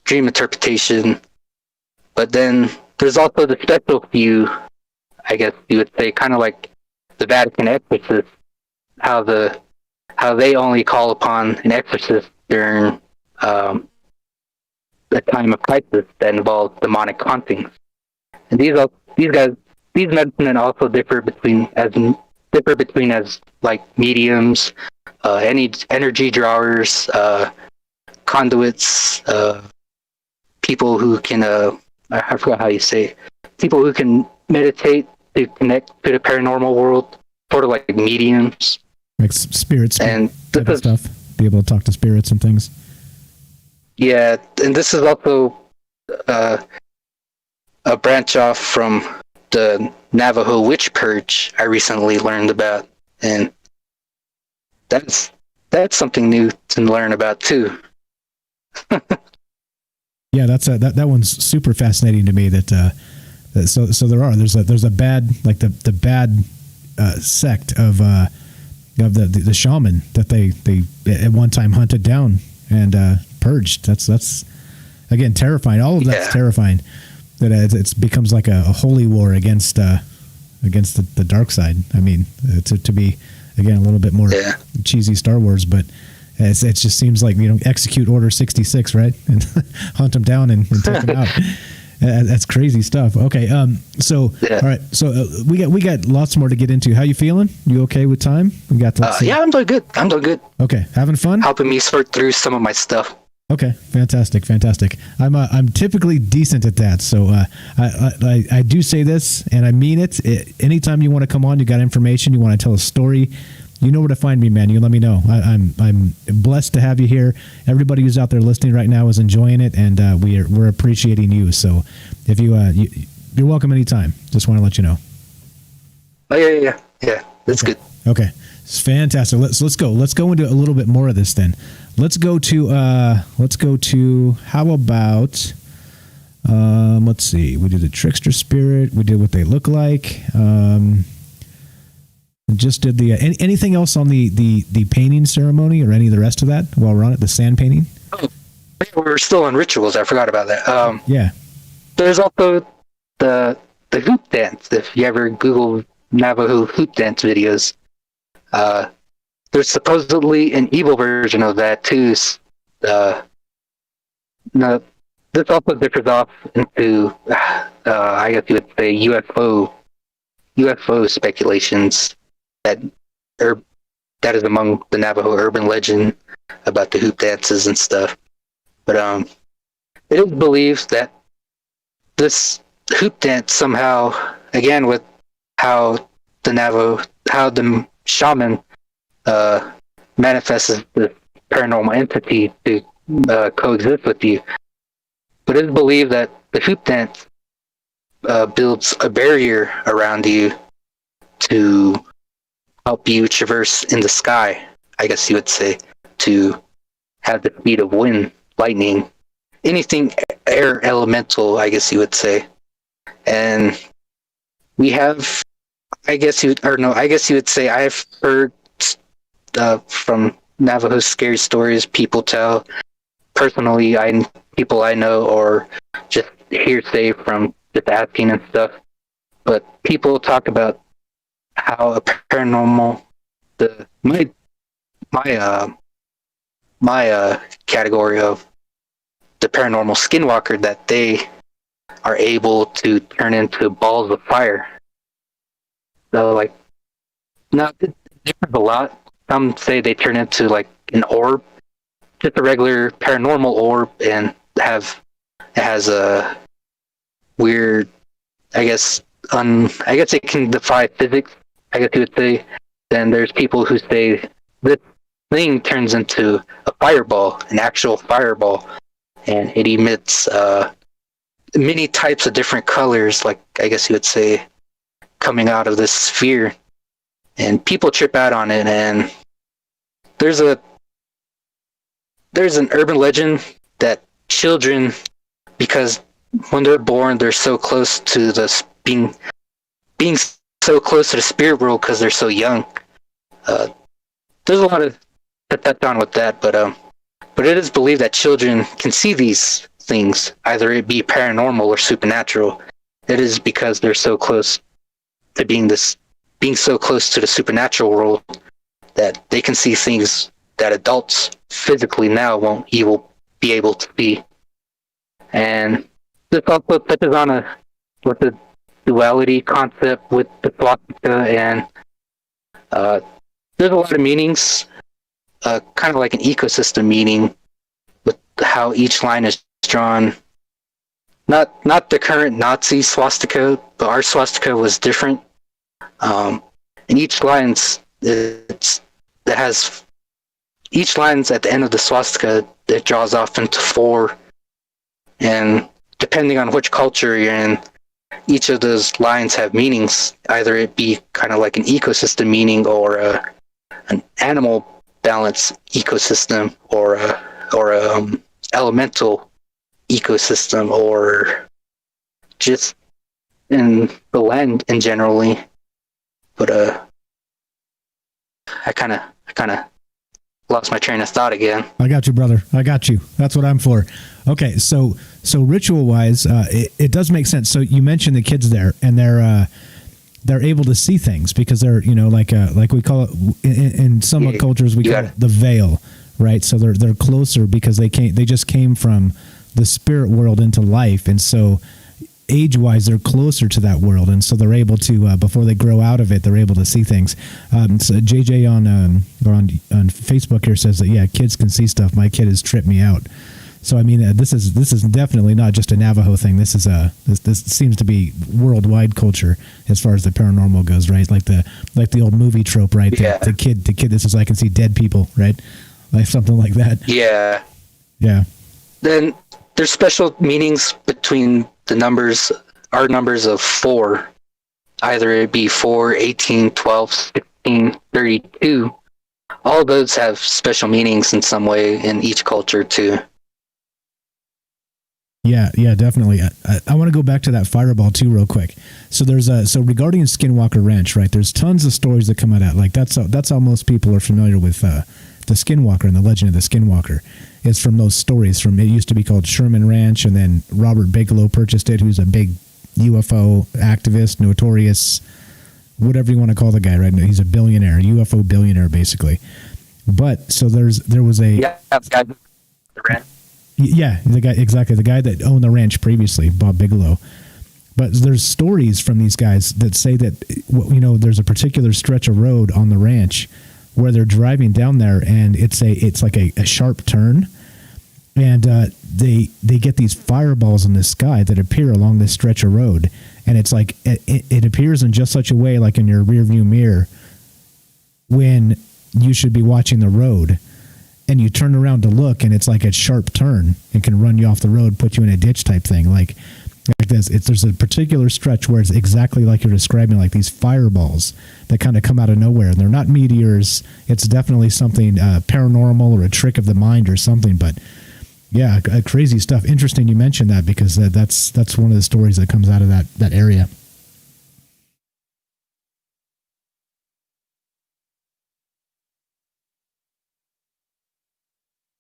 dream interpretation. But then there's also the special few, I guess you would say, kind of like the Vatican exorcists, how they only call upon an exorcist during a time of crisis that involves demonic hauntings. And these medicine men also differ between as like mediums, any energy drawers, conduits, people who can I forgot how you say it. People who can meditate to connect to the paranormal world, sort of like mediums, like spirits and type of stuff. Be able to talk to spirits and things. Yeah, and this is also a branch off from the Navajo witch purge I recently learned about, and that's something new to learn about too. Yeah, that one's super fascinating to me. So there's a bad, like the bad sect of the shaman that they at one time hunted down and purged. That's again terrifying. All of that's terrifying. That it becomes like a holy war against the dark side. I mean, to be again a little bit more cheesy Star Wars, but it just seems like execute Order 66, right, and hunt them down and take them out. That's crazy stuff. Okay, all right, so we got lots more to get into. How you feeling? You okay with time? We got yeah, I'm doing good. Okay, having fun? Helping me sort through some of my stuff. Okay, fantastic. I'm typically decent at that, so I do say this and I mean it. Anytime you want to come on, you got information, you want to tell a story, you know where to find me, man. You let me know. I'm blessed to have you here. Everybody who's out there listening right now is enjoying it, and we're appreciating you. So if you're welcome anytime. Just want to let you know. Oh yeah. That's good. Okay, it's fantastic. Let's go. Let's go into a little bit more of this then. Let's go to how about let's see. We did the trickster spirit. We did what they look like. Just did the anything else on the painting ceremony or any of the rest of that while we're on it, the sand painting? Oh, we're still on rituals. I forgot about that. Yeah. There's also the hoop dance. If you ever Google Navajo hoop dance videos, there's supposedly an evil version of that too. No, this also differs off into I guess you would say UFO speculations that is among the Navajo urban legend about the hoop dances and stuff. But it is believed that this hoop dance somehow, again with how the shaman manifests the paranormal entity to coexist with you. But it is believed that the hoop dance builds a barrier around you to help you traverse in the sky, I guess you would say, to have the speed of wind, lightning, anything air elemental, I guess you would say. And we have, I guess you would say, I've heard from Navajo scary stories people tell. Personally, people I know, or just hearsay from just asking and stuff. But people talk about how a paranormal, my category of the paranormal skinwalker, that they are able to turn into balls of fire. So like, not it differs a lot. Some say they turn into like an orb, just a regular paranormal orb, and it has a weird, I guess it can defy physics, I guess you would say. Then there's people who say this thing turns into a fireball, an actual fireball, and it emits many types of different colors, like I guess you would say, coming out of this sphere. And people trip out on it, and there's an urban legend that children, because when they're born, they're so close to being so close to the spirit world because they're so young. There's a lot of to touch on with that, but it is believed that children can see these things, either it be paranormal or supernatural. It is because they're so close to being so close to the supernatural world that they can see things that adults physically now won't even be able to see. And this also touches on with the duality concept with the swastika, and there's a lot of meanings, kind of like an ecosystem meaning with how each line is drawn. not the current Nazi swastika, but our swastika was different. And each line's each line's at the end of the swastika, it draws off into 4, and depending on which culture you're in, each of those lines have meanings. Either it be kind of like an ecosystem meaning, or an animal balance ecosystem, or a elemental ecosystem, or just in the land in generally. But I kind of lost my train of thought again. I got you, brother. I got you. That's what I'm for. Okay, so ritual wise, it does make sense. So you mentioned the kids there, and they're able to see things because they're, like we call it in some cultures, we call it the veil, right? So they're closer because they just came from the spirit world into life, and so age-wise, they're closer to that world, and so they're able to, before they grow out of it, they're able to see things. So JJ on Facebook here says that, yeah, kids can see stuff. My kid has tripped me out. So I mean, this is definitely not just a Navajo thing. This is this seems to be worldwide culture as far as the paranormal goes, right? Like the old movie trope, right? Yeah. The kid. This is, I can see dead people, right? Like something like that. Yeah. Yeah. Then there's special meanings between the numbers, our numbers of 4. Either it be 4, 18, 12, 16, 32. All those have special meanings in some way in each culture too. Yeah, definitely. I want to go back to that fireball too, real quick. So so regarding Skinwalker Ranch, right? There's tons of stories that come out of that. Like that's how most people are familiar with the Skinwalker and the legend of the Skinwalker. Is from those stories. It used to be called Sherman Ranch, and then Robert Bigelow purchased it, who's a big UFO activist, notorious, whatever you want to call the guy. Right? He's a billionaire, UFO billionaire, basically. But so there was a the ranch. Yeah, the guy that owned the ranch previously, Bob Bigelow. But there's stories from these guys that say that, there's a particular stretch of road on the ranch where they're driving down there, and it's like a sharp turn, and they get these fireballs in the sky that appear along this stretch of road, and it's like it appears in just such a way, like in your rear view mirror, when you should be watching the road. And you turn around to look, and it's like a sharp turn and can run you off the road, put you in a ditch type thing. Like this. There's a particular stretch where it's exactly like you're describing, like these fireballs that kind of come out of nowhere. And they're not meteors. It's definitely something paranormal or a trick of the mind or something. But yeah, crazy stuff. Interesting you mentioned that, because that's one of the stories that comes out of that area.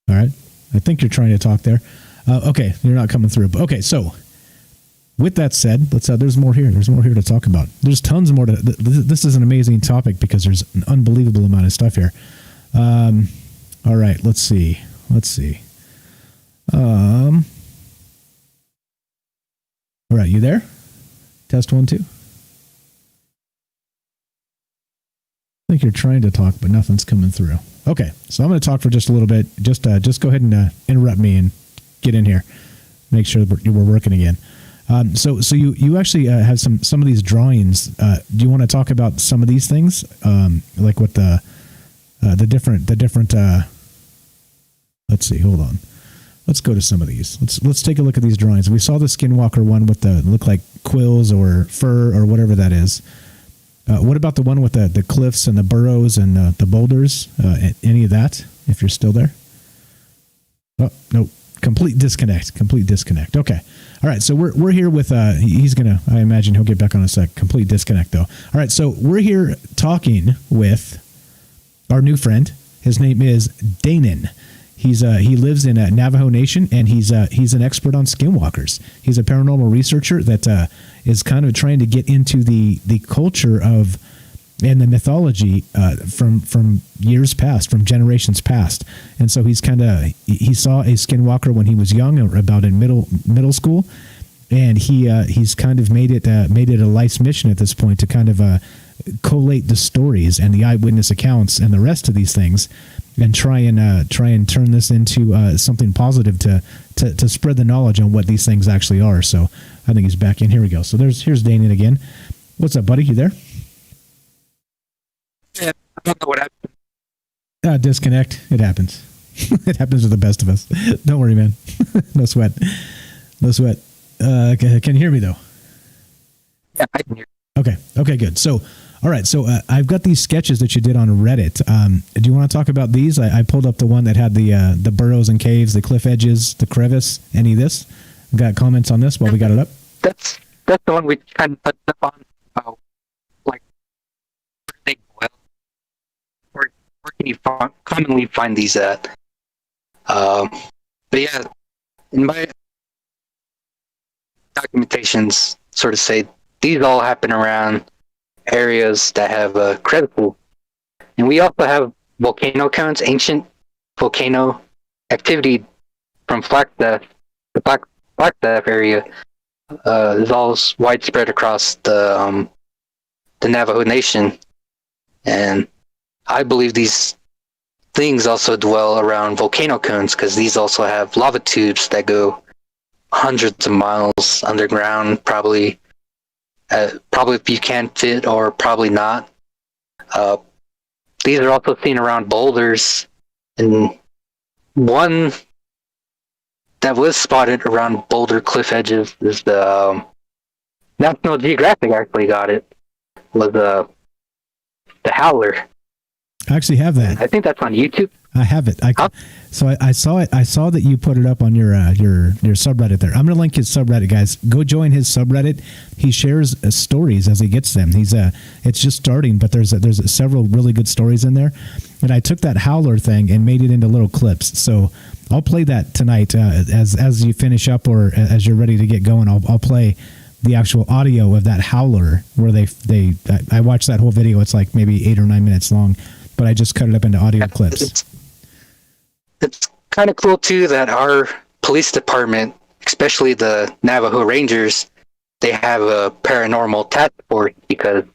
All right. I think you're trying to talk there. Okay. You're not coming through. But okay. So with that said, there's more here. There's more here to talk about. There's tons more this is an amazing topic because there's an unbelievable amount of stuff here. All right. Let's see. All right. You there? Test 1, 2. I think you're trying to talk, but nothing's coming through. Okay, so I'm going to talk for just a little bit. Just go ahead and interrupt me and get in here. Make sure that we're working again. So you actually have some of these drawings. Do you want to talk about some of these things, like what the different? Let's see. Hold on. Let's go to some of these. Let's take a look at these drawings. We saw the Skinwalker one with the look like quills or fur or whatever that is. What about the one with the cliffs and the burrows and the boulders? Any of that, if you're still there? Oh, no. Complete disconnect. Okay. All right. So we're here with, he's going to, I imagine he'll get back on a sec. Complete disconnect, though. All right. So we're here talking with our new friend. His name is Danon. He lives in Navajo Nation, and he's an expert on skinwalkers. He's a paranormal researcher that is kind of trying to get into the culture of and the mythology from years past, from generations past. And so he saw a skinwalker when he was young, or about in middle school, and he's kind of made it a life's mission at this point to kind of collate the stories and the eyewitness accounts and the rest of these things, and try and turn this into something positive to spread the knowledge on what these things actually are. So I think he's back in. Here we go. So here's Daniel again. What's up, buddy? You there? Yeah, I don't know what happened. Disconnect. It happens. It happens to the best of us. Don't worry, man. No sweat. No sweat. Can you hear me though? Yeah, I can hear. Okay, good. So, all right. So I've got these sketches that you did on Reddit. Do you want to talk about these? I pulled up the one that had the burrows and caves, the cliff edges, the crevice. Any of this? Got comments on this while we got it up? That's the one we kind of touched up on. Like, where they dwell. Where can you commonly find these at? But yeah, in my documentations, sort of say these all happen around areas that have crevices, and we also have volcano cones, ancient volcano activity from Flagstaff. The Flagstaff area is all widespread across the Navajo Nation, and I believe these things also dwell around volcano cones because these also have lava tubes that go hundreds of miles underground, probably if you can fit or probably not. These are also seen around boulders, and one that was spotted around boulder cliff edges is the National Geographic actually got it, was the Howler. I actually have that. I think that's on YouTube. I have it. So I saw it. I saw that you put it up on your subreddit there. I'm going to link his subreddit, guys. Go join his subreddit. He shares stories as he gets them. It's just starting, but there's several really good stories in there. And I took that Howler thing and made it into little clips. So I'll play that tonight as you finish up or as you're ready to get going. I'll play the actual audio of that Howler where I watched that whole video. It's like maybe 8 or 9 minutes long, but I just cut it up into audio clips. It's kind of cool too that our police department, especially the Navajo Rangers, they have a paranormal task force because,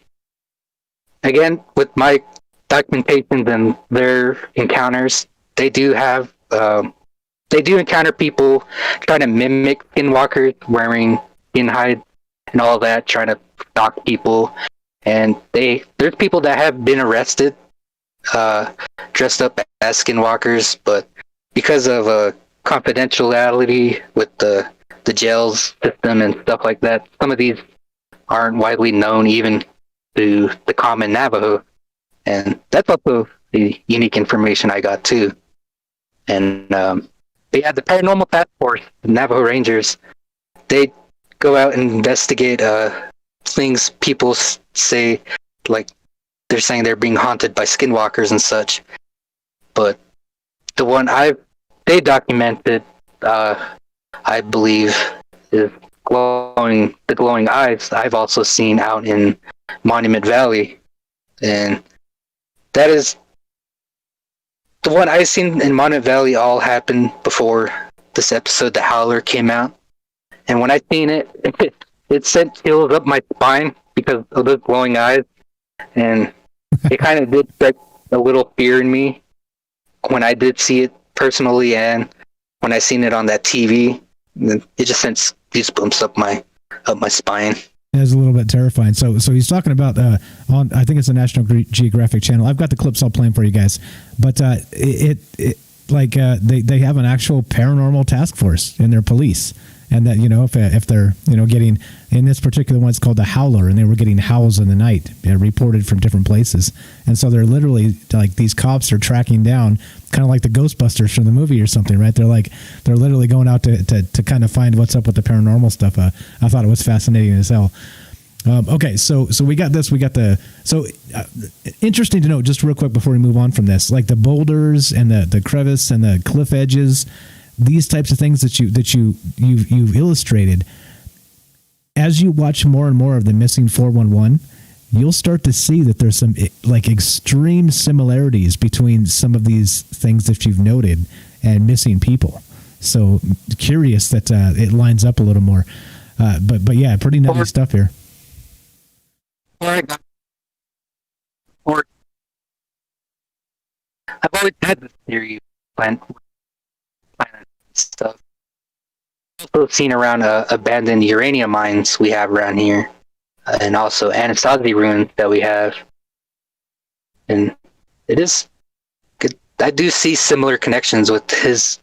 again, with my documentations and their encounters, they do encounter people trying to mimic skinwalkers, wearing skin hide and all that, trying to stalk people, and there's people that have been arrested dressed up as skinwalkers, but because of confidentiality with the jails system and stuff like that, some of these aren't widely known even to the common Navajo, and that's also the unique information I got too. And but yeah, the Paranormal Task Force, the Navajo Rangers, they go out and investigate things people say, like they're saying they're being haunted by skinwalkers and such. But the one they documented, I believe, is the glowing eyes I've also seen out in Monument Valley. And that is the one I've seen in Monument Valley all happened before this episode, The Howler, came out. And when I seen it sent chills up my spine because of those glowing eyes. And it kind of did strike a little fear in me when I did see it personally, and when I seen it on that TV. It just sent goosebumps up my spine. It's a little bit terrifying. So he's talking about on, I think it's the National Geographic Channel. I've got the clips I'll play for you guys, but they have an actual paranormal task force in their police, and that if they're getting, in this particular one it's called the Howler, and they were getting howls in the night reported from different places, and so they're literally like these cops are tracking down, kind of like the Ghostbusters from the movie or something, right? They're literally going out to kind of find what's up with the paranormal stuff. I thought it was fascinating as hell. Okay, so we got this. Interesting to note, just real quick before we move on from this, like the boulders and the crevice and the cliff edges, these types of things that you've illustrated. As you watch more and more of the Missing 411, you'll start to see that there's some like extreme similarities between some of these things that you've noted and missing people. So curious that it lines up a little more. But yeah, pretty nutty stuff here. Or I've always had this theory of planet stuff. Also seen around abandoned uranium mines we have around here, and also Anasazi ruins that we have. And it is good. I do see similar connections with his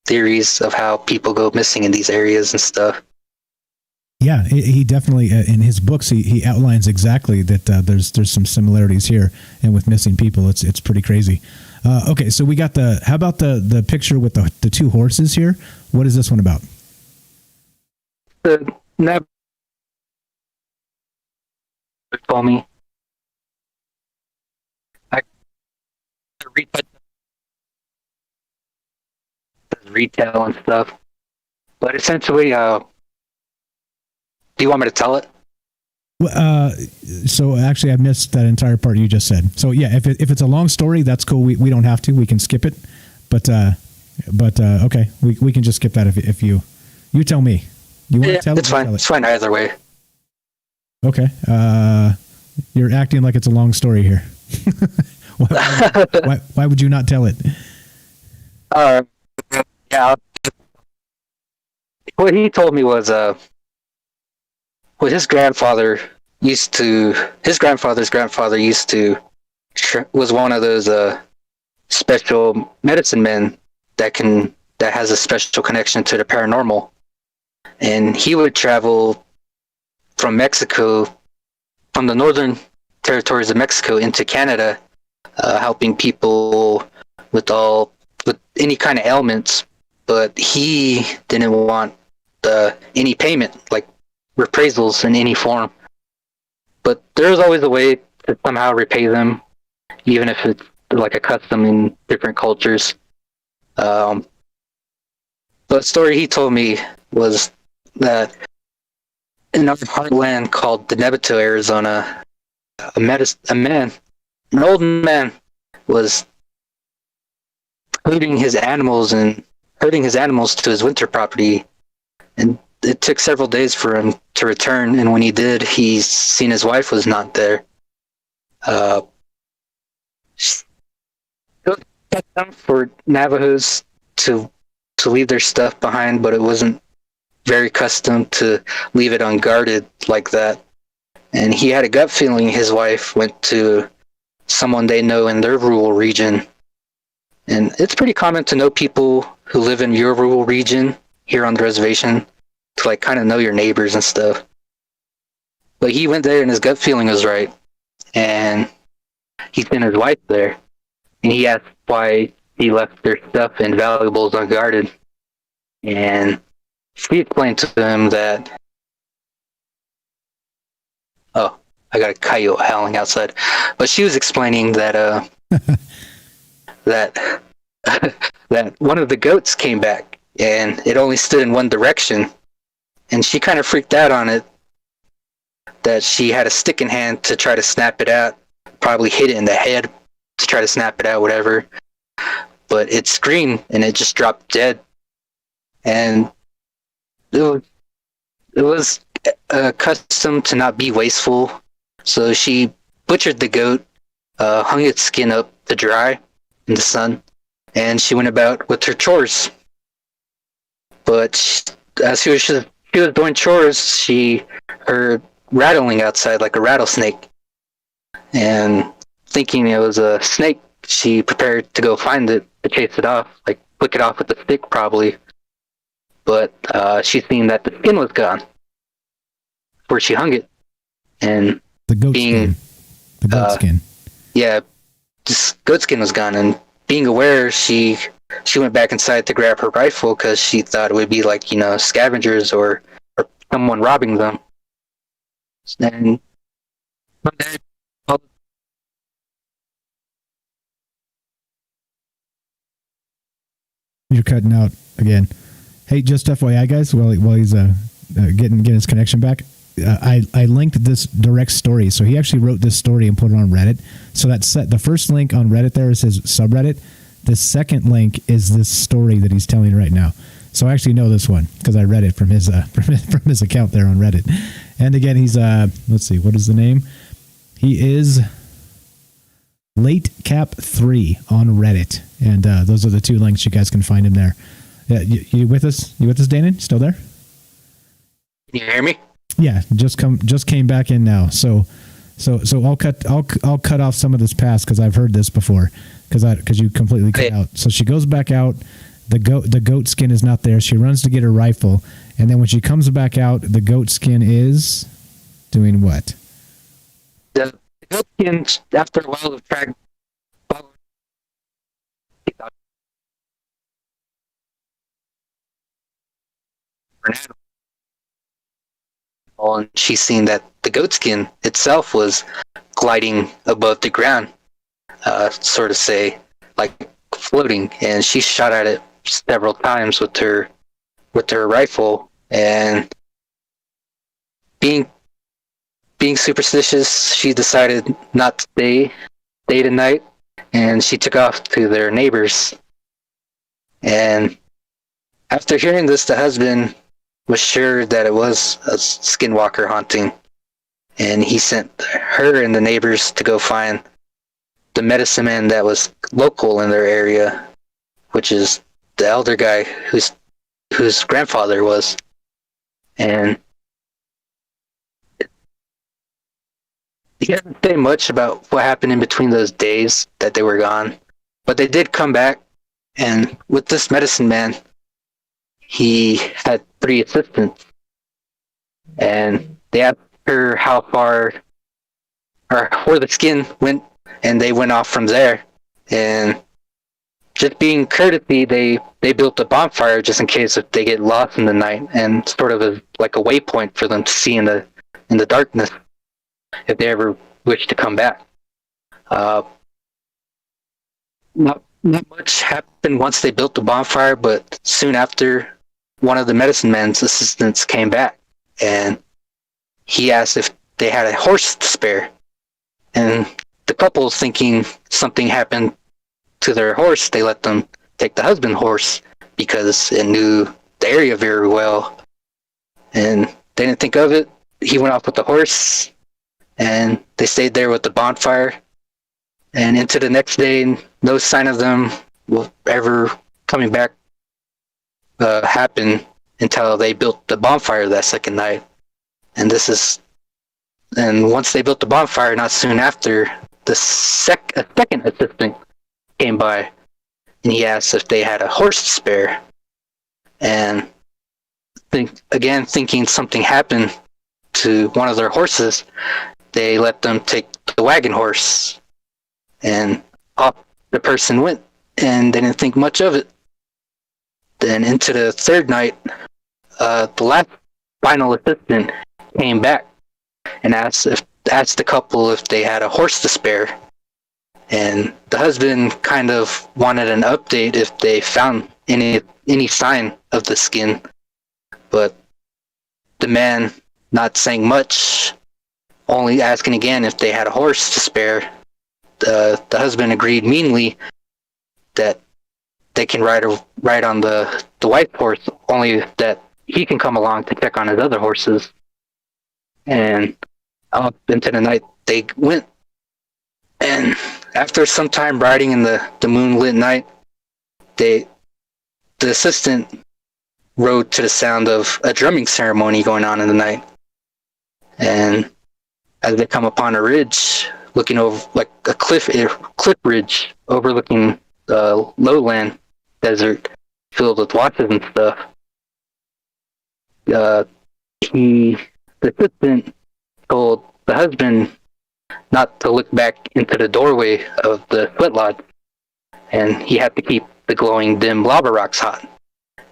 theories of how people go missing in these areas and stuff. Yeah, he definitely in his books he outlines exactly that there's some similarities here, and with missing people, it's pretty crazy. Okay, so we got how about the picture with the two horses here? What is this one about? The Navajo told me. I retail and stuff, but essentially, do you want me to tell it? So actually, I missed that entire part you just said. So yeah, if it's a long story, that's cool. We don't have to. We can skip it. But okay, we can just skip that if you tell me. You want to tell it's fine. It's fine either way. Okay. You're acting like it's a long story here. why would you not tell it? Yeah. What he told me was his grandfather's grandfather was one of those special medicine men that has a special connection to the paranormal, and he would travel from Mexico, from the northern territories of Mexico into Canada, helping people with any kind of ailments, but he didn't want any payment, like reprisals in any form. But there's always a way to somehow repay them, even if it's like a custom in different cultures. The story he told me was that in our heartland called the Navajo, Arizona, an old man was herding his animals to his winter property, and it took several days for him to return, and when he did, he seen his wife was not there. It was custom for Navajos to leave their stuff behind, but it wasn't very custom to leave it unguarded like that. And he had a gut feeling his wife went to someone they know in their rural region. And it's pretty common to know people who live in your rural region here on the reservation, to like kind of know your neighbors and stuff. But he went there and his gut feeling was right, and he sent his wife there, and he asked why he left their stuff and valuables unguarded, and she explained to him that, oh, I got a coyote howling outside, but she was explaining that that one of the goats came back and it only stood in one direction, and she kind of freaked out on it, that she had a stick in hand to try to snap it out, probably hit it in the head to try to snap it out, whatever, but it screamed and it just dropped dead. And it was accustomed to not be wasteful, so she butchered the goat, hung its skin up to dry in the sun, and she went about with her chores. But as she was doing chores, she heard rattling outside like a rattlesnake, and thinking it was a snake, she prepared to go find it to chase it off, like flick it off with a stick probably. But she seen that the skin was gone where she hung it, and the goat skin. The goat skin. Yeah, just goat skin was gone, and being aware, she went back inside to grab her rifle because she thought it would be like, scavengers or someone robbing them. And one day, you're cutting out again. Hey, just FYI, guys, while he's getting his connection back, I linked this direct story. So he actually wrote this story and put it on Reddit. So the first link on Reddit there is his subreddit. The second link is this story that he's telling right now. So I actually know this one because I read it from his from his account there on Reddit. And again, he's let's see, what is the name? He is Latecap3 on Reddit, and those are the two links. You guys can find him there. You with us? You with us, Danon? Still there? Can you hear me? Yeah, just came back in now. So I'll cut off some of this past because I've heard this before because you completely cut out. So she goes back out. The goat skin is not there. She runs to get her rifle, and then when she comes back out, the goat skin is doing what? The goat skin, after a while, of track. And she's seen that the goat skin itself was gliding above the ground, sort of say, like floating, and she shot at it several times with her rifle, and being superstitious, she decided not to stay the night, and she took off to their neighbors. And after hearing this, the husband was sure that it was a skinwalker haunting, and he sent her and the neighbors to go find the medicine man that was local in their area, which is the elder guy whose grandfather was. And he doesn't say much about what happened in between those days that they were gone, but they did come back, and with this medicine man, he had 3 assistants, and they asked her how far or where the skin went, and they went off from there. And just being courtesy, they built a bonfire just in case if they get lost in the night, and sort of like a waypoint for them to see in the darkness if they ever wish to come back. Not much happened once they built the bonfire, but soon after, one of the medicine man's assistants came back, and he asked if they had a horse to spare. And the couple, thinking something happened to their horse, they let them take the husband's horse because it knew the area very well. And they didn't think of it. He went off with the horse, and they stayed there with the bonfire. And into the next day, no sign of them ever coming back happen until they built the bonfire that second night. And once they built the bonfire, not soon after, a second assistant came by, and he asked if they had a horse to spare. And thinking something happened to one of their horses, they let them take the wagon horse, and off the person went, and they didn't think much of it. Then into the third night, the last final assistant came back and asked the couple if they had a horse to spare. And the husband kind of wanted an update if they found any sign of the skin. But the man, not saying much, only asking again if they had a horse to spare, the husband agreed meanly that they can ride on the white horse, only that he can come along to check on his other horses. And up into the night they went, and after some time riding in the moonlit night, the assistant rode to the sound of a drumming ceremony going on in the night. And as they come upon a ridge, looking over like a cliff ridge overlooking the lowland desert filled with watches and stuff, the assistant told the husband not to look back into the doorway of the sweat lodge, and he had to keep the glowing dim lava rocks hot,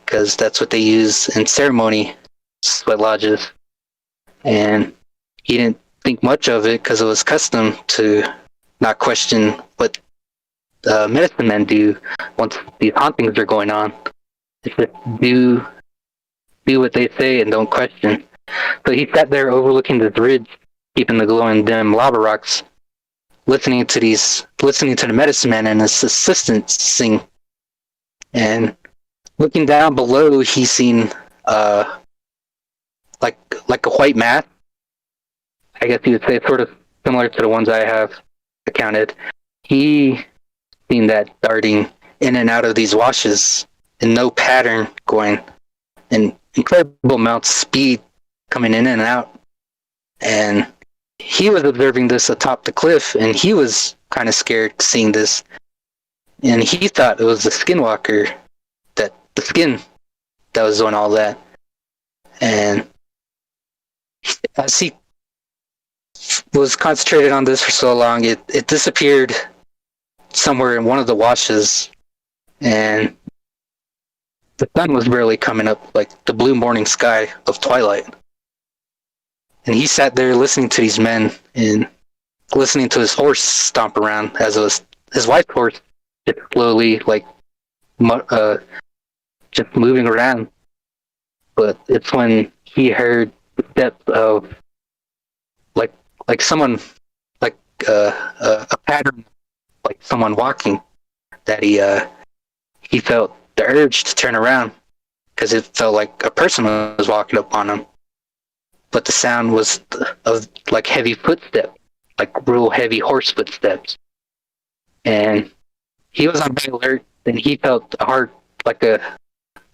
because that's what they use in ceremony sweat lodges. And he didn't think much of it because it was custom to not question what medicine men do once these hauntings are going on. It's just do what they say and don't question. So he sat there overlooking this ridge, keeping the glowing dim lava rocks, listening to the medicine man and his assistants sing. And looking down below, he's seen like a white mask. I guess you would say sort of similar to the ones I have accounted. he seen that darting in and out of these washes in no pattern, going in incredible amounts of speed, coming in and out. And he was observing this atop the cliff, and he was kind of scared seeing this. And he thought it was the Skinwalker, that the skin that was doing all that. And as he was concentrated on this for so long, it disappeared somewhere in one of the washes, and the sun was barely coming up, like the blue morning sky of twilight. And he sat there listening to these men and listening to his horse stomp around, as it was his wife's horse just slowly, like, just moving around. But it's when he heard the steps of like someone, like a pattern, like someone walking, that he felt the urge to turn around, because it felt like a person was walking up on him. But the sound was of like heavy footsteps, like real heavy horse footsteps. And he was on high alert, and he felt a heart, like a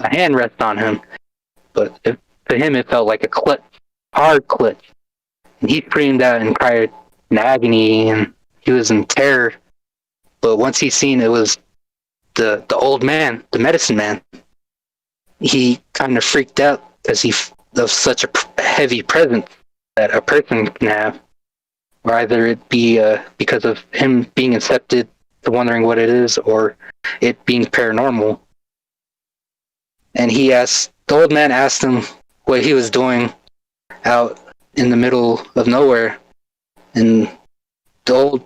hand rest on him. But to him, it felt like a clutch, hard clutch. And he screamed out and cried in agony, and he was in terror. But once he seen it was the old man, the medicine man, he kind of freaked out, because he of such a heavy presence that a person can have, or either it be because of him being incepted, to wondering what it is, or it being paranormal. And the old man asked him what he was doing out in the middle of nowhere, and the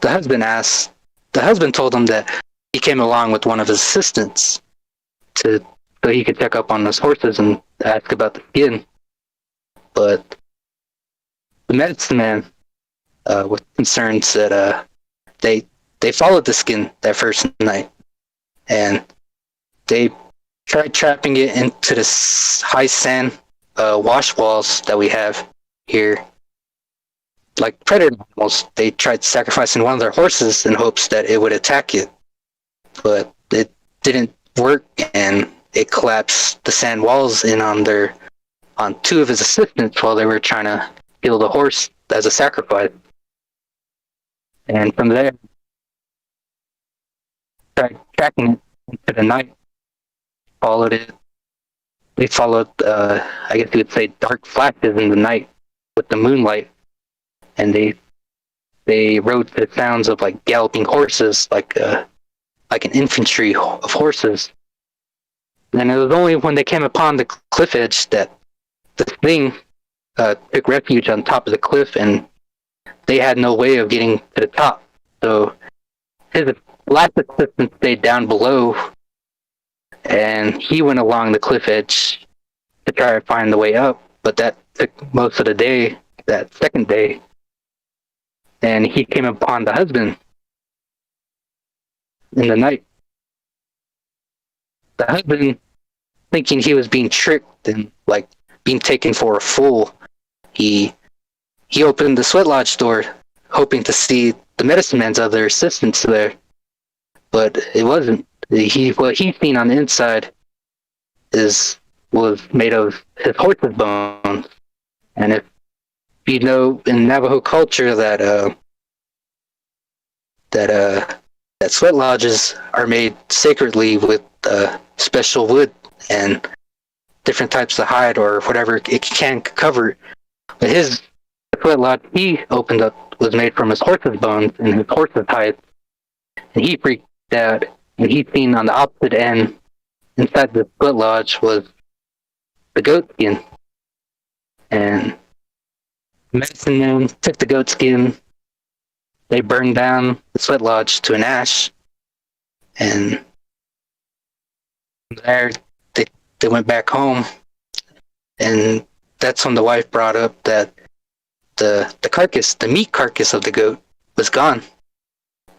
husband told him that he came along with one of his assistants so he could check up on his horses and ask about the skin. But the medicine man was concerned that they followed the skin that first night, and they tried trapping it into the high sand wash walls that we have here. Like predator animals, they tried sacrificing one of their horses in hopes that it would attack it, but it didn't work, and it collapsed the sand walls in on two of his assistants while they were trying to kill the horse as a sacrifice. And from there, tried tracking it into the night, followed it. They followed, I guess you would say, dark flashes in the night with the moonlight, and they rode to the sounds of like galloping horses, like an infantry of horses. And it was only when they came upon the cliff edge that the thing took refuge on top of the cliff, and they had no way of getting to the top. So his last assistant stayed down below, and he went along the cliff edge to try to find the way up, but that took most of the day, that second day. And he came upon the husband in the night. The husband, thinking he was being tricked and like being taken for a fool, he opened the sweat lodge door, hoping to see the medicine man's other assistants there, but it wasn't. What he seen on the inside was made of his horse's bones. And if you know, in Navajo culture that sweat lodges are made sacredly with special wood and different types of hide or whatever it can cover. But his sweat lodge he opened up was made from his horse's bones and his horse's hide. And he freaked out, and he seen on the opposite end, inside the sweat lodge, was the goat skin. And medicine man took the goat skin. They burned down the sweat lodge to an ash, and from there they went back home. And that's when the wife brought up that the carcass, the meat carcass of the goat, was gone,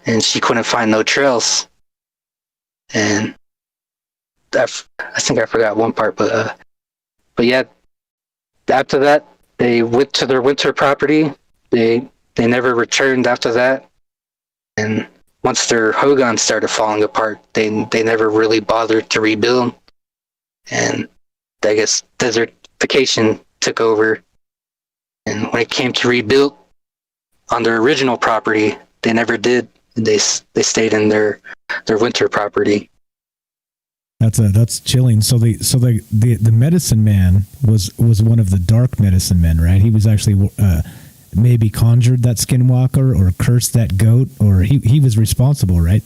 and she couldn't find no trails. And I think I forgot one part, but yeah, after that they went to their winter property. They never returned after that, And once their Hogan started falling apart, they never really bothered to rebuild. And I guess desertification took over. And when it came to rebuild on their original property, they never did. They stayed in their winter property. That's chilling. So the medicine man was one of the dark medicine men, right? He was actually maybe conjured that Skinwalker or cursed that goat, or he was responsible, right?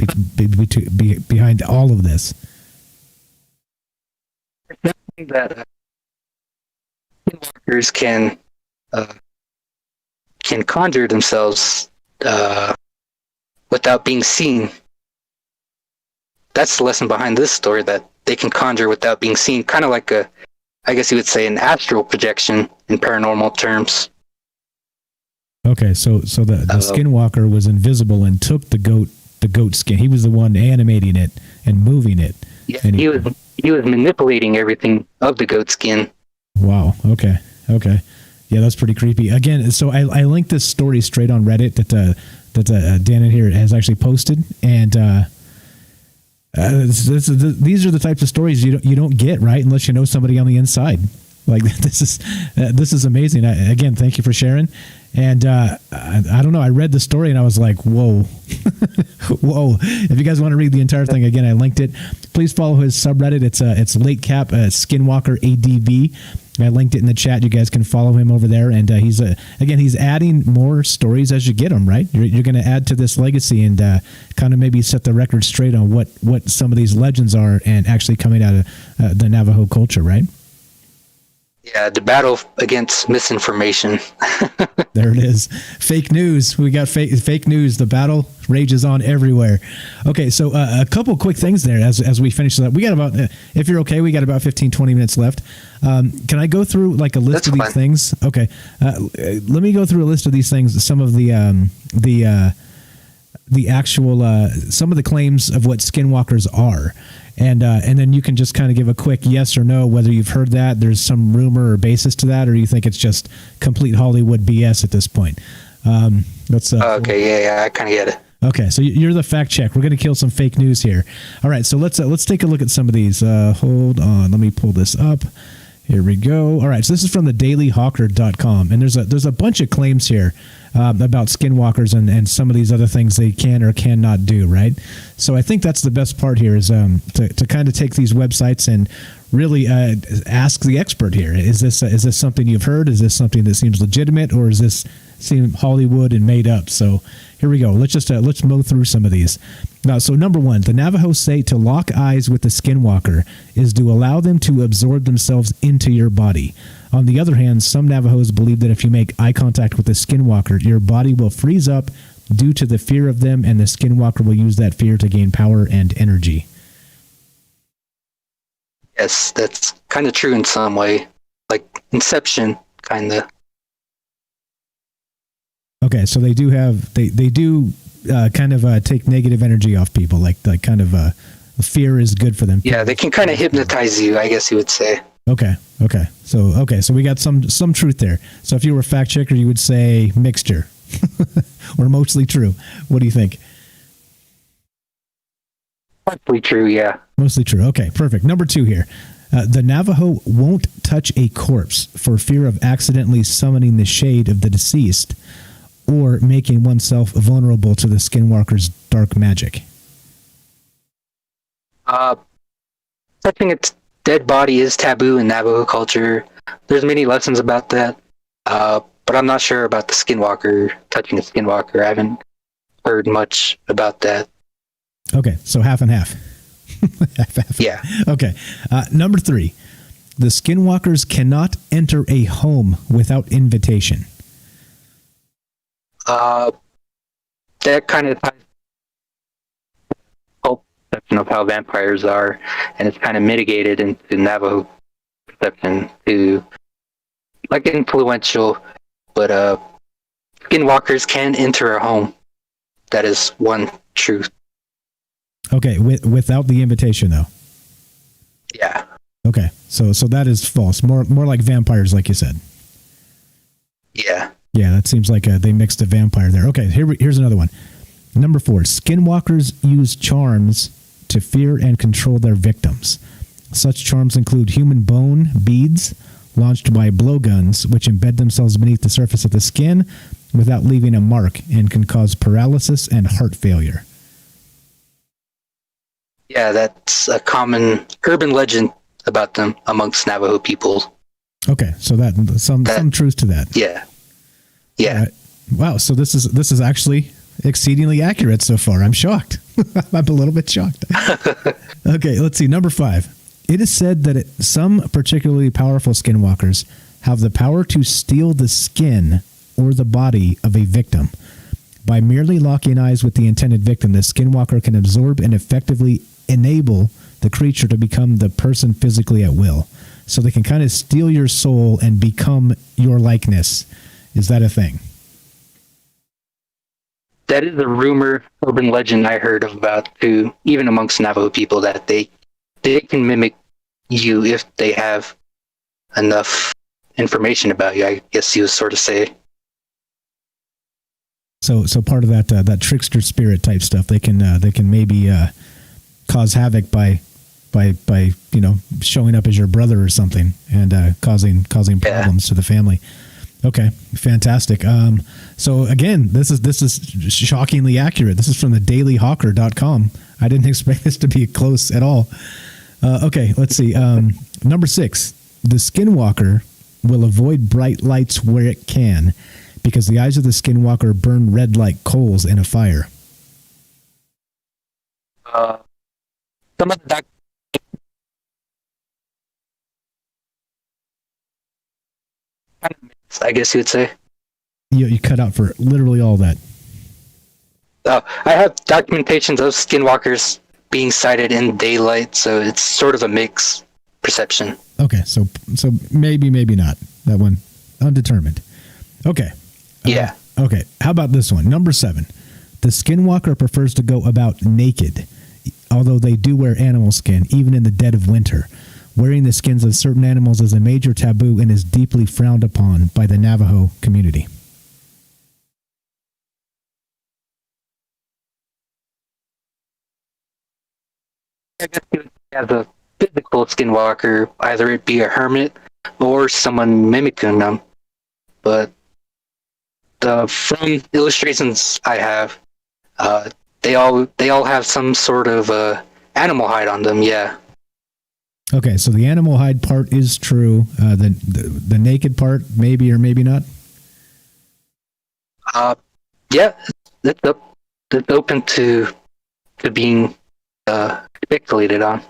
Behind all of this. That Skinwalkers can conjure themselves without being seen. That's the lesson behind this story, that they can conjure without being seen, kind of like I guess you would say, an astral projection in paranormal terms. Okay, so the Skinwalker was invisible and took the goat skin. He was the one animating it and moving it. Yeah, and he was manipulating everything of the goat skin. Wow. Okay. Yeah, that's pretty creepy. Again, so I linked this story straight on Reddit that Dan in here has actually posted, and these are the types of stories you don't get, right, unless you know somebody on the inside. Like this is amazing. Again, thank you for sharing. And I don't know. I read the story and I was like, whoa, whoa. If you guys want to read the entire thing, again, I linked it. Please follow his subreddit. It's Latecap Skinwalker ADV. I linked it in the chat. You guys can follow him over there. And he's adding more stories as you get them, right? You're going to add to this legacy and kind of maybe set the record straight on what some of these legends are and actually coming out of the Navajo culture, right? Yeah, the battle against misinformation. There it is. Fake news. We got fake news. The battle rages on everywhere. Okay, so a couple quick things there as we finish that. We got about, if you're okay, we got about 15, 20 minutes left. Can I go through like a list of these things? Okay. Let me go through a list of these things. Some of the actual, some of the claims of what Skinwalkers are. And then you can just kind of give a quick yes or no, whether you've heard that, there's some rumor or basis to that, or you think it's just complete Hollywood BS at this point. Okay, yeah, I kind of get it. Okay, so you're the fact check. We're going to kill some fake news here. All right, so let's take a look at some of these. Hold on, let me pull this up. Here we go. All right, so this is from the dailyhawker.com, and there's a bunch of claims here about Skinwalkers and some of these other things they can or cannot do, right? So I think that's the best part here is to kind of take these websites and really ask the expert here. Is this something you've heard? Is this something that seems legitimate, or is this seem Hollywood and made up? So here we go. Let's mow through some of these. So number one, the Navajo say to lock eyes with the Skinwalker is to allow them to absorb themselves into your body. On the other hand, some Navajos believe that if you make eye contact with the Skinwalker, your body will freeze up due to the fear of them, and the Skinwalker will use that fear to gain power and energy. Yes, that's kind of true in some way. Like Inception, kind of. Okay, so they do kind of take negative energy off people, like kind of fear is good for them. Yeah, they can kind of hypnotize you, I guess you would say. Okay. So we got some truth there. So if you were a fact checker, you would say mixture or mostly true. What do you think? Mostly true, yeah. Mostly true. Okay, perfect. Number two here. The Navajo won't touch a corpse for fear of accidentally summoning the shade of the deceased or making oneself vulnerable to the Skinwalker's dark magic. Touching a dead body is taboo in Navajo culture. There's many lessons about that, but I'm not sure about the Skinwalker, touching a Skinwalker. I haven't heard much about that. Okay, so half and half. half. Yeah. Okay. Number three, the Skinwalkers cannot enter a home without invitation. That kind of ties perception of how vampires are, and it's kind of mitigated into Navajo perception to like influential, but Skinwalkers can enter a home. That is one truth. Okay, without the invitation though. Yeah. Okay, so that is false. More like vampires, like you said. Yeah. Yeah, that seems like they mixed a vampire there. Okay, here's another one. Number 4, skinwalkers use charms to fear and control their victims. Such charms include human bone beads launched by blowguns, which embed themselves beneath the surface of the skin without leaving a mark and can cause paralysis and heart failure. Yeah, that's a common urban legend about them amongst Navajo people. Okay, so that some truth to that. Yeah. Yeah. Right. Wow, so this is actually exceedingly accurate so far. I'm shocked. I'm a little bit shocked. Okay, let's see. Number 5. It is said that some particularly powerful skinwalkers have the power to steal the skin or the body of a victim. By merely locking eyes with the intended victim, the skinwalker can absorb and effectively enable the creature to become the person physically at will. So they can kind of steal your soul and become your likeness. Is that a thing? That is a rumor, urban legend I heard about too, even amongst Navajo people, that they can mimic you if they have enough information about you, I guess you would sort of say. So part of that trickster spirit type stuff, they can maybe cause havoc by showing up as your brother or something and causing problems to the family. Okay, fantastic. So again, this is shockingly accurate. This is from the dailyhawker.com. I didn't expect this to be close at all. Okay, let's see. Number 6, the skinwalker will avoid bright lights where it can because the eyes of the skinwalker burn red like coals in a fire. Some of the I guess you would say. You cut out for literally all that. I have documentations of skinwalkers being sighted in daylight, so it's sort of a mixed perception. Okay, so maybe not. That one, undetermined. Okay. Yeah. Okay, how about this one? Number 7. The skinwalker prefers to go about naked, although they do wear animal skin, even in the dead of winter. Wearing the skins of certain animals is a major taboo and is deeply frowned upon by the Navajo community. I guess you would have the physical skinwalker, either it be a hermit or someone mimicking them. But from illustrations I have, they all have some sort of animal hide on them. Yeah. Okay, so the animal hide part is true. The naked part, maybe or maybe not. Yeah, it's open to being speculated on.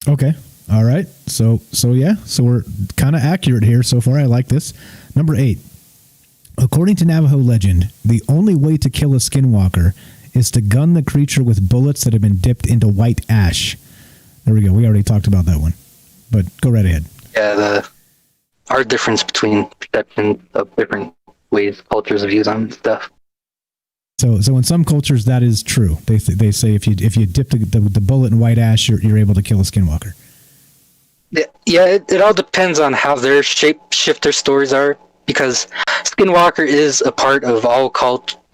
Okay, all right. So yeah, so we're kind of accurate here so far. I like this. Number 8. According to Navajo legend, the only way to kill a skinwalker is to gun the creature with bullets that have been dipped into white ash. There we go. We already talked about that one, but go right ahead. Yeah, our difference between perception of different ways cultures view on stuff. So in some cultures that is true. They say if you dip the bullet in white ash, you're able to kill a skinwalker. Yeah, it all depends on how their shapeshifter stories are, because skinwalker is a part of all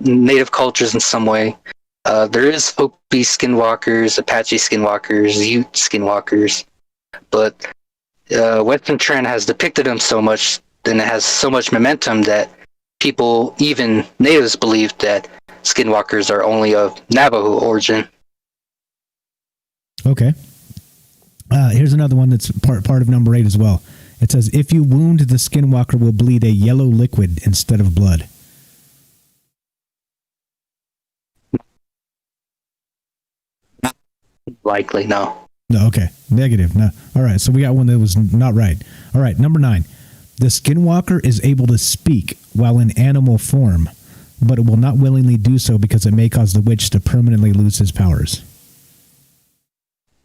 native cultures in some way. There is Hopi skinwalkers, Apache skinwalkers, Ute skinwalkers, but Western trend has depicted them so much, and it has so much momentum that people, even natives, believe that skinwalkers are only of Navajo origin. Okay. Here's another one that's part of number 8 as well. It says, if you wound, the skinwalker will bleed a yellow liquid instead of blood. Likely, no. No, okay. Negative. No. All right, so we got one that was not right. All right, number 9. The skinwalker is able to speak while in animal form, but it will not willingly do so because it may cause the witch to permanently lose his powers.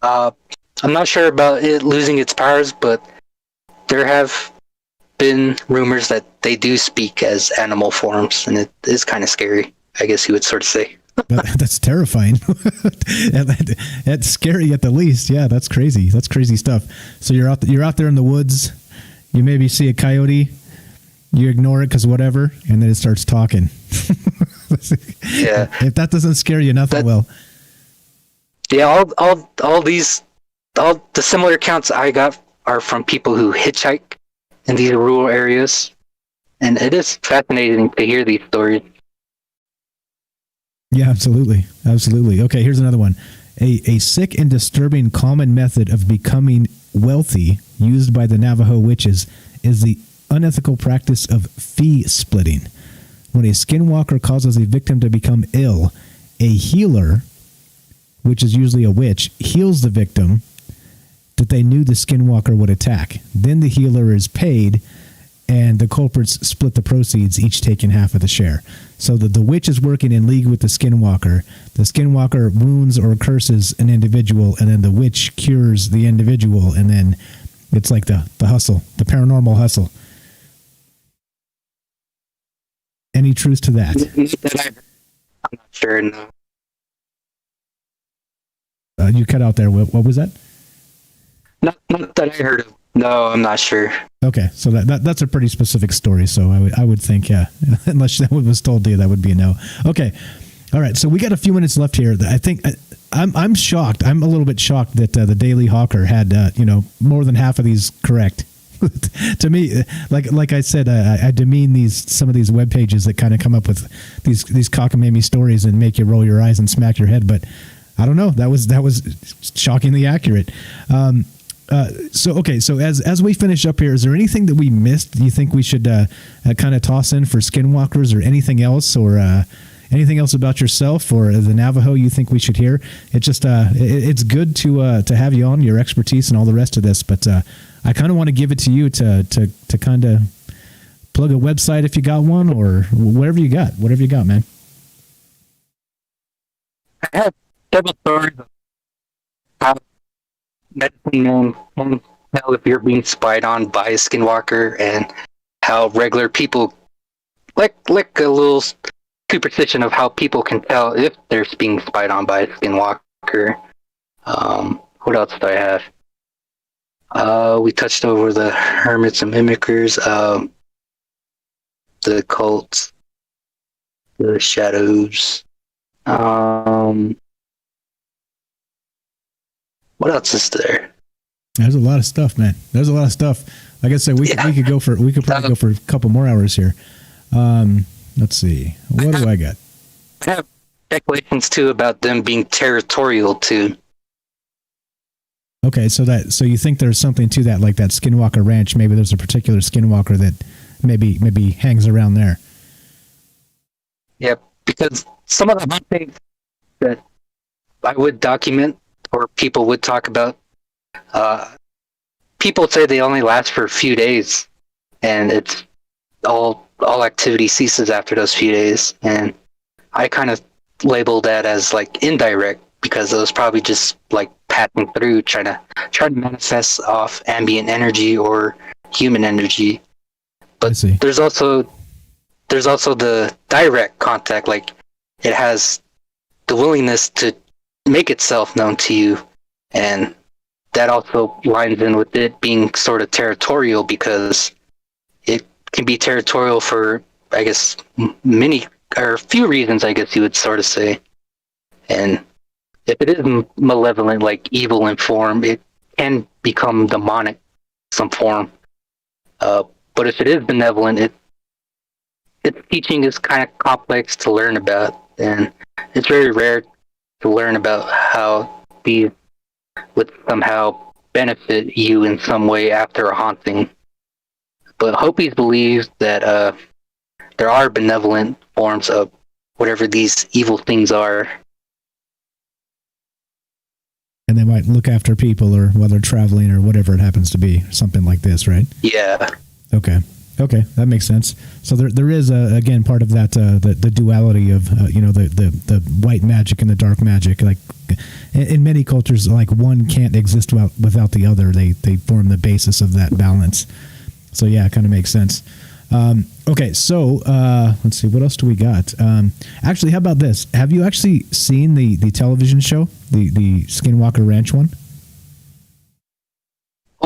I'm not sure about it losing its powers, but there have been rumors that they do speak as animal forms, and it is kind of scary, I guess you would sort of say. That's terrifying. That's scary at the least. Yeah, that's crazy. That's crazy stuff. So you're out there in the woods. You maybe see a coyote. You ignore it because whatever, and then it starts talking. Yeah. If that doesn't scare you, nothing will. Yeah, all the similar accounts I got are from people who hitchhike in these rural areas, and it is fascinating to hear these stories. Yeah, absolutely. Okay, here's another one. A sick and disturbing common method of becoming wealthy used by the Navajo witches is the unethical practice of fee splitting. When a skinwalker causes a victim to become ill, a healer, which is usually a witch, heals the victim that they knew the skinwalker would attack. Then the healer is paid, and the culprits split the proceeds, each taking half of the share. So the witch is working in league with the skinwalker. The skinwalker wounds or curses an individual, and then the witch cures the individual, and then it's like the hustle, the paranormal hustle. Any truth to that? I'm not sure. No. You cut out there. What was that? Not that I heard of. No, I'm not sure. Okay, so that's a pretty specific story. So I would think, yeah, unless that was told to you, that would be a no. Okay, all right. So we got a few minutes left here. I think I'm shocked. I'm a little bit shocked that the Daily Hawker had more than half of these correct. To me, like I said, I demean some of these web pages that kind of come up with these cockamamie stories and make you roll your eyes and smack your head. But I don't know. That was shockingly accurate. So as we finish up here, is there anything that we missed? Do you think we should kind of toss in for skinwalkers, or anything else, or anything else about yourself or the Navajo you think we should hear? It's just it's good to have you on, your expertise and all the rest of this, but I kind of want to give it to you to kind of plug a website if you got one, or whatever you got, man. I have several stories of how medicine can tell if you're being spied on by a skinwalker, and how regular people, like a little superstition of how people can tell if they're being spied on by a skinwalker. What else do I have? We touched over the hermits and mimickers, the cults, the shadows. What else is there? There's a lot of stuff, man. There's a lot of stuff. Like I said, we could probably go for a couple more hours here. Let's see. What do I got? I have speculations too about them being territorial too. Okay, so you think there's something to that, like that Skinwalker Ranch? Maybe there's a particular Skinwalker that maybe hangs around there. Yeah, because some of the hunting that I would document, or people would talk about, people say they only last for a few days, and it's all activity ceases after those few days. And I kind of label that as like indirect, because it was probably just like passing through, trying to manifest off ambient energy or human energy. But there's also the direct contact, like it has the willingness to make itself known to you, and that also lines in with it being sort of territorial, because it can be territorial for, I guess, many or a few reasons, I guess you would sort of say. And if it is malevolent, like evil in form, it can become demonic some form. But if it is benevolent, its teaching is kind of complex to learn about, and it's very rare to learn about how these would somehow benefit you in some way after a haunting. But Hopis believe that there are benevolent forms of whatever these evil things are. And they might look after people, or while they're traveling, or whatever it happens to be, something like this, right? Yeah. Okay, that makes sense. So there is again part of that the duality of the white magic and the dark magic. Like in many cultures, like one can't exist without the other. They form the basis of that balance. So yeah, it kind of makes sense. Okay, so let's see, what else do we got? Actually, how about this? Have you actually seen the television show, the Skinwalker Ranch one?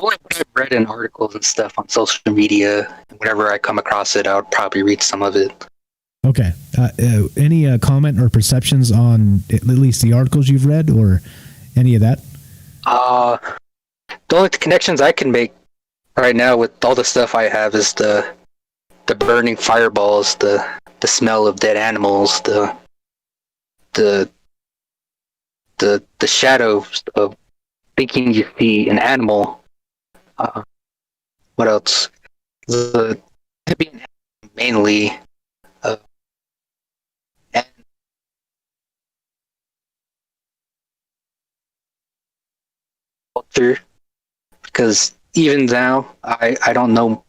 Only I've read in articles and stuff on social media. Whenever I come across it, I would probably read some of it. Okay. Any comment or perceptions on at least the articles you've read or any of that? The only connections I can make right now with all the stuff I have is the burning fireballs, the smell of dead animals, the shadows of thinking you see an animal. What else? The mainly and culture, because even now I don't know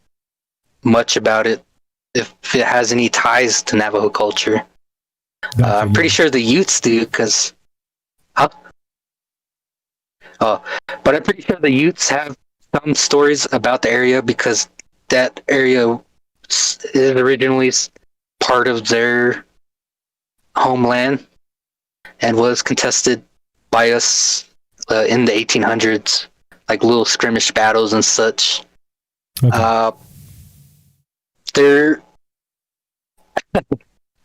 much about it, if it has any ties to Navajo culture. I'm pretty sure the Utes do, because but I'm pretty sure the Utes have some stories about the area, because that area is originally part of their homeland and was contested by us in the 1800s, like little skirmish battles and such. Okay.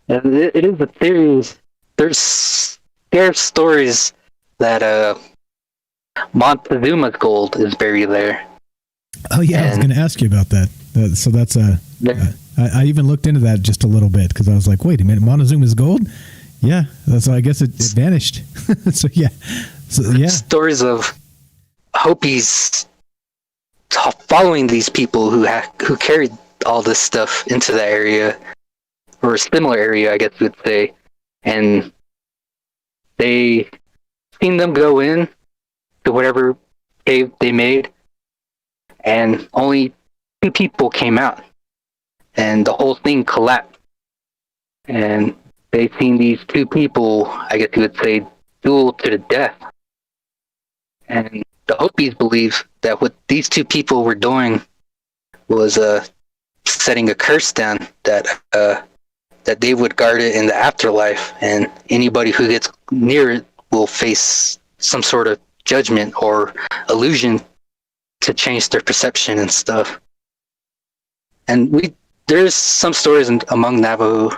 It is a theory. There's stories that Montezuma's gold is buried there. Oh yeah, I was going to ask you about that. So that's I even looked into that just a little bit, because I was like, wait a minute, Montezuma's gold? Yeah, that's I guess it vanished. So yeah, stories of Hopis following these people who carried all this stuff into the area, or a similar area, I guess you would say, and they seen them go in to whatever cave they made, and only 2 people came out, and the whole thing collapsed. And they seen these 2 people, I guess you would say, duel to the death. And the Hopis believe that what these 2 people were doing was setting a curse down that they would guard it in the afterlife, and anybody who gets near it will face some sort of judgment or illusion to change their perception and stuff. And there's some stories among Navajo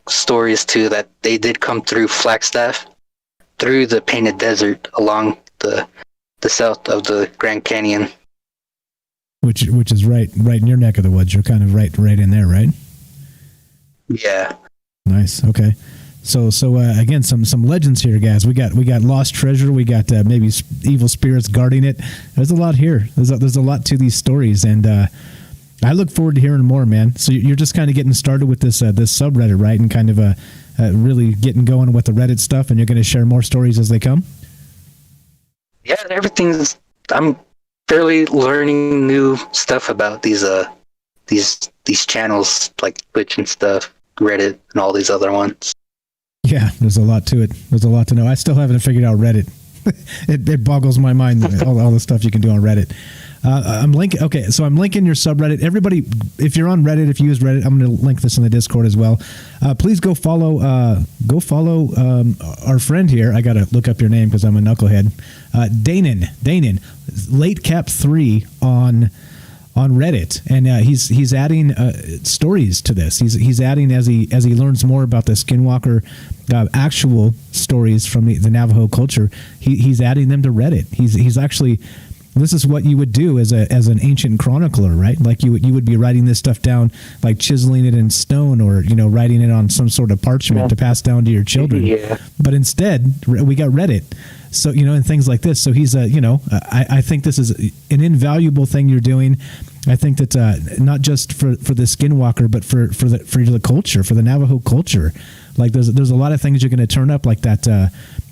stories too, that they did come through Flagstaff, through the Painted Desert, along the south of the Grand Canyon, which is right in your neck of the woods. You're kind of right in there, right? Yeah. Nice. Okay. So again, some legends here, guys. We got lost treasure. We got maybe evil spirits guarding it. There's a lot here. There's a lot to these stories, and I look forward to hearing more, man. So you're just kind of getting started with this subreddit, right? And kind of really getting going with the Reddit stuff, and you're going to share more stories as they come. Yeah, I'm fairly learning new stuff about these channels like Twitch and stuff, Reddit, and all these other ones. Yeah, there's a lot to it. There's a lot to know. I still haven't figured out Reddit. It boggles my mind, all the stuff you can do on Reddit. I'm linking. Okay, so I'm linking your subreddit. Everybody, if you're on Reddit, if you use Reddit, I'm going to link this in the Discord as well. Please go follow. Our friend here. I got to look up your name because I'm a knucklehead. Danon, Latecap3 on Reddit, and he's adding stories to this. He's adding as he learns more about the Skinwalker actual stories from the Navajo culture. He's adding them to Reddit. He's actually. This is what you would do as an ancient chronicler, right? Like you would be writing this stuff down, like chiseling it in stone, or writing it on some sort of parchment to pass down to your children. Yeah. But instead, we got Reddit, so and things like this. So he's I think this is an invaluable thing you're doing. I think that not just for the Skinwalker, but for the culture, for the Navajo culture. Like there's a lot of things you're going to turn up, like that.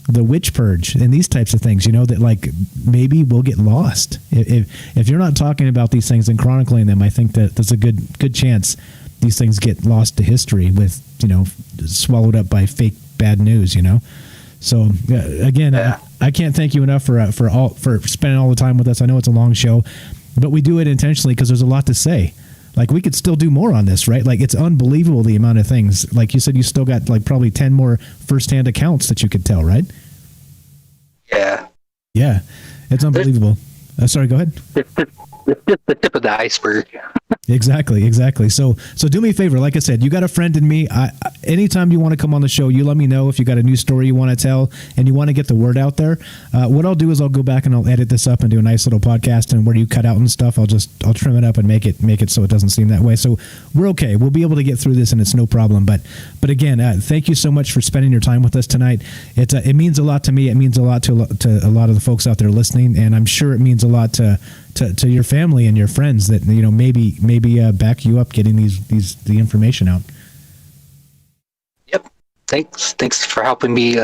The witch purge and these types of things, that like maybe we'll get lost if you're not talking about these things and chronicling them. I think that there's a good chance these things get lost to history with swallowed up by fake bad news. So again, I can't thank you enough for spending all the time with us. I know it's a long show, but we do it intentionally because there's a lot to say. Like we could still do more on this, right? Like it's unbelievable the amount of things. Like you said, you still got like probably 10 more firsthand accounts that you could tell, right? Yeah. Yeah, it's unbelievable. Sorry, go ahead. It's just the tip of the iceberg. Exactly. So do me a favor. Like I said, you got a friend in me. Anytime you want to come on the show, you let me know if you got a new story you want to tell and you want to get the word out there. What I'll do is I'll go back and I'll edit this up and do a nice little podcast, and where you cut out and stuff, I'll trim it up and make it so it doesn't seem that way. So we're okay. We'll be able to get through this and it's no problem. But again, thank you so much for spending your time with us tonight. It means a lot to me. It means a lot to a lot of the folks out there listening, and I'm sure it means a lot to your family and your friends that maybe back you up getting the information out. Yep. Thanks for helping me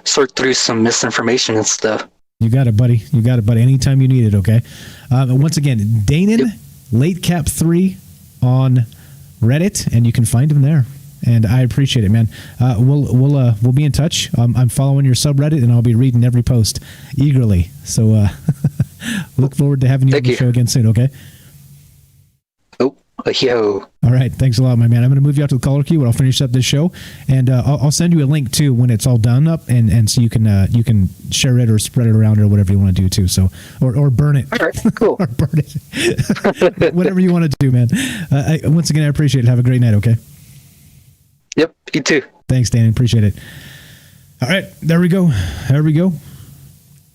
sort through some misinformation and stuff. You got it, buddy. Anytime you need it. Okay. Once again, Danon, Latecap3 on Reddit, and you can find him there. And I appreciate it, man. We'll be in touch. I'm following your subreddit, and I'll be reading every post eagerly. So look forward to having you on the show again soon. Okay. Yo. All right. Thanks a lot, my man. I'm going to move you out to the caller queue, and I'll finish up this show, and I'll send you a link too when it's all done up, and so you can share it or spread it around or whatever you want to do too. So or burn it. All right. Cool. Or burn it. Whatever you want to do, man. Once again, I appreciate it. Have a great night. Okay. Yep. You too. Thanks, Danny. Appreciate it. All right. There we go.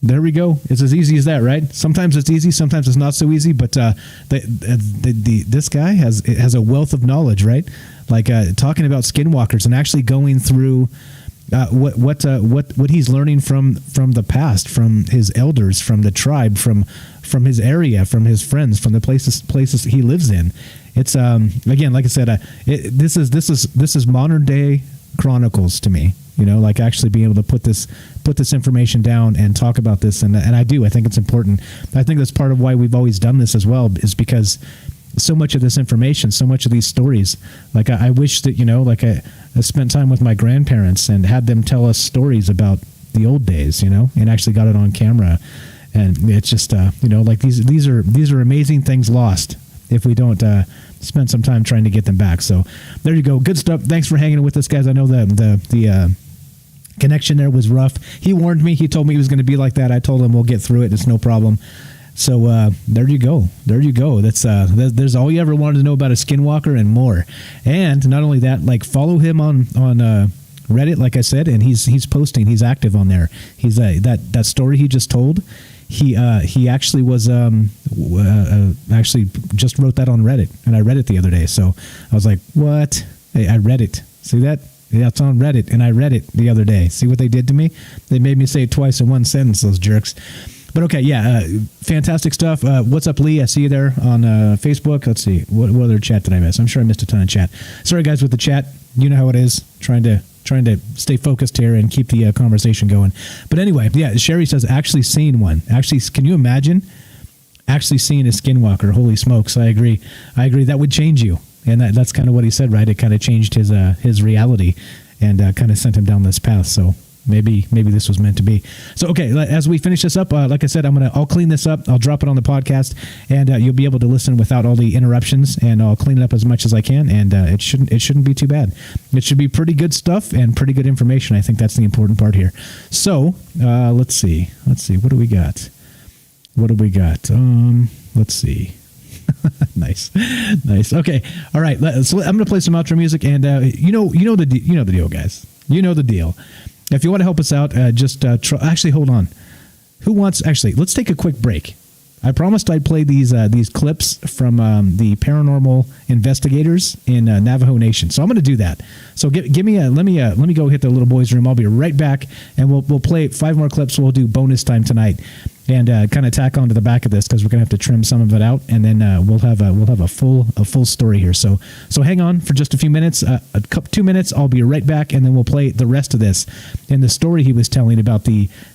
It's as easy as that, right? Sometimes it's easy, sometimes it's not so easy. But this guy has a wealth of knowledge, right? Like talking about skinwalkers and actually going through what he's learning from the past, from his elders, from the tribe, from his area, from his friends, from the places he lives in. It's again, like I said, this is modern day Chronicles to me. Like actually being able to put this information down and talk about this, and I think it's important. I think that's part of why we've always done this as well, is because so much of this information, so much of these stories, like I wish that like I spent time with my grandparents and had them tell us stories about the old days, and actually got it on camera. And it's just like these are amazing things lost if we don't spend some time trying to get them back. So there you go. Good stuff. Thanks for hanging with us, guys. I know the connection there was rough. He warned me. He told me it was going to be like that. I told him we'll get through it. It's no problem. So there you go. That's there's all you ever wanted to know about a skinwalker and more. And not only that, like follow him on Reddit, like I said, and he's posting. He's active on there. He's that story he just told. He actually was actually just wrote that on Reddit, and I read it the other day. So I was like, what? Hey, I read it. See that? Yeah, it's on Reddit, and I read it the other day. See what they did to me? They made me say it twice in one sentence, those jerks. But okay, yeah, fantastic stuff. What's up, Lee? I see you there on Facebook. Let's see. What other chat did I miss? I'm sure I missed a ton of chat. Sorry, guys, with the chat. You know how it is. Trying to stay focused here and keep the conversation going. But anyway, yeah, Sherry says actually seen one. Actually, can you imagine actually seeing a skinwalker? Holy smokes, I agree. That would change you. And that's kind of what he said, right? It kind of changed his reality and kind of sent him down this path. So maybe this was meant to be. So, okay, as we finish this up, like I said, I'll clean this up. I'll drop it on the podcast, and you'll be able to listen without all the interruptions, and I'll clean it up as much as I can, and it shouldn't be too bad. It should be pretty good stuff and pretty good information. I think that's the important part here. So, let's see. What do we got? Let's see. Nice. Okay. All right. So I'm going to play some outro music, and you know the deal, guys. You know the deal. If you want to help us out, actually hold on. Let's take a quick break. I promised I'd play these clips from the paranormal investigators in Navajo Nation. So I'm going to do that. So let me go hit the little boys' room. I'll be right back, and we'll play 5 more clips. We'll do bonus time tonight, and kind of tack on to the back of this because we're going to have to trim some of it out, and then we'll have a full story here. So hang on for just a few minutes, 2 minutes. I'll be right back, and then we'll play the rest of this and the story he was telling about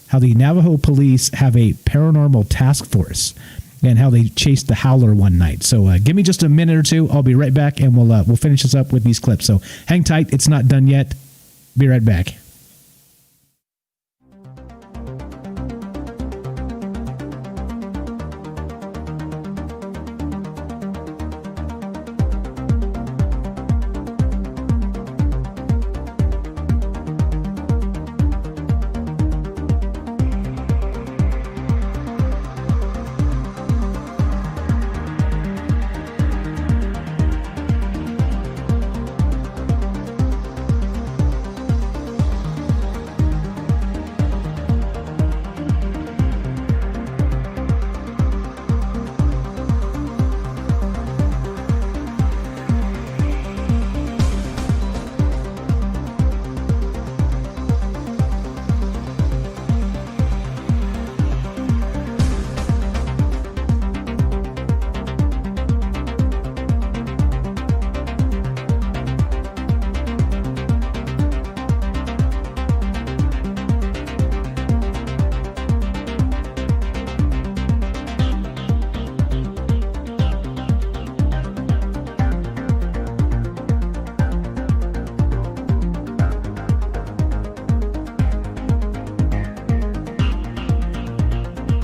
how the Navajo police have a paranormal task force and how they chased the Howler one night. So give me just a minute or two. I'll be right back, and we'll finish this up with these clips. So hang tight. It's not done yet. Be right back.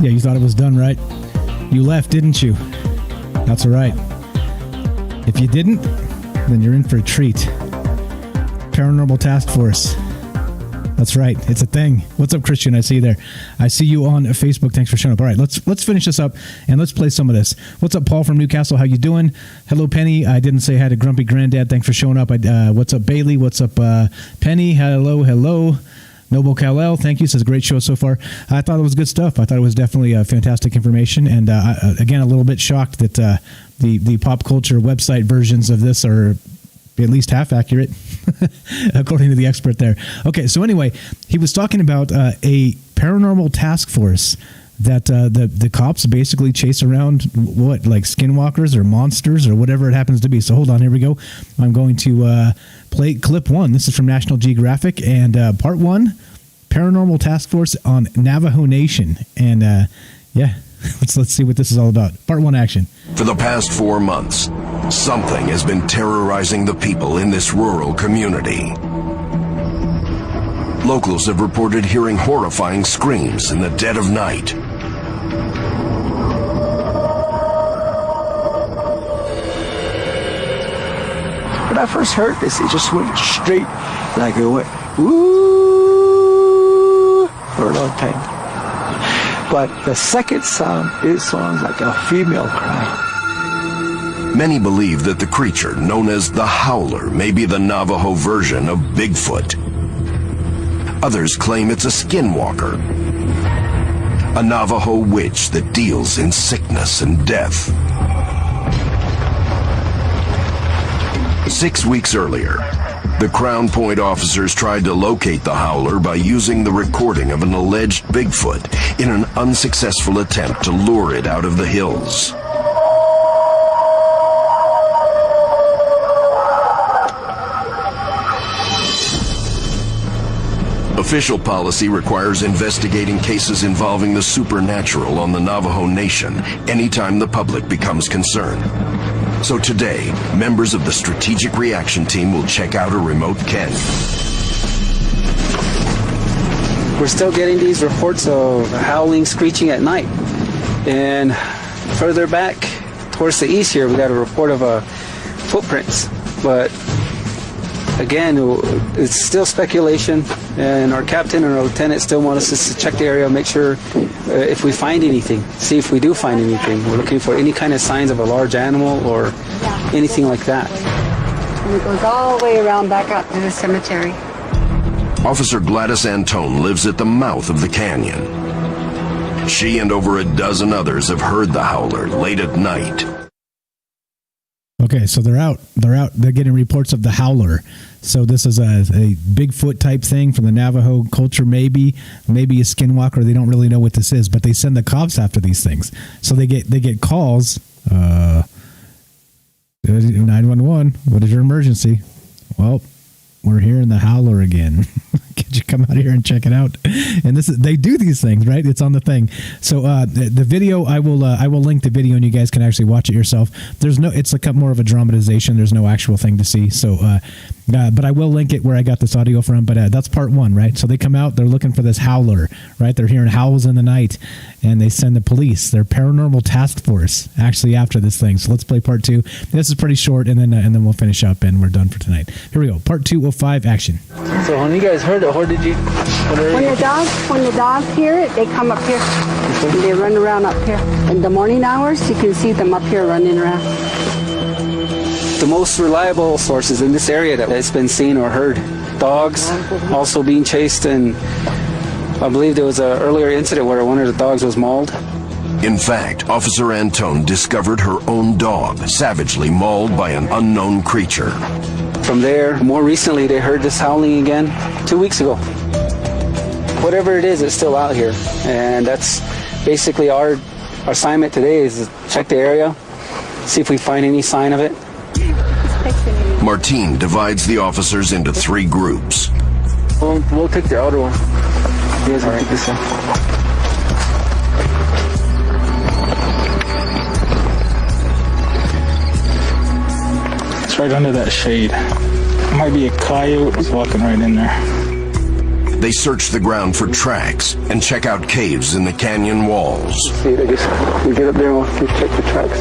Yeah, you thought it was done, right? You left, didn't you? That's all right. If you didn't, then you're in for a treat. Paranormal Task Force. That's right. It's a thing. What's up, Christian? I see you there. I see you on Facebook. Thanks for showing up. All right, let's finish this up and let's play some of this. What's up, Paul from Newcastle? How you doing? Hello, Penny. I didn't say hi to Grumpy Granddad. Thanks for showing up. What's up, Bailey? What's up, Penny? Hello. Noble Kal-El, thank you. Says great show so far. I thought it was good stuff. I thought it was definitely fantastic information. And again, a little bit shocked that the pop culture website versions of this are at least half accurate, according to the expert there. Okay, so anyway, he was talking about a paranormal task force that the cops basically chase around, like skinwalkers or monsters or whatever it happens to be. So hold on, here we go. I'm going to play clip 1. This is from National Geographic, and part 1, Paranormal Task Force on Navajo Nation. And yeah, let's see what this is all about. Part 1 action. For the past 4 months, something has been terrorizing the people in this rural community. Locals have reported hearing horrifying screams in the dead of night. When I first heard this, it just went straight, like it went, woo, for a long time. But the second sound, it sounds like a female cry. Many believe that the creature known as the Howler may be the Navajo version of Bigfoot. Others claim it's a Skinwalker, a Navajo witch that deals in sickness and death. 6 weeks earlier, the Crown Point officers tried to locate the Howler by using the recording of an alleged Bigfoot in an unsuccessful attempt to lure it out of the hills. Official policy requires investigating cases involving the supernatural on the Navajo Nation anytime the public becomes concerned. So today, members of the Strategic Reaction Team will check out a remote canyon. We're still getting these reports of howling, screeching at night. And further back, towards the east here, we got a report of footprints. But again, it's still speculation, and our captain and our lieutenant still want us to check the area, make sure if we find anything, see if we do find anything. We're looking for any kind of signs of a large animal or anything like that. And it goes all the way around back out to the cemetery. Officer Gladys Antone lives at the mouth of the canyon. She and over a dozen others have heard the Howler late at night. Okay, so they're out. They're getting reports of the Howler. So this is a Bigfoot type thing from the Navajo culture, maybe a Skinwalker. They don't really know what this is, but they send the cops after these things. So they get calls. 911. What is your emergency? Well, we're hearing the Howler again. Could you come out here and check it out? And they do these things, right? It's on the thing. So the video, I will link the video, and you guys can actually watch it yourself. It's like more of a dramatization. There's no actual thing to see. So, but I will link it where I got this audio from. But that's part 1, right? So they come out, they're looking for this Howler, right? They're hearing howls in the night, and they send the police, their paranormal task force, actually after this thing. So let's play part 2. This is pretty short, and then we'll finish up, and we're done for tonight. Here we go. Part 205 action. So when you guys heard it, where did you? When the dogs hear it, they come up here. And they run around up here. In the morning hours, you can see them up here running around. The most reliable sources in this area that has been seen or heard. Dogs also being chased, and I believe there was an earlier incident where one of the dogs was mauled. In fact, Officer Antone discovered her own dog savagely mauled by an unknown creature. From there, more recently, they heard this howling again 2 weeks ago. Whatever it is, it's still out here. And that's basically our assignment today, is to check the area, see if we find any sign of it. Martine divides the officers into 3 groups. We'll take the outer one. You guys will take this one. It's right under that shade. Might be a coyote walking right in there. They search the ground for tracks and check out caves in the canyon walls. See, I guess we get up there and we'll check the tracks.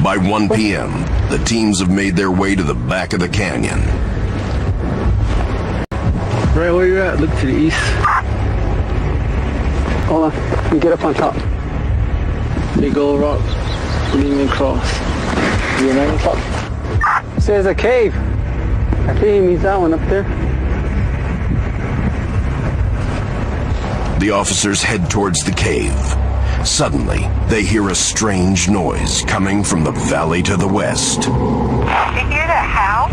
By 1 p.m., the teams have made their way to the back of the canyon. Right where you're at, look to the east. Hold on, you get up on top. Big old rock, you didn't even cross. You're right on top. So there's a cave. I think he means that one up there. The officers head towards the cave. Suddenly, they hear a strange noise coming from the valley to the west. Did you hear that howl?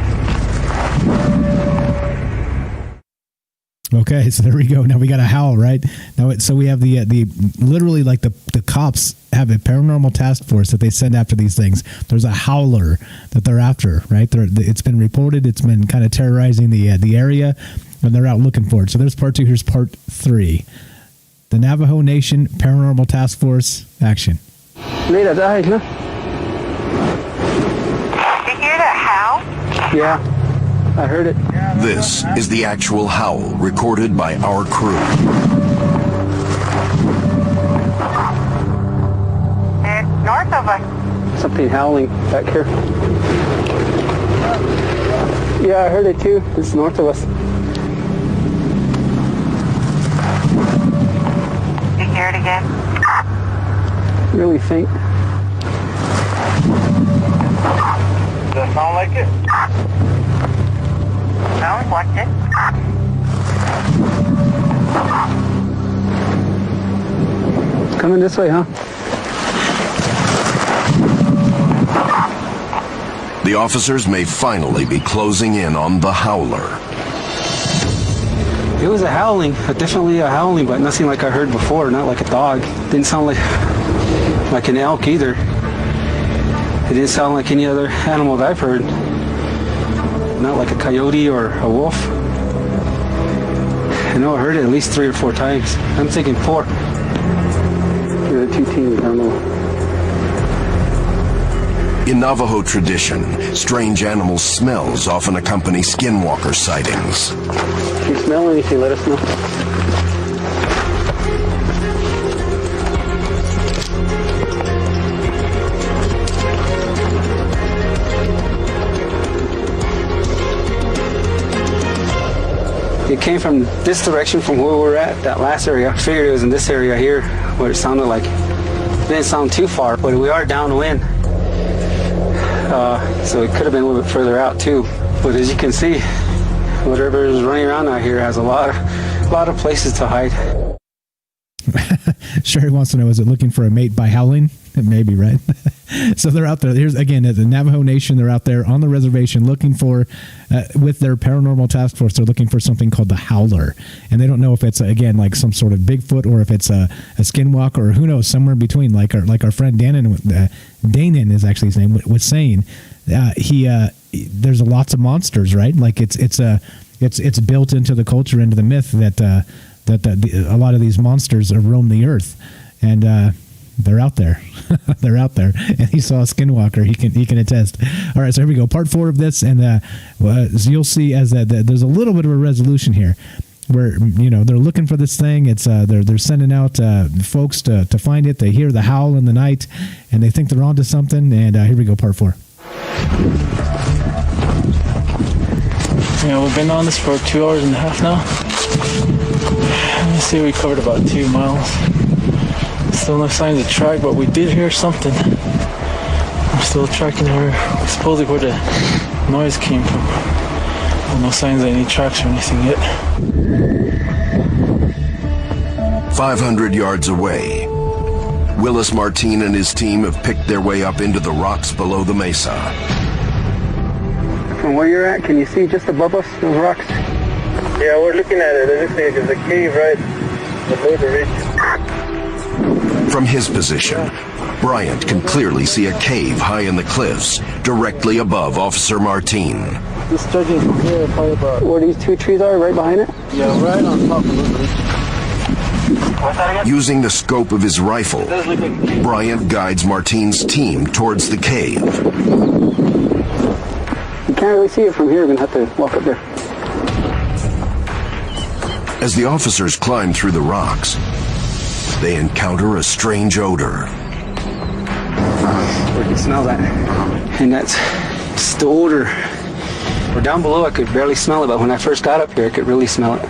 Okay, so there we go. Now we got a howl, right? Now, so we have the literally like the cops have a paranormal task force that they send after these things. There's a howler that they're after, right? It's been reported. It's been kind of terrorizing the area, and they're out looking for it. So there's part 2. Here's part 3. The Navajo Nation Paranormal Task Force, action. Mira, died, no? Did you hear that howl? Yeah, I heard it. This is the actual howl recorded by our crew. It's north of us. Something howling back here. Yeah, I heard it too. It's north of us. Did you hear it again? Really faint. Does that sound like it? Sounds like it. It's coming this way, huh? The officers may finally be closing in on the howler. It was a howling, definitely a howling, but nothing like I heard before, not like a dog. Didn't sound like an elk either. It didn't sound like any other animal that I've heard. Not like a coyote or a wolf. I know I heard it at least 3 or 4 times. I'm thinking 4. There are 2 teams, I don't know. In Navajo tradition, strange animal smells often accompany skinwalker sightings. If you smell anything, let us know. It came from this direction from where we were at, that last area. I figured it was in this area here where it sounded like. It didn't sound too far, but we are downwind. So it could have been a little bit further out too. But as you can see, whatever is running around out here has a lot of places to hide. Sherry wants to know, is it looking for a mate by howling? Maybe, right? So they're out there. Here's, again, the Navajo Nation. They're out there on the reservation looking for, with their paranormal task force, they're looking for something called the Howler. And they don't know if it's, again, like some sort of Bigfoot or if it's a skinwalker or who knows, somewhere in between. Like our friend Danon is actually his name, was saying. There's lots of monsters, right? Like it's built into the culture, into the myth that a lot of these monsters roam the earth, and they're out there. They're out there, and he saw a skinwalker. He can attest. All right, so here we go, part 4 of this, and as you'll see, as there's a little bit of a resolution here, where they're looking for this thing. It's they're sending out folks to find it. They hear the howl in the night, and they think they're onto something. And here we go, part 4. We've been on this for 2 hours and a half now. Let me see, we covered about 2 miles. Still no signs of track, but we did hear something. I'm still tracking supposedly where the noise came from. No signs of any tracks or anything yet. 500 yards away, Willis Martin and his team have picked their way up into the rocks below the mesa. From where you're at, can you see just above us, those rocks? Yeah, we're looking at it. It looks like there's a cave right below the ridge. From his position, Bryant can clearly see a cave high in the cliffs, directly above Officer Martin. This stretches from here, probably about where these 2 trees are, right behind it? Yeah, right on top of it. Using the scope of his rifle, Bryant guides Martin's team towards the cave. can't really see it from here. We're gonna have to walk up there. As the officers climb through the rocks, they encounter a strange odor. We can smell that. And that's just the odor. Or down below, I could barely smell it, but when I first got up here, I could really smell it.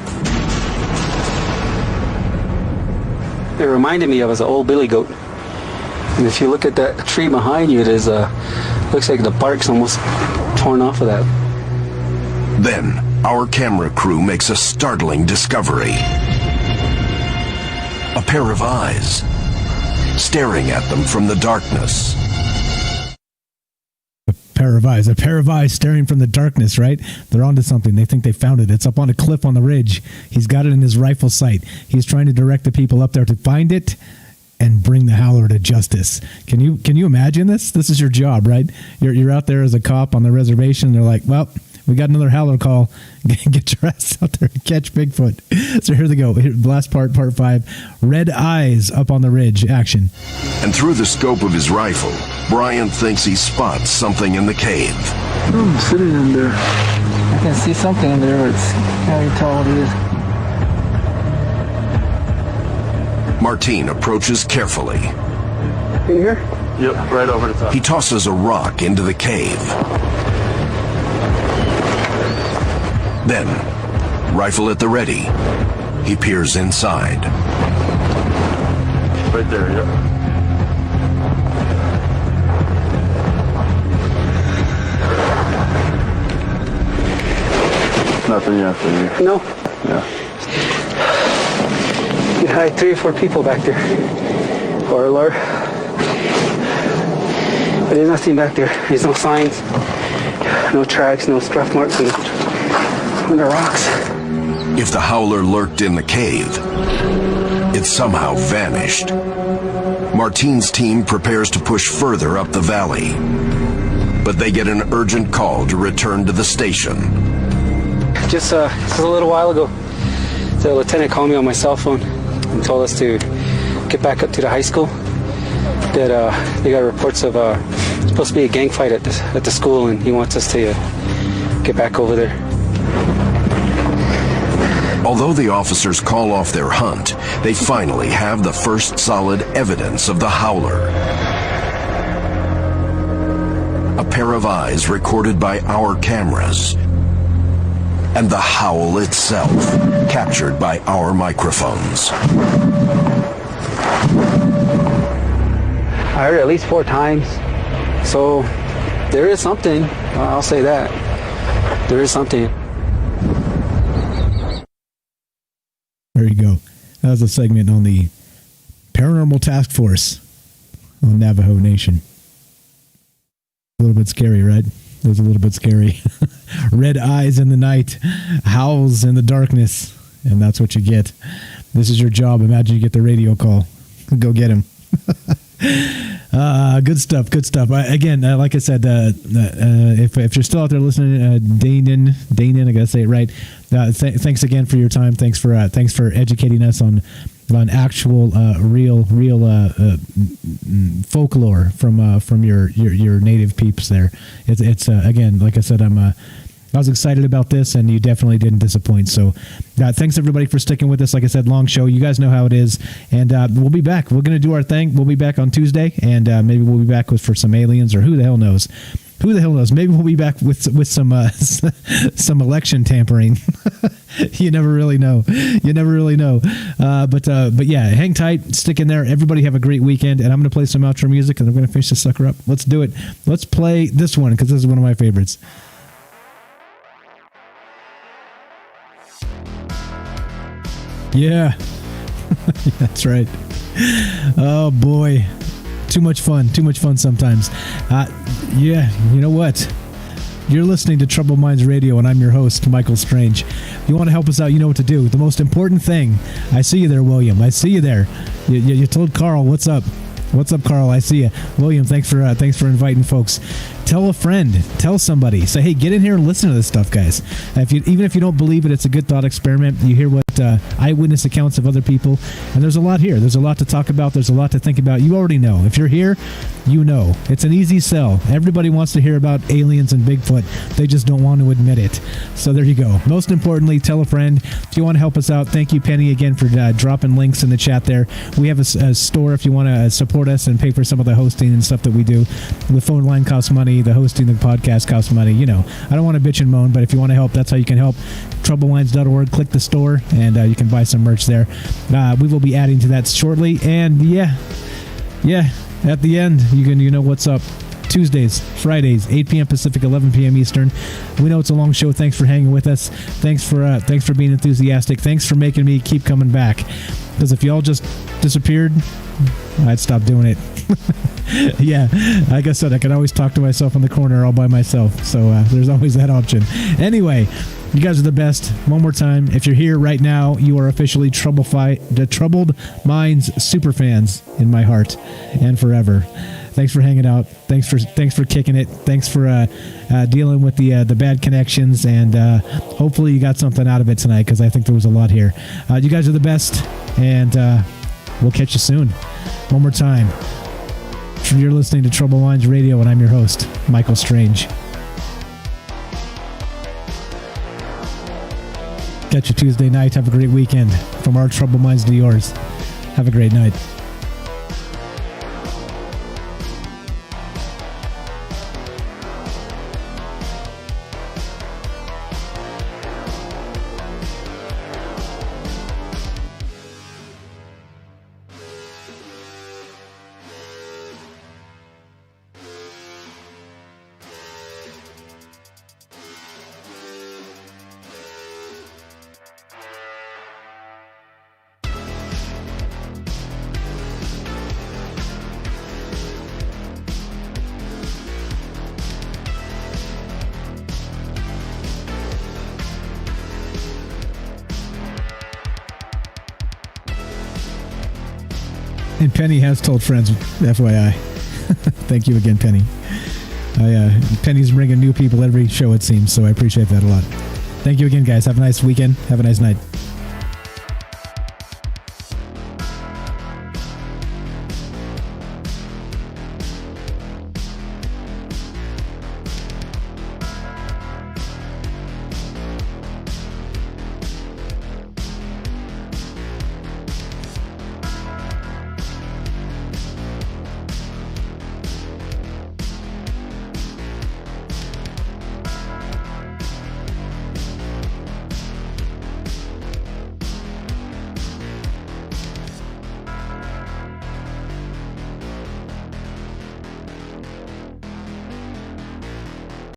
It reminded me of an old billy goat. And if you look at that tree behind you, it is looks like the bark's almost torn off of that. Then, our camera crew makes a startling discovery. A pair of eyes, staring at them from the darkness. A pair of eyes staring from the darkness, right? They're onto something. They think they found it. It's up on a cliff on the ridge. He's got it in his rifle sight. He's trying to direct the people up there to find it and bring the Howler to justice. Can you imagine this? This is your job, right? You're out there as a cop on the reservation. They're like, well, we got another Howler call. Get your ass out there and catch Bigfoot. So here they go. Last part 5. Red eyes up on the ridge. Action. And through the scope of his rifle, Brian thinks he spots something in the cave. I'm sitting in there. I can see something in there, but can't even tell what it is. Martine approaches carefully. In here? Yep, right over the top. He tosses a rock into the cave. Then, rifle at the ready, he peers inside. Right there, yep. Nothing yet for you. No. Yeah. You had 3 or 4 people back there. Or Lord. But there's nothing back there. There's no signs, no tracks, no scuff marks on the rocks. If the Howler lurked in the cave, it somehow vanished. Martine's team prepares to push further up the valley, but they get an urgent call to return to the station. Just a little while ago, the lieutenant called me on my cell phone and told us to get back up to the high school. That they got reports of supposed to be a gang fight at the school, and he wants us to get back over there. Although the officers call off their hunt, they finally have the first solid evidence of the Howler. A pair of eyes recorded by our cameras, and the howl itself captured by our microphones. I heard it at least 4 times, so there is something. I'll say that. There is something. There you go. That was a segment on the Paranormal Task Force on Navajo Nation. A little bit scary, right? It was a little bit scary. Red eyes in the night, howls in the darkness, and that's what you get. This is your job. Imagine you get the radio call. Go get him. Good stuff. Again, like I said, if you're still out there listening, Danon, I gotta say it right. Thanks again for your time. Thanks for educating us on actual real folklore from your native peeps there. It's again, like I said, I was excited about this, and you definitely didn't disappoint. So thanks, everybody, for sticking with us. Like I said, long show. You guys know how it is. And we'll be back. We're going to do our thing. We'll be back on Tuesday, and maybe we'll be back for some aliens, or who the hell knows. Maybe we'll be back with some election tampering. You never really know. But yeah, hang tight. Stick in there. Everybody have a great weekend. And I'm going to play some outro music, and I'm going to finish this sucker up. Let's do it. Let's play this one, because this is one of my favorites. Yeah, that's right. Oh boy, too much fun sometimes. Yeah, you know what? You're listening to Troubled Minds Radio, and I'm your host, Michael Strange. If you want to help us out, you know what to do. The most important thing, I see you there, William. I see you there. You told Carl, what's up? What's up, Carl? I see you. William, thanks for inviting folks. tell a friend, tell somebody. Say, hey, get in here and listen to this stuff, guys. Even if you don't believe it, it's a good thought experiment. You hear what eyewitness accounts of other people, and there's a lot here. There's a lot to talk about. There's a lot to think about. You already know. If you're here, you know. It's an easy sell. Everybody wants to hear about aliens and Bigfoot. They just don't want to admit it. So there you go. Most importantly, tell a friend. If you want to help us out, thank you, Penny, again for dropping links in the chat there. We have a store if you want to support us and pay for some of the hosting and stuff that we do. The phone line costs money. The hosting, the podcast costs money. You know, I don't want to bitch and moan, but if you want to help, that's how you can help. Troublelines.org. Click the store, and you can buy some merch there. We will be adding to that shortly. And yeah, at the end, you know what's up. Tuesdays, Fridays, 8 p.m. Pacific, 11 p.m. Eastern. We know it's a long show. Thanks for hanging with us. Thanks for being enthusiastic. Thanks for making me keep coming back. Because if y'all just disappeared, I'd stop doing it. Yeah, like I said, I could always talk to myself in the corner all by myself. So there's always that option. Anyway, you guys are the best. One more time, if you're here right now, you are officially the Troubled Minds superfans in my heart and forever. Thanks for hanging out. Thanks for kicking it. Thanks for dealing with the bad connections, and hopefully you got something out of it tonight, because I think there was a lot here. You guys are the best, and we'll catch you soon. One more time. You're listening to Troubled Minds Radio, and I'm your host, Michael Strange. Catch you Tuesday night. Have a great weekend. From our Troubled Minds to yours. Have a great night. And Penny has told friends, FYI. Thank you again, Penny. Penny's bringing new people every show, it seems, so I appreciate that a lot. Thank you again, guys. Have a nice weekend. Have a nice night.